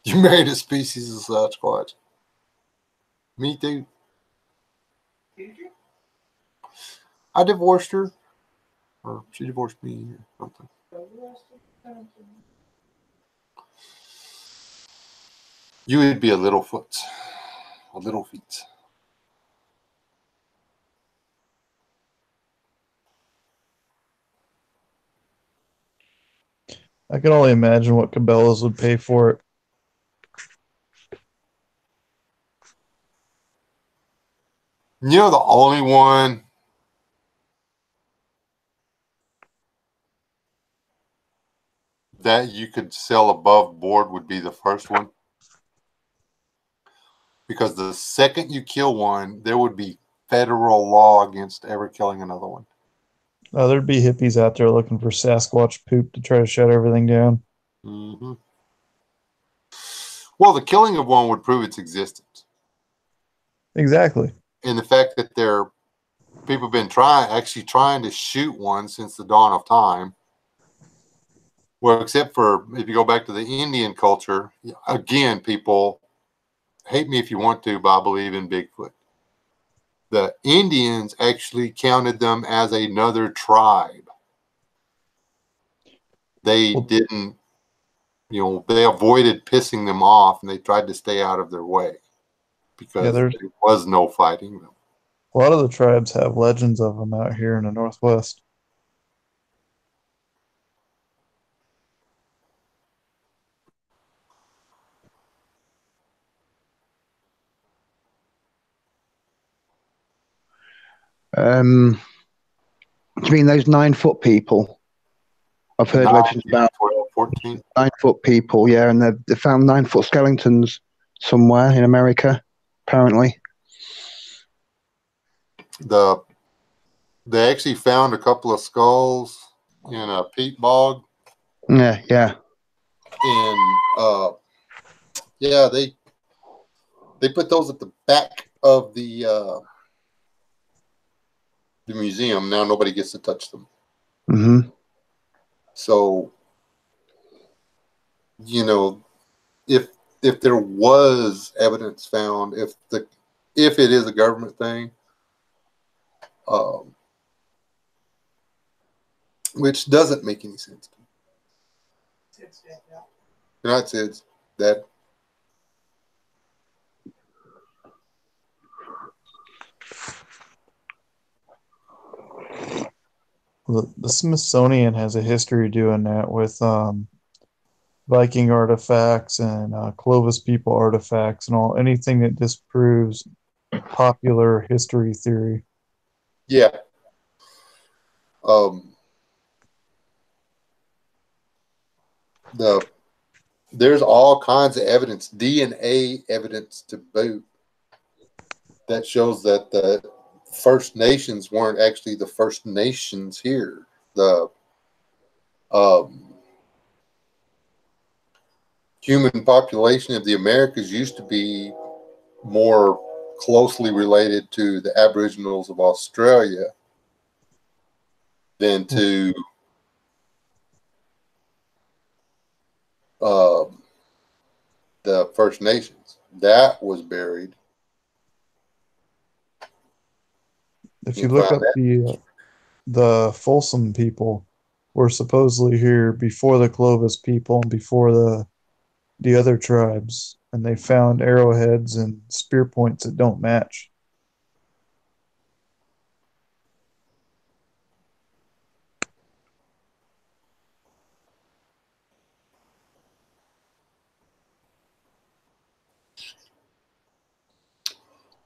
S1: You married a species of Sasquatch. Me too.
S2: Did you?
S1: I divorced her. Or she divorced me or something. You would be a Littlefoot. A little feet.
S4: I can only imagine what Cabela's would pay for it.
S1: You know, the only one that you could sell above board would be the first one. Because the second you kill one, there would be federal law against ever killing another one.
S4: There'd be hippies out there looking for Sasquatch poop to try to shut everything down.
S1: Mm-hmm. Well, the killing of one would prove its existence.
S4: Exactly.
S1: And the fact that people have been trying to shoot one since the dawn of time. Well, except for if you go back to the Indian culture, again, people hate me if you want to, but I believe in Bigfoot. The Indians actually counted them as another tribe. They didn't, they avoided pissing them off and they tried to stay out of their way because there was no fighting them.
S4: A lot of the tribes have legends of them out here in the Northwest.
S3: Do you mean those 9-foot people? I've heard legends about
S1: 12, 14.
S3: 9-foot people, yeah, and they found 9-foot skeletons somewhere in America, apparently.
S1: They actually found a couple of skulls in a peat bog.
S3: Yeah.
S1: And they put those at the back of the museum. Now nobody gets to touch them.
S3: Mm-hmm.
S1: So, if there was evidence found, if it is a government thing, which doesn't make any sense to me. Not SIDS. That
S4: The Smithsonian has a history doing that with Viking artifacts and Clovis people artifacts and anything that disproves popular history theory.
S1: yeah. Um, there's all kinds of evidence, DNA evidence to boot, that shows that the First Nations weren't actually the First Nations here. The human population of the Americas used to be more closely related to the Aboriginals of Australia than to the First Nations. That was buried.
S4: If you look up the Folsom people were supposedly here before the Clovis people and before the other tribes, and they found arrowheads and spear points that don't match.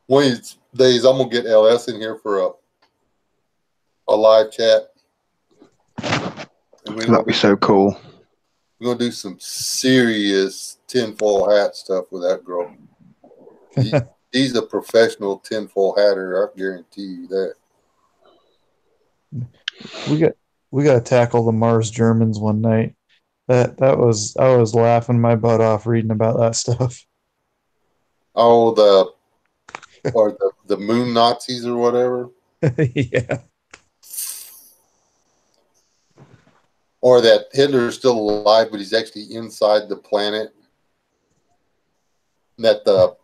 S1: One of these days, I'm gonna get LS in here for a live chat, and
S3: That'd be so cool.
S1: we're gonna do some serious tinfoil hat stuff with that girl. He's a professional tinfoil hatter. I guarantee you that.
S4: We got to tackle the Mars Germans one night. That was I was laughing my butt off reading about that stuff.
S1: Oh, the moon Nazis or whatever.
S4: Yeah.
S1: Or that Hitler is still alive, but he's actually inside the planet. That the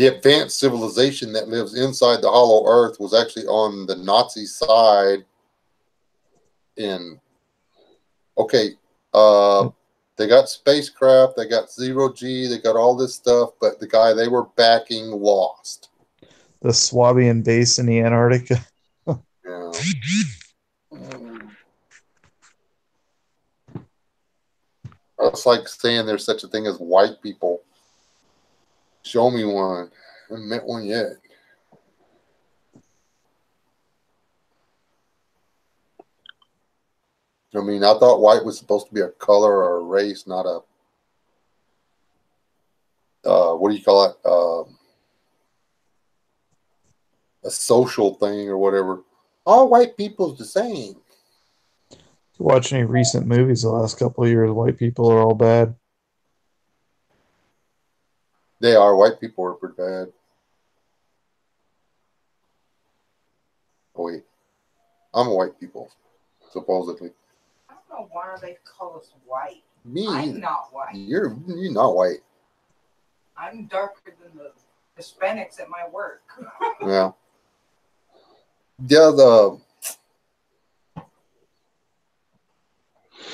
S1: advanced civilization that lives inside the hollow earth was actually on the Nazi side. And okay, they got spacecraft, they got zero G, they got all this stuff, but the guy they were backing lost.
S4: The Swabian base in the Antarctica.
S1: Yeah. It's like saying there's such a thing as white people. Show me one. I haven't met one yet. I mean, I thought white was supposed to be a color or a race, not a what do you call it? A social thing or whatever. All white people's the same.
S4: If you watch any recent movies the last couple of years, white people are all bad.
S1: They are. White people are pretty bad. Oh, wait. I'm a white people, supposedly.
S2: I don't know why they call us white.
S1: Me,
S2: I'm not white.
S1: You're not white.
S2: I'm darker than the Hispanics at my work.
S1: Yeah. Yeah, the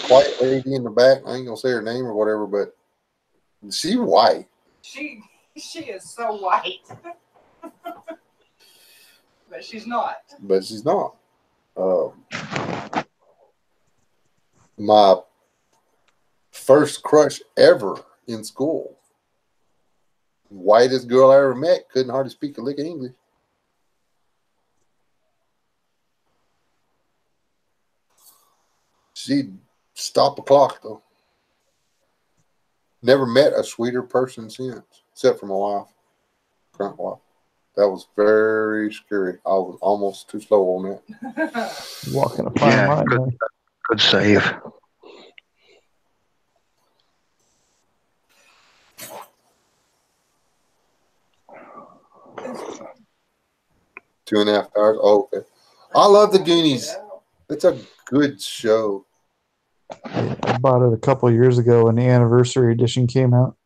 S1: white lady in the back, I ain't gonna say her name or whatever, but she's white.
S2: She is so white. But she's not.
S1: But she's not. My first crush ever in school, whitest girl I ever met, couldn't hardly speak a lick of English. She'd stop the clock, though. Never met a sweeter person since, except for my wife, current wife. That was very scary. I was almost too slow on that.
S4: Walking a fine line.
S3: Good save.
S1: Two and a half hours. Oh, okay. I love the Goonies. It's a good show.
S4: Yeah, I bought it a couple of years ago when the anniversary edition came out.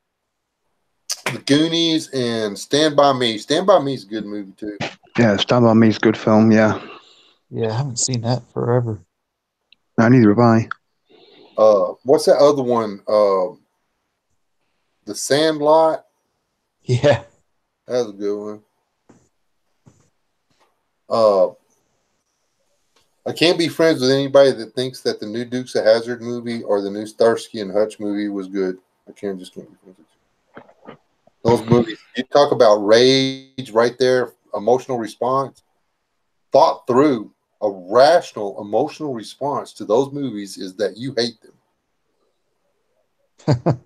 S1: The Goonies and Stand By Me. Stand By Me is a good movie, too.
S3: Yeah, Stand By Me is a good film, yeah.
S4: Yeah, I haven't seen that forever.
S3: No, neither have I.
S1: What's that other one? The Sandlot.
S4: Yeah.
S1: That was a good one. I can't be friends with anybody that thinks that the new Dukes of Hazzard movie or the new Starsky and Hutch movie was good. I can't be friends with you. Those movies, you talk about rage right there, emotional response, thought through, a rational emotional response to those movies is that you hate them.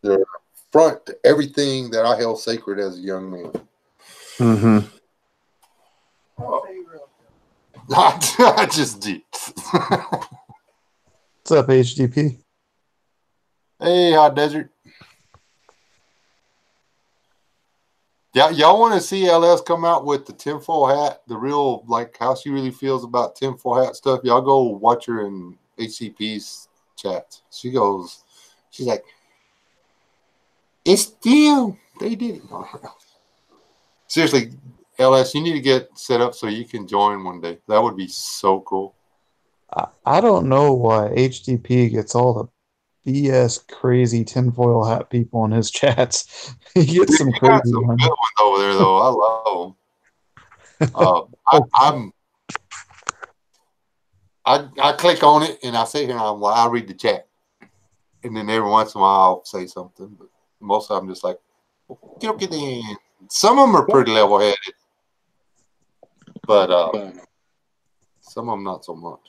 S1: They're front to everything that I held sacred as a young man.
S3: Mm-hmm.
S1: I just did.
S4: What's up, HDP?
S1: Hey, Hot Desert. Yeah, y'all want to see LS come out with the tinfoil hat, the real, like, how she really feels about tinfoil hat stuff? Y'all go watch her in HCP's chat. She's like, it's still, they did it. Seriously, LS, you need to get set up so you can join one day. That would be so cool.
S4: I don't know why HDP gets all the BS crazy tinfoil hat people in his chats. He gets some
S1: You got
S4: crazy
S1: some
S4: ones.
S1: good ones over there, though. I love them. I click on it and I sit here and I read the chat, and then every once in a while I'll say something. But most of them just like, okay, then. Some of them are pretty level headed, but some of them not so much.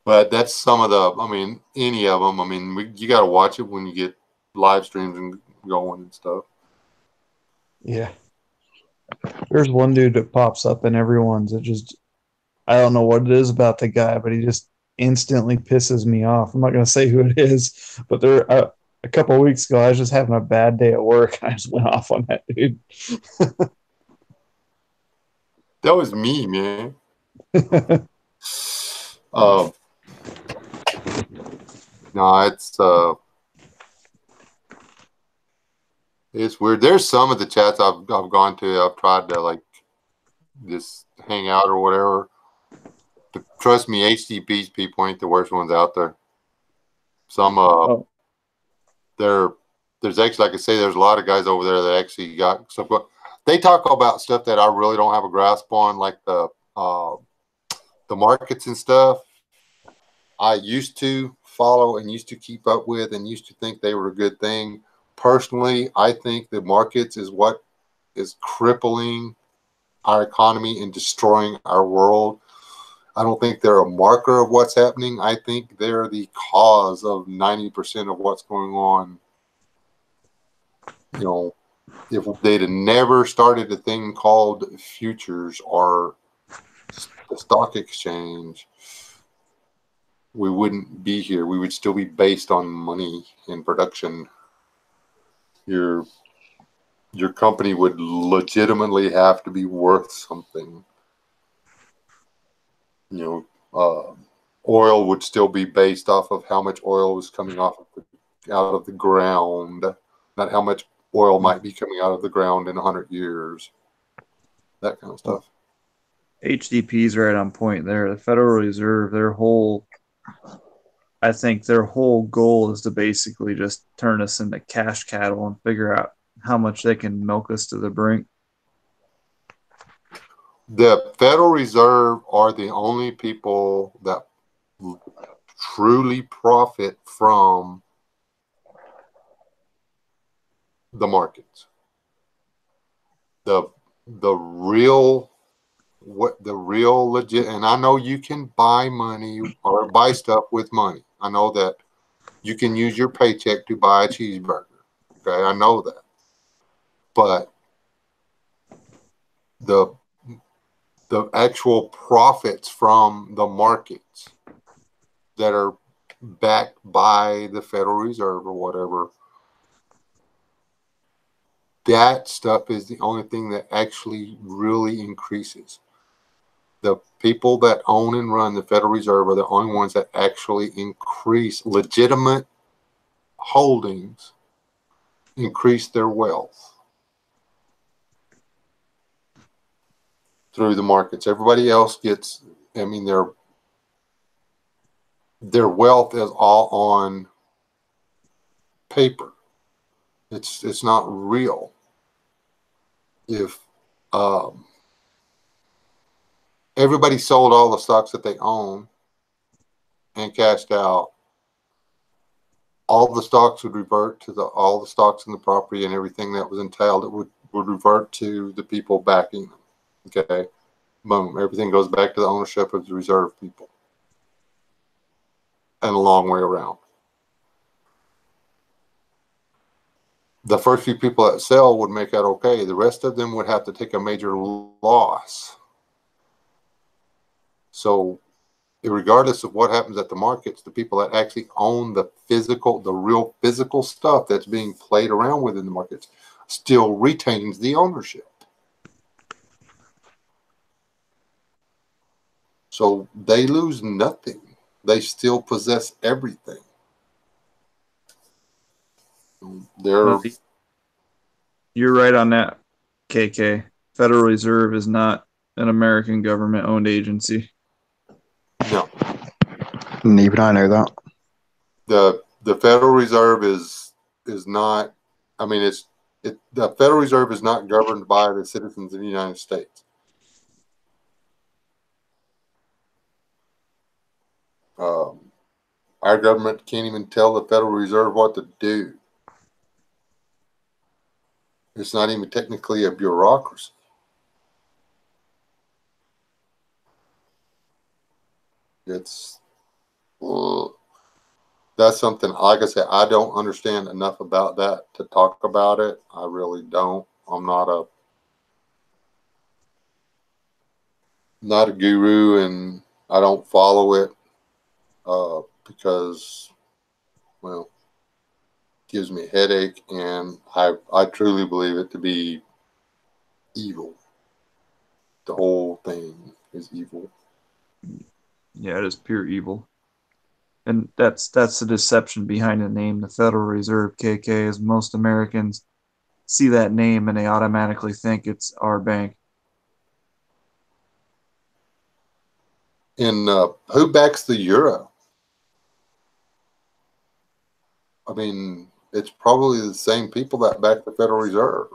S1: But that's some of the. I mean, any of them. I mean, you got to watch it when you get live streams and going and stuff.
S4: Yeah. There's one dude that pops up in everyone's. I don't know what it is about the guy, but he just instantly pisses me off. I'm not going to say who it is, but a couple of weeks ago, I was just having a bad day at work. I just went off on that dude.
S1: That was me, man. No, it's weird. There's some of the chats I've gone to. I've tried to like just hang out or whatever. But trust me, HTP's people ain't the worst ones out there. Some there's actually, like I say, there's a lot of guys over there that actually got stuff. They talk about stuff that I really don't have a grasp on, like the markets and stuff. I used to follow and used to keep up with and used to think they were a good thing. Personally, I think the markets is what is crippling our economy and destroying our world. I don't think they're a marker of what's happening. I think they're the cause of 90% of what's going on. You know, if they'd have never started a thing called futures or the stock exchange, we wouldn't be here. We would still be based on money and production. Your company would legitimately have to be worth something. You know, oil would still be based off of how much oil was coming out of the ground, not how much oil might be coming out of the ground in 100 years. That kind of stuff.
S4: HDP's right on point there. The Federal Reserve, I think their whole goal is to basically just turn us into cash cattle and figure out how much they can milk us to the brink.
S1: The Federal Reserve are the only people that truly profit from the markets. The real legit, and I know you can buy money or buy stuff with money. I know that you can use your paycheck to buy a cheeseburger. Okay, I know that. But the actual profits from the markets that are backed by the Federal Reserve or whatever, that stuff is the only thing that actually really increases. The people that own and run the Federal Reserve are the only ones that actually increase legitimate holdings, increase their wealth through the markets. Everybody else gets I mean, their wealth is all on paper. It's not real. If everybody sold all the stocks that they own and cashed out, all the stocks would revert to all the stocks in the property and everything that was entailed. It would revert to the people backing them. Okay, boom, everything goes back to the ownership of the reserve people, and a long way around. The first few people that sell would make out okay. The rest of them would have to take a major loss. So regardless of what happens at the markets, the people that actually own the real physical stuff that's being played around with in the markets still retains the ownership. So they lose nothing. They still possess everything.
S4: No, you're right on that, KK. Federal Reserve is not an American government-owned agency.
S1: No.
S3: Even I know that.
S1: The Federal Reserve is not. I mean, the Federal Reserve is not governed by the citizens of the United States. Our government can't even tell the Federal Reserve what to do. It's not even technically a bureaucracy. It's that's something, like I said, I don't understand enough about that to talk about it. I really don't. I'm not a guru, and I don't follow it because, well, it gives me a headache, and I truly believe it to be evil. The whole thing is evil.
S4: Yeah, it is pure evil. And that's the deception behind the name, the Federal Reserve, KK, is most Americans see that name and they automatically think it's our bank.
S1: And who backs the euro? I mean, it's probably the same people that back the Federal Reserve.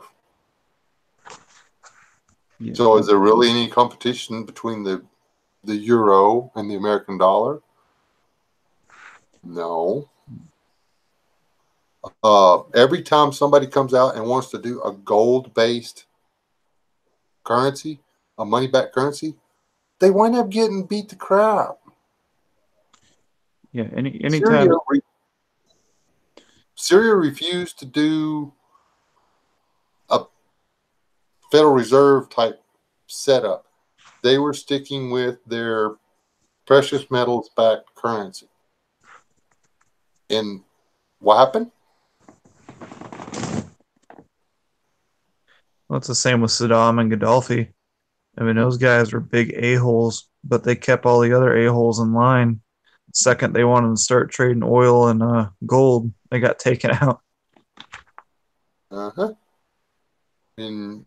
S4: Yeah.
S1: So is there really any competition between the euro and the American dollar? No. Every time somebody comes out and wants to do a gold-based currency, a money-back currency, they wind up getting beat to crap.
S4: Yeah, anytime.
S1: Syria refused to do a Federal Reserve type setup. They were sticking with their precious metals backed currency. And what happened?
S4: Well, it's the same with Saddam and Gaddafi. I mean, those guys were big a-holes, but they kept all the other a-holes in line. The second they wanted to start trading oil and gold, they got taken out.
S1: Uh-huh. And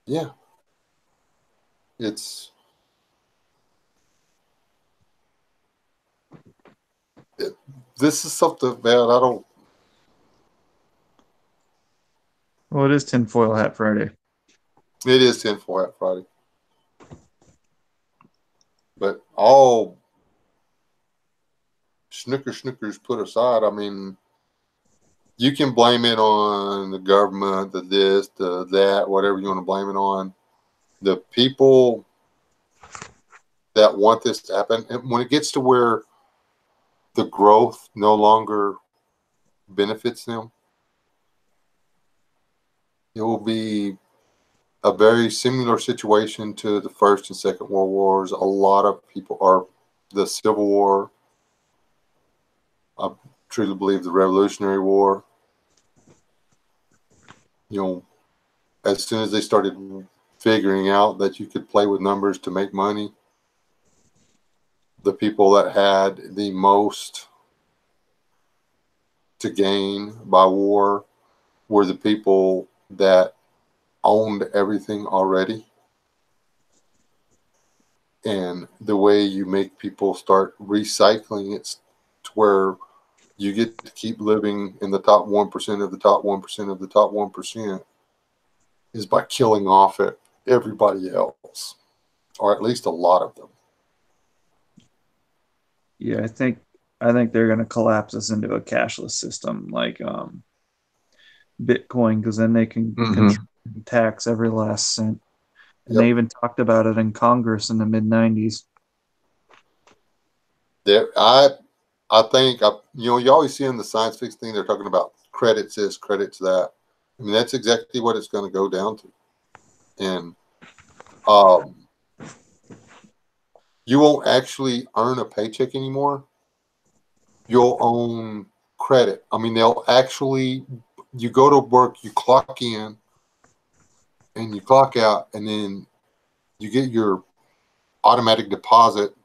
S1: yeah, this is something, man, I don't.
S4: Well, it is Tinfoil Hat Friday.
S1: It is Tinfoil Hat Friday. But all snookers put aside, I mean, you can blame it on the government, the this, the that, whatever you want to blame it on. The people that want this to happen, and when it gets to where the growth no longer benefits them, it will be a very similar situation to the First and Second World Wars. A lot of people are the Civil War. I truly believe the Revolutionary War. You know, as soon as they started figuring out that you could play with numbers to make money, the people that had the most to gain by war were the people that owned everything already. And the way you make people start recycling it to where you get to keep living in the top 1% of the top 1% of the top 1% is by killing off everybody else, or at least a lot of them.
S4: Yeah, I think they're going to collapse us into a cashless system like Bitcoin, because then they can control and tax every last cent. And
S1: Yep.
S4: they even talked about it in Congress in the mid '90s.
S1: I think you always see in the science fiction thing they're talking about credits this, credits that. I mean, that's exactly what it's going to go down to. And you won't actually earn a paycheck anymore. You'll own credit. I mean, you go to work, you clock in, and you clock out, and then you get your automatic deposit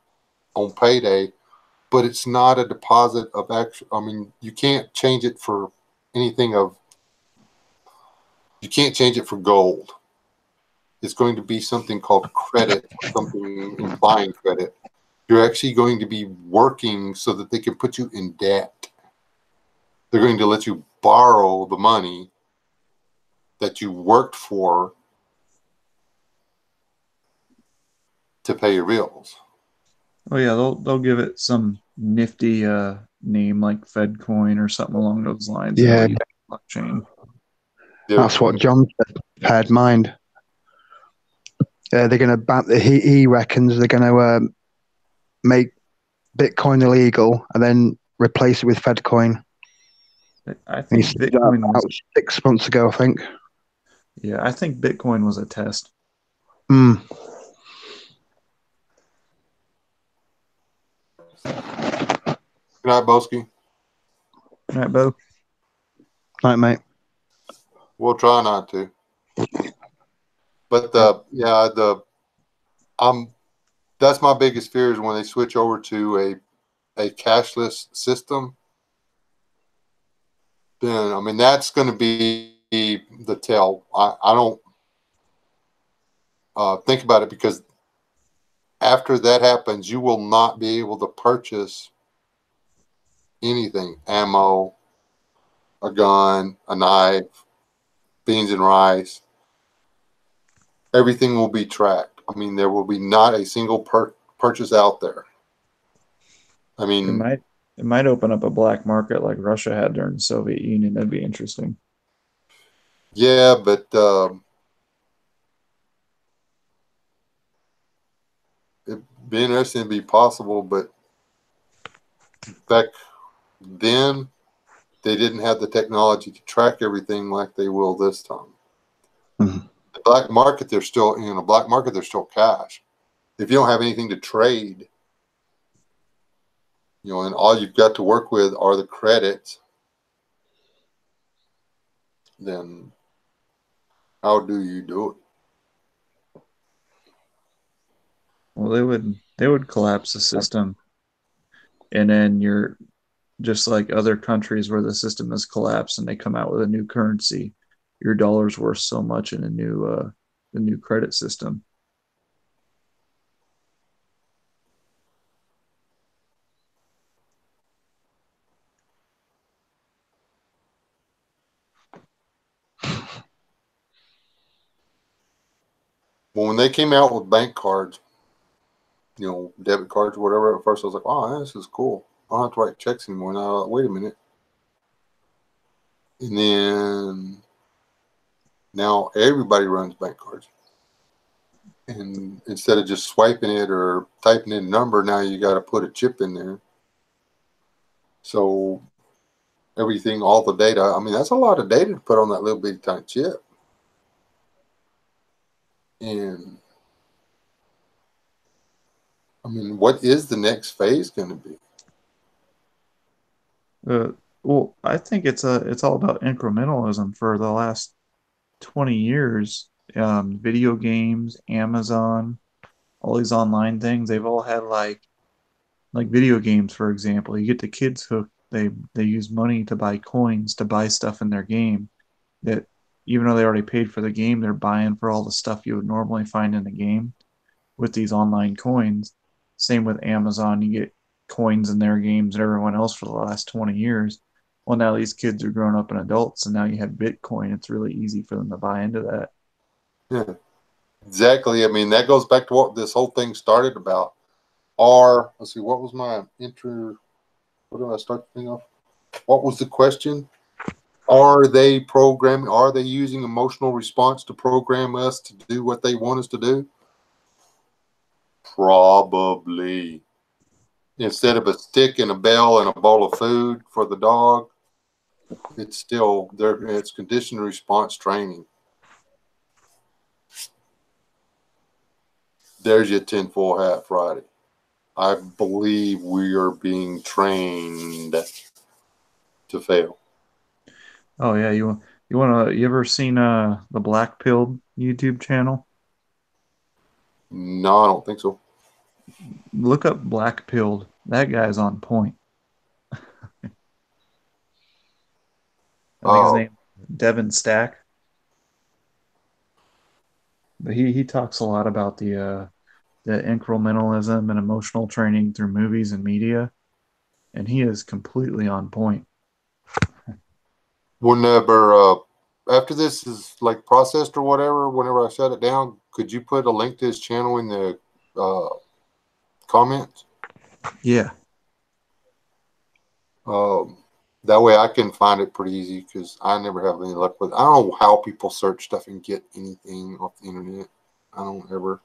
S1: on payday, but it's not a deposit of actual. I mean, you can't change it for anything of. You can't change it for gold. It's going to be something called credit, something implying credit. You're actually going to be working so that they can put you in debt. They're going to let you borrow the money that you worked for to pay your bills.
S4: Oh yeah, they'll give it some nifty name like FedCoin or something along those lines. And
S3: Yeah.
S4: they'll use blockchain.
S3: That's what John said. Had mind. They're going to ban. He reckons they're going to make Bitcoin illegal and then replace it with FedCoin.
S4: I
S3: And he
S4: think
S3: said that
S4: Bitcoin
S3: about
S4: was
S3: 6 months ago, I think.
S4: yeah, I think Bitcoin was a test.
S3: Hmm.
S1: Good night, Boski.
S4: Right, Bo?
S3: Right, mate.
S1: We'll try not to. But that's my biggest fear is when they switch over to a cashless system. Then I mean that's going to be the tell. I don't think about it because after that happens, you will not be able to purchase anything: ammo, a gun, a knife, beans and rice. Everything will be tracked. I mean, there will be not a single purchase out there. I
S4: It
S1: mean,
S4: might open up a black market like Russia had during the Soviet Union. That'd be interesting.
S1: yeah, but it'd be interesting to be possible. But back then, they didn't have the technology to track everything like they will this time.
S3: Mhm.
S1: The black market, there's still in a black market, there's still cash. If you don't have anything to trade, and all you've got to work with are the credits, then how do you do it?
S4: Well, they would collapse the system, and then you're just like other countries where the system has collapsed and they come out with a new currency. Your dollar's worth so much in the new credit system.
S1: Well, when they came out with bank cards, debit cards, whatever, at first I was like, oh, this is cool. I don't have to write checks anymore. Now, wait a minute. And then now everybody runs bank cards. And instead of just swiping it or typing in a number, now you got to put a chip in there. So everything, all the data, I mean, that's a lot of data to put on that little bitty tiny chip. And I mean, what is the next phase going to be?
S4: Well, I think it's all about incrementalism for the last 20 years. Video games, Amazon, all these online things, they've all had like video games, for example. You get the kids hooked. They use money to buy coins to buy stuff in their game that even though they already paid for the game, they're buying for all the stuff you would normally find in the game with these online coins. Same with Amazon. You get coins in their games and everyone else for the last 20 years. Well, now these kids are grown up and adults, and now you have Bitcoin. It's really easy for them to buy into that.
S1: Yeah, exactly. I mean, that goes back to what this whole thing started about. Let's see, what was my what did I start the thing off? What was the question? Are they using emotional response to program us to do what they want us to do? Probably. Instead of a stick and a bell and a bowl of food for the dog, it's still there. It's conditioned response training. There's your tinfoil hat Friday. I believe we are being trained to fail.
S4: Oh yeah, you ever seen the Black Pilled YouTube channel?
S1: No, I don't think so.
S4: Look up Black Pilled. That guy's on point. I think his name is Devin Stack. But he talks a lot about the incrementalism and emotional training through movies and media, and he is completely on point.
S1: Whenever after this is like processed or whatever, whenever I shut it down, could you put a link to his channel in the comments?
S4: Yeah.
S1: That way I can find it pretty easy because I never have any luck with it. I don't know how people search stuff and get anything off the internet. I don't ever.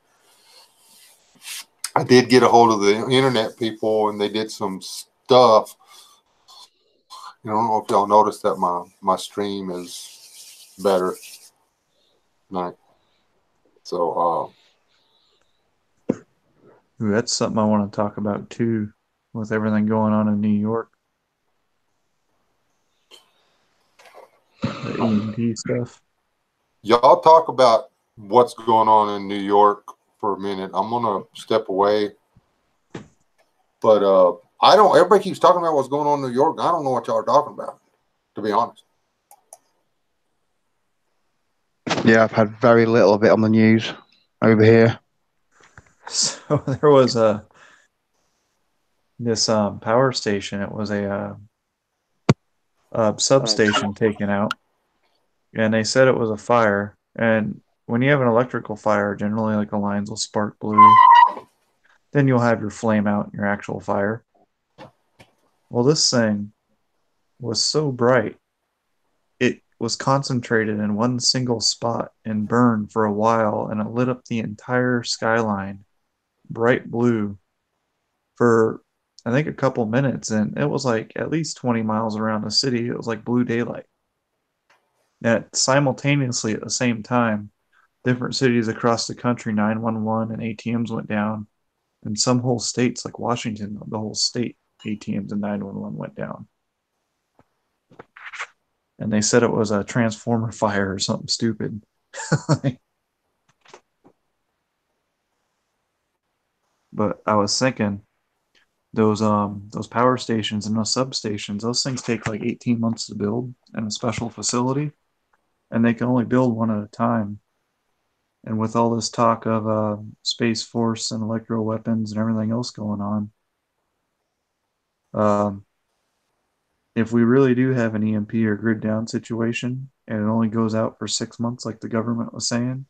S1: I did get a hold of the internet people and they did some stuff. I don't know if y'all noticed that my stream is better tonight. So
S4: Ooh, that's something I want to talk about too, with everything going on in New York. The EMP stuff.
S1: y'all talk about what's going on in New York for a minute. I'm gonna step away. But I don't. Everybody keeps talking about what's going on in New York. I don't know what y'all are talking about, to be honest.
S3: Yeah, I've had very little of it on the news over here.
S4: So there was this power station. It was a substation taken out, and they said it was a fire. And when you have an electrical fire, generally like the lines will spark blue. Then you'll have your flame out and your actual fire. Well, this thing was so bright, it was concentrated in one single spot and burned for a while, and it lit up the entire skyline bright blue for I think a couple minutes, and it was like at least 20 miles around the city. It was like blue daylight. And simultaneously at the same time, different cities across the country, 911 and ATMs went down. And some whole states, like Washington, the whole state, ATMs and 911 went down. And they said it was a transformer fire or something stupid. But I was thinking, those power stations and those substations, those things take like 18 months to build in a special facility, and they can only build one at a time. And with all this talk of Space Force and electro weapons and everything else going on, if we really do have an EMP or grid down situation, and it only goes out for 6 months, like the government was saying,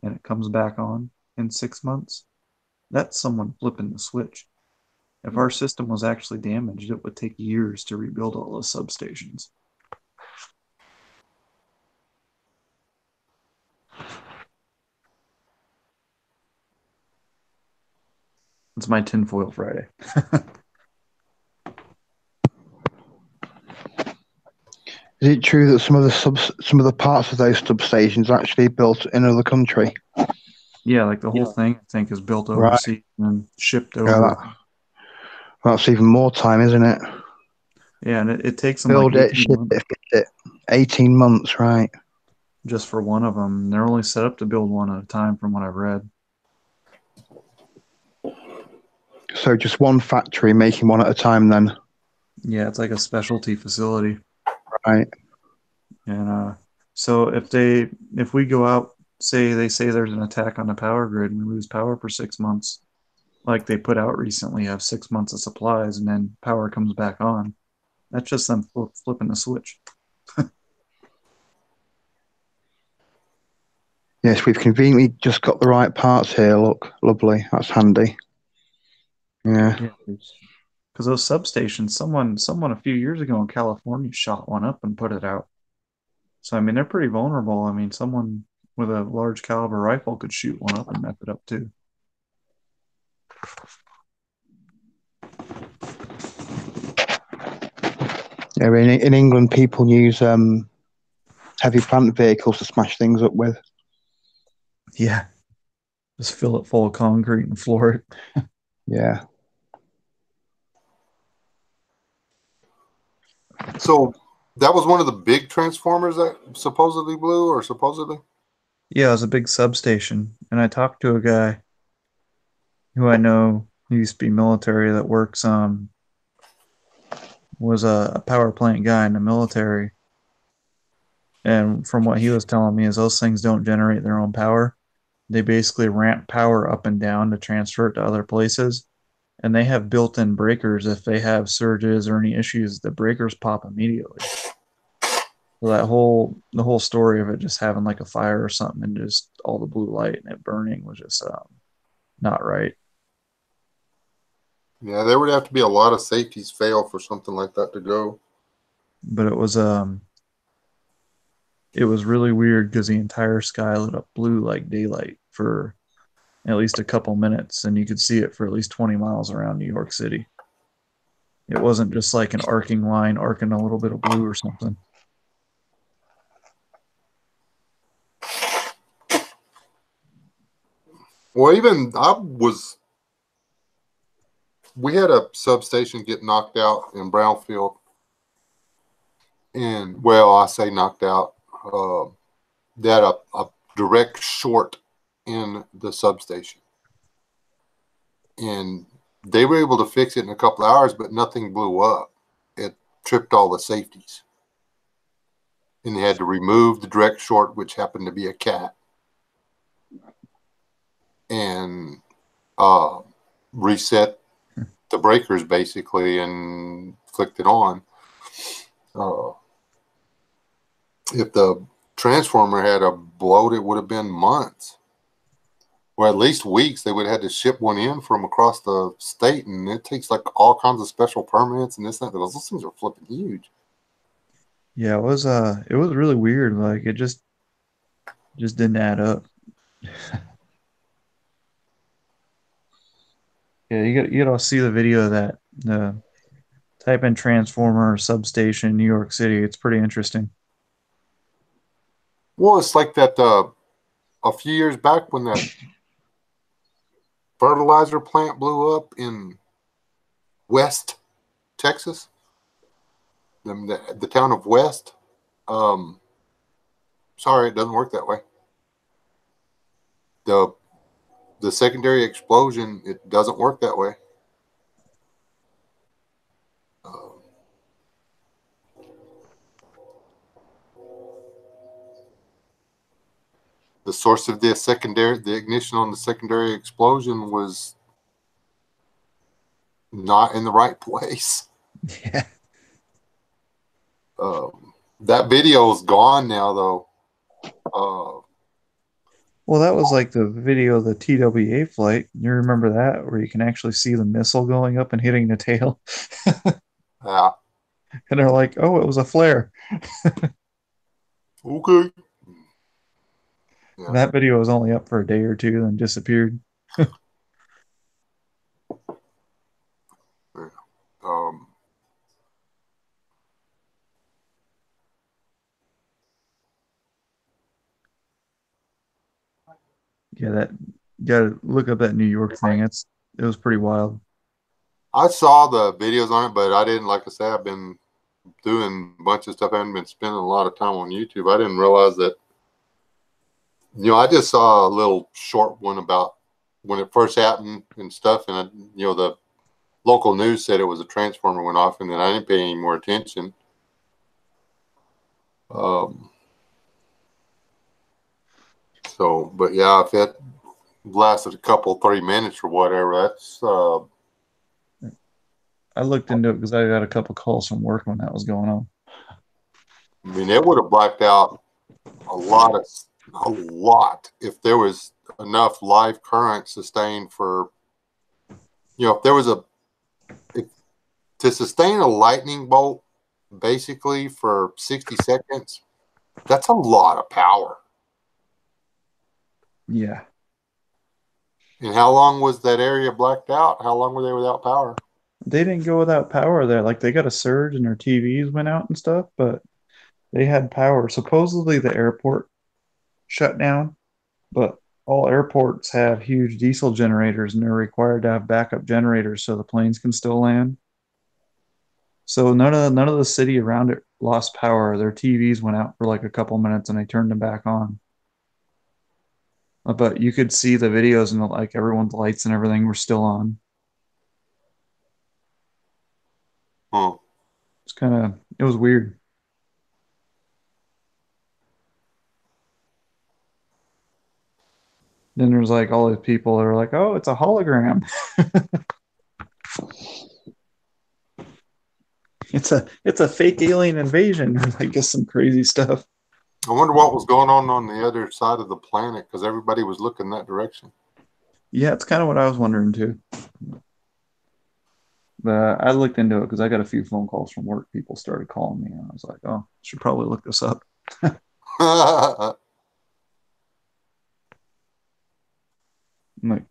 S4: and it comes back on in 6 months, that's someone flipping the switch. If our system was actually damaged, it would take years to rebuild all those substations. It's my tinfoil Friday.
S3: Is it true that some of the parts of those substations are actually built in another country?
S4: Yeah, like the whole thing, I think, is built
S3: Right.
S4: overseas and shipped
S3: Yeah,
S4: over.
S3: that's even more time, isn't it?
S4: Yeah, and it takes them
S3: Build
S4: like
S3: it,
S4: 18
S3: ship
S4: months
S3: it, fit it. 18 months, right?
S4: just for one of them. They're only set up to build one at a time, from what I've read.
S3: So just one factory making one at a time then?
S4: Yeah, it's like a specialty facility.
S3: Right.
S4: And So if we go out, they say there's an attack on the power grid and we lose power for 6 months, like they put out recently, have 6 months of supplies, and then power comes back on. That's just them flipping the switch.
S3: Yes, we've conveniently just got the right parts here. Look, lovely. That's handy. Yeah.
S4: Yeah, because those substations, someone a few years ago in California shot one up and put it out. So I mean, they're pretty vulnerable. I mean, someone with a large caliber rifle could shoot one up and mess it up too.
S3: Yeah, in England, people use heavy plant vehicles to smash things up with.
S4: Yeah, just fill it full of concrete and floor it.
S3: Yeah.
S1: So that was one of the big transformers that supposedly blew, or supposedly.
S4: Yeah, it was a big substation, and I talked to a guy who I know who used to be military that works was a power plant guy in the military. And from what he was telling me is those things don't generate their own power. They basically ramp power up and down to transfer it to other places. And they have built-in breakers. If they have surges or any issues, the breakers pop immediately. So the whole story of it just having like a fire or something and just all the blue light and it burning was just not right.
S1: Yeah, there would have to be a lot of safeties fail for something like that to go.
S4: But it was really weird because the entire sky lit up blue like daylight for at least a couple minutes, and you could see it for at least 20 miles around New York City. It wasn't just like an arcing line arcing a little bit of blue or something.
S1: Well, even we had a substation get knocked out in Brownfield. And, well, I say knocked out. They had a direct short in the substation. And they were able to fix it in a couple of hours, but nothing blew up. It tripped all the safeties. And they had to remove the direct short, which happened to be a cat, and reset the breakers basically and flicked it on. If the transformer had a bloat, it would have been months, or at least weeks. They would have had to ship one in from across the state, and it takes like all kinds of special permits and this and that. Those things are flipping huge.
S4: Yeah, it was really weird. Like it just didn't add up. Yeah, you gotta see the video of that. Type in transformer substation New York City. It's pretty interesting.
S1: Well, it's like that a few years back when that fertilizer plant blew up in West Texas, the town of West. Sorry, it doesn't work that way. The secondary explosion, it doesn't work that way. The source of the ignition on the secondary explosion was not in the right place.
S4: Yeah.
S1: That video is gone now, though.
S4: Well, that was like the video of the TWA flight. You remember that, where you can actually see the missile going up and hitting the tail?
S1: Yeah.
S4: And they're like, oh, it was a flare.
S1: Okay. Yeah.
S4: That video was only up for a day or two, then disappeared.
S1: Um,
S4: Yeah, that you gotta look up that New York thing. It was pretty wild.
S1: I saw the videos on it, but I didn't, like I said, I've been doing a bunch of stuff. I haven't been spending a lot of time on YouTube. I didn't realize that, I just saw a little short one about when it first happened and stuff. And, the local news said it was a transformer went off, and then I didn't pay any more attention. So, but yeah, if it lasted a couple, 3 minutes or whatever, that's
S4: I looked into it because I got a couple calls from work when that was going on.
S1: I mean, it would have blacked out a lot if there was enough live current sustained for, if there was to sustain a lightning bolt basically for 60 seconds, that's a lot of power.
S4: Yeah.
S1: And how long was that area blacked out? How long were they without power?
S4: They didn't go without power there. Like they got a surge and their TVs went out and stuff, but they had power. Supposedly the airport shut down, but all airports have huge diesel generators and they're required to have backup generators so the planes can still land. So none of the city around it lost power. Their TVs went out for like a couple minutes and they turned them back on. But you could see the videos and like everyone's lights and everything were still on.
S1: Huh.
S4: It was weird. Then there's like all these people that are like, oh, it's a hologram. It's a fake alien invasion. I guess some crazy stuff.
S1: I wonder what was going on the other side of the planet, because everybody was looking that direction.
S4: Yeah, it's kind of what I was wondering too. But I looked into it because I got a few phone calls from work. People started calling me, and I was like, oh, I should probably look this up. I'm like,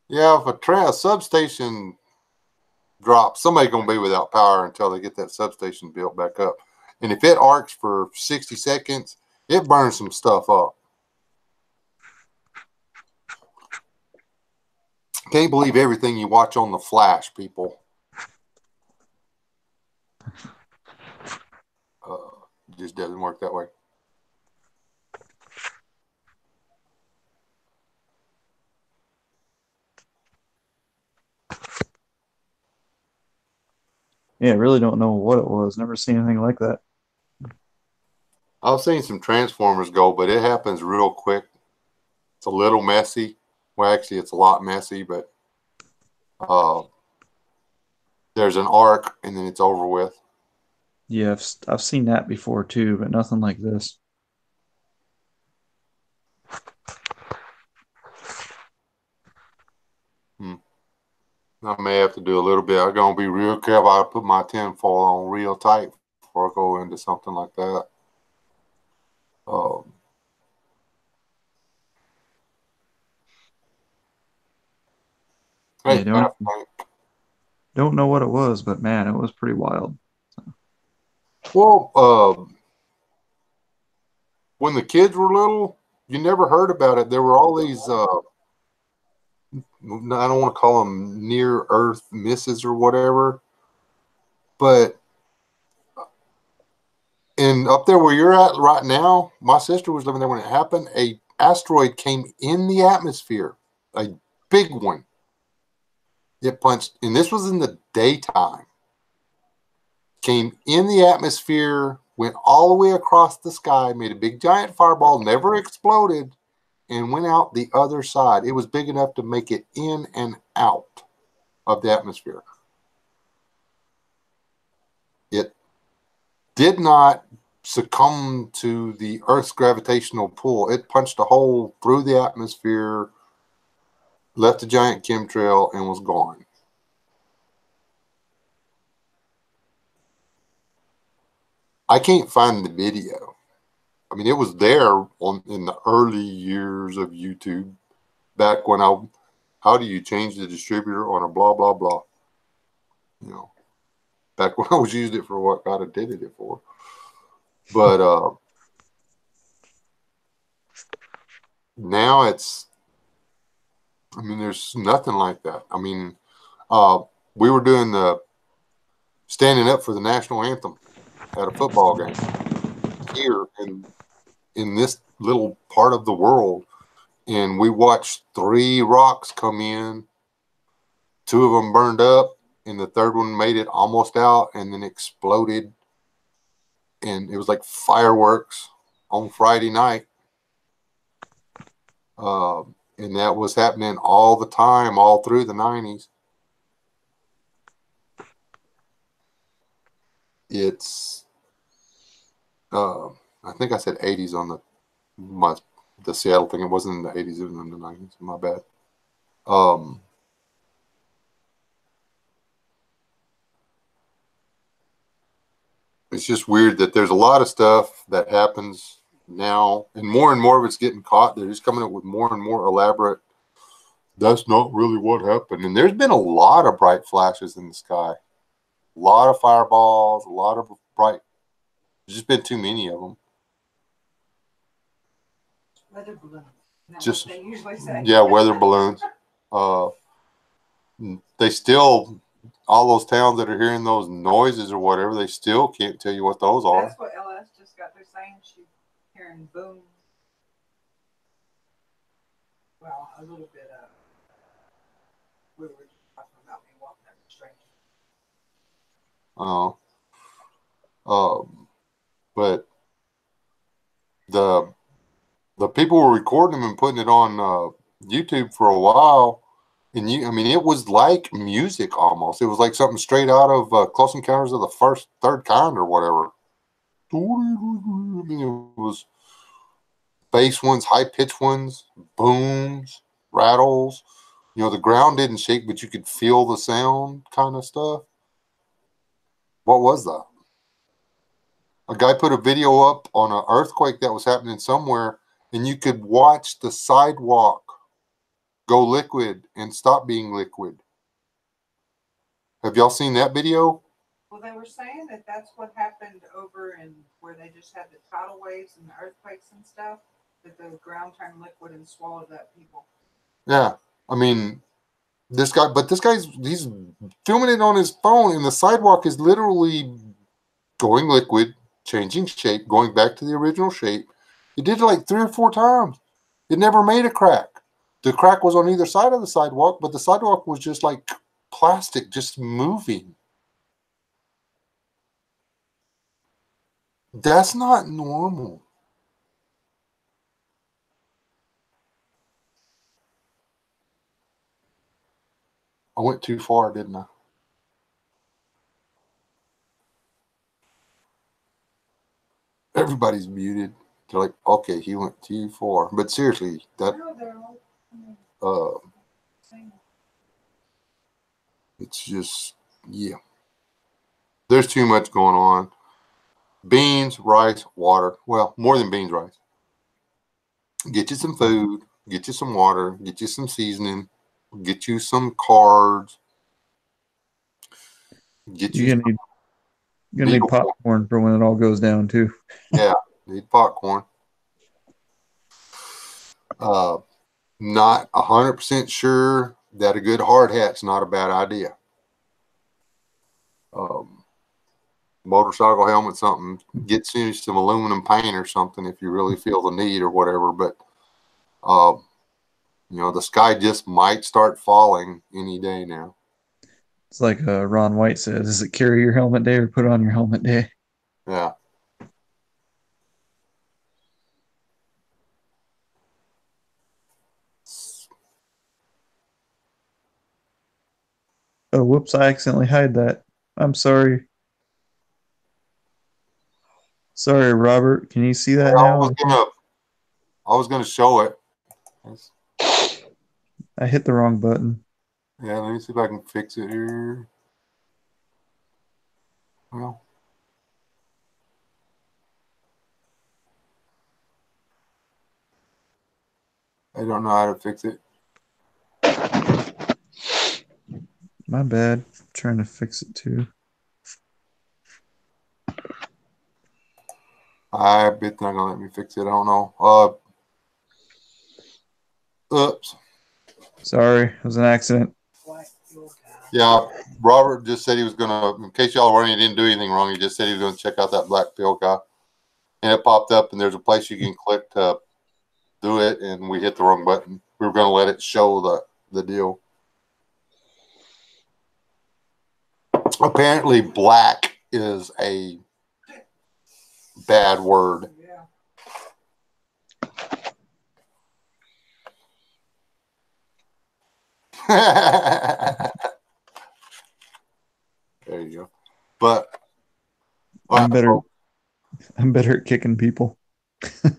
S1: yeah, if a substation drops, somebody's going to be without power until they get that substation built back up. And if it arcs for 60 seconds, it burns some stuff up. Can't believe everything you watch on the Flash, people. It just doesn't work that way.
S4: yeah, I really don't know what it was. Never seen anything like that.
S1: I've seen some Transformers go, but it happens real quick. It's a little messy. Well, actually, it's a lot messy, but there's an arc, and then it's over with.
S4: Yeah, I've seen that before too, but nothing like this.
S1: I may have to do a little bit. I'm going to be real careful. I put my tinfoil on real tight before I go into something like that.
S4: Yeah, don't know what it was, but man, it was pretty wild.
S1: Well, when the kids were little, you never heard about it. There were all these, I don't want to call them near Earth misses or whatever, but up there where you're at right now, my sister was living there when it happened. A asteroid came in the atmosphere, a big one. It punched, and this was in the daytime. Came in the atmosphere, went all the way across the sky, made a big giant fireball, never exploded, and went out the other side. It was big enough to make it in and out of the atmosphere. It did not succumb to the Earth's gravitational pull. It punched a hole through the atmosphere, left a giant chemtrail, and was gone. I can't find the video. I mean, it was there in the early years of YouTube, back when how do you change the distributor on a blah, blah, blah? Back when I was using it for what God intended it for. But now there's nothing like that. I mean, we were doing the standing up for the national anthem at a football game here in this little part of the world. And we watched 3 rocks come in. 2 of them burned up, and the third one made it almost out and then exploded. And it was like fireworks on Friday night. And that was happening all the time, all through the 90s. It's, I think I said 80s on the Seattle thing. It wasn't in the 80s, it was in the 90s. My bad. It's just weird that there's a lot of stuff that happens now, and more of it's getting caught. They're just coming up with more and more elaborate. That's not really what happened. And there's been a lot of bright flashes in the sky, a lot of fireballs, a lot of bright. There's just been too many of them.
S2: Weather balloons.
S1: Just
S2: they usually say.
S1: Yeah, weather balloons. They still, all those towns that are hearing those noises or whatever, they still can't tell you what those are.
S2: That's what LS just got through saying. She's hearing boom. Well, a little bit of. We were talking about me walking up the street.
S1: But the people were recording them and putting it on YouTube for a while, and I mean, it was like music almost. It was like something straight out of Close Encounters of the Third Kind or whatever. I mean, it was bass ones, high pitched ones, booms, rattles. You know, the ground didn't shake, but you could feel the sound kind of stuff. What was that? A guy put a video up on an earthquake that was happening somewhere, and you could watch the sidewalk go liquid and stop being liquid. Have y'all seen that video?
S2: Well, they were saying that that's what happened over in where they just had the tidal waves and the earthquakes and stuff, that the ground turned liquid and swallowed up people.
S1: Yeah. I mean, he's filming it on his phone, and the sidewalk is literally going liquid, changing shape, going back to the original shape. He did it like 3 or 4 times. It never made a crack. The crack was on either side of the sidewalk, but the sidewalk was just like plastic, just moving. That's not normal. I went too far, didn't I? Everybody's muted. They're like, okay, he went too far. But seriously, it's just, yeah. There's too much going on. Beans, rice, water. Well, more than beans, rice. Get you some food. Get you some water. Get you some seasoning. Get you some cards.
S4: You're gonna need popcorn for when it all goes down too.
S1: Yeah, need popcorn. Not 100% sure that a good hard hat's not a bad idea. Motorcycle helmet, something. Get you some aluminum paint or something if you really feel the need or whatever. But you know, the sky just might start falling any day now.
S4: It's like Ron White says, is it carry your helmet day or put on your helmet day?
S1: Yeah.
S4: Oh, whoops, I accidentally hid that. I'm sorry. Sorry, Robert. Can you see that now?
S1: I was gonna show it.
S4: I hit the wrong button.
S1: Yeah, let me see if I can fix it here. Well, I don't know how to fix it.
S4: My bad. I'm trying to fix it too.
S1: I bet they're not gonna let me fix it. I don't know. Oops.
S4: Sorry, it was an accident.
S1: Yeah, Robert just said he was gonna. In case y'all were, he didn't do anything wrong. He just said he was gonna check out that black pill guy, and it popped up, and there's a place you can click to do it, and we hit the wrong button. We were gonna let it show the deal. Apparently, black is a bad word. There you go. But
S4: I'm better. I'm better at kicking people.
S1: yeah.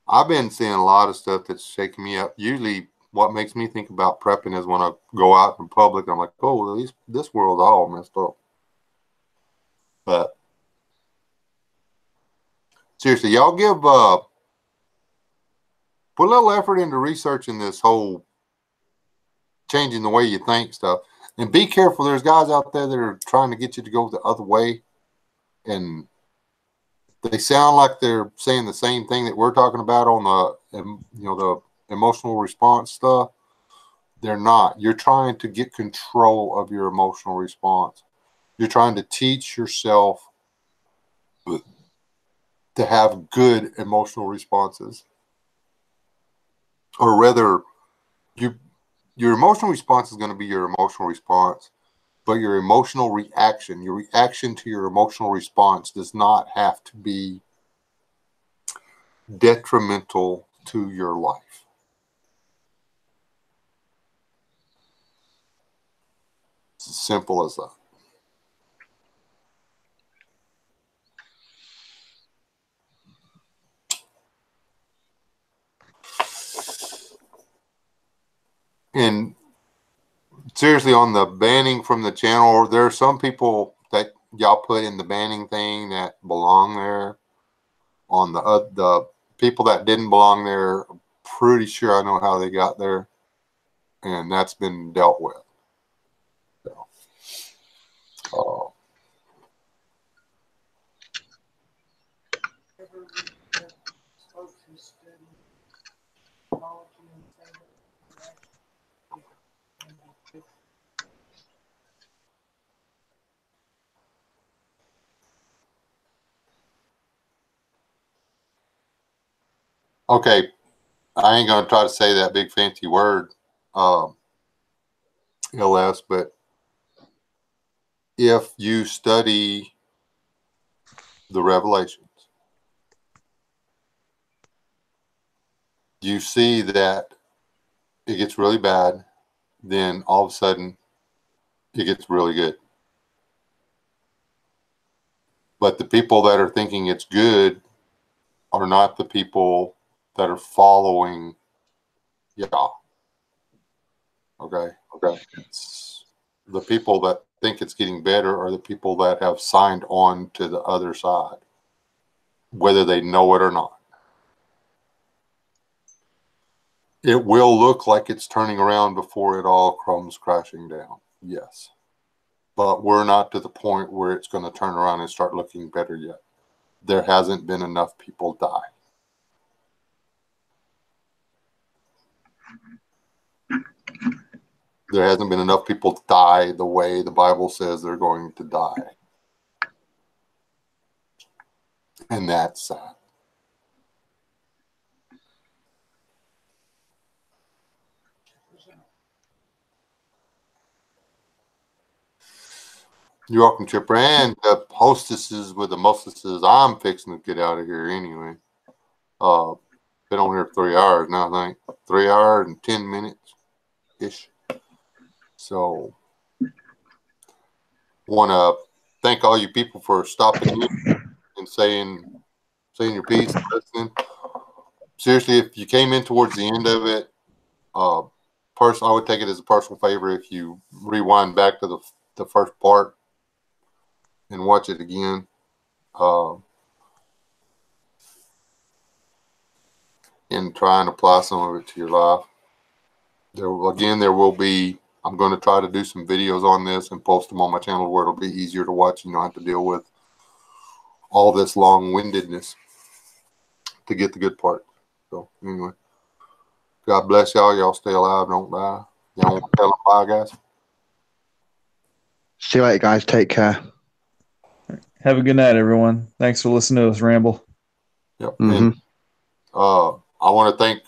S1: I've been seeing a lot of stuff that's shaking me up. Usually, what makes me think about prepping is when I go out in public. I'm like, oh, at least this world's all messed up. But seriously, y'all give put a little effort into researching this whole changing the way you think stuff, and be careful. There's guys out there that are trying to get you to go the other way, and they sound like they're saying the same thing that we're talking about on the emotional response stuff. They're not. You're trying to get control of your emotional response. You're trying to teach yourself to have good emotional responses, or rather, your emotional response is going to be your emotional response, but your emotional reaction, your reaction to your emotional response, does not have to be detrimental to your life. It's as simple as that. And seriously, on the banning from the channel, there are some people that y'all put in the banning thing that belong there. On the people that didn't belong there, I'm pretty sure I know how they got there, and that's been dealt with. So, okay, I ain't gonna try to say that big fancy word, LS, but if you study the Revelations, you see that it gets really bad, then all of a sudden it gets really good. But the people that are thinking it's good are not the people that are following Yah. Okay. It's the people that think it's getting better are the people that have signed on to the other side, whether they know it or not. It will look like it's turning around before it all comes crashing down. Yes. But we're not to the point where it's going to turn around and start looking better yet. There hasn't been enough people die. There hasn't been enough people die the way the Bible says they're going to die. And that's sad. You're welcome, Chipper. And the hostesses with the mostesses, I'm fixing to get out of here anyway. Been on here 3 hours now, I think. 3 hours and 10 minutes-ish. So, want to thank all you people for stopping in and saying your piece and listening. Seriously, if you came in towards the end of it, I would take it as a personal favor if you rewind back to the first part and watch it again. And try and apply some of it to your life. There will be, I'm going to try to do some videos on this and post them on my channel where it'll be easier to watch. You don't have to deal with all this long-windedness to get the good part. So anyway, God bless y'all. Y'all stay alive, don't die. Y'all want to tell them bye, guys?
S3: See you later, guys. Take care.
S4: Have a good night, everyone. Thanks for listening to us ramble.
S1: Yep.
S3: Mm-hmm.
S1: And I want to thank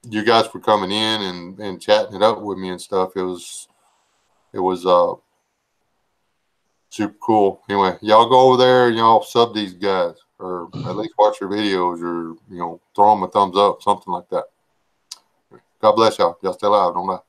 S1: you guys for coming in and chatting it up with me and stuff. It was super cool. Anyway, y'all go over there and y'all sub these guys. or at least watch your videos, or throw them a thumbs up, something like that. God bless y'all. Y'all stay alive. Don't lie.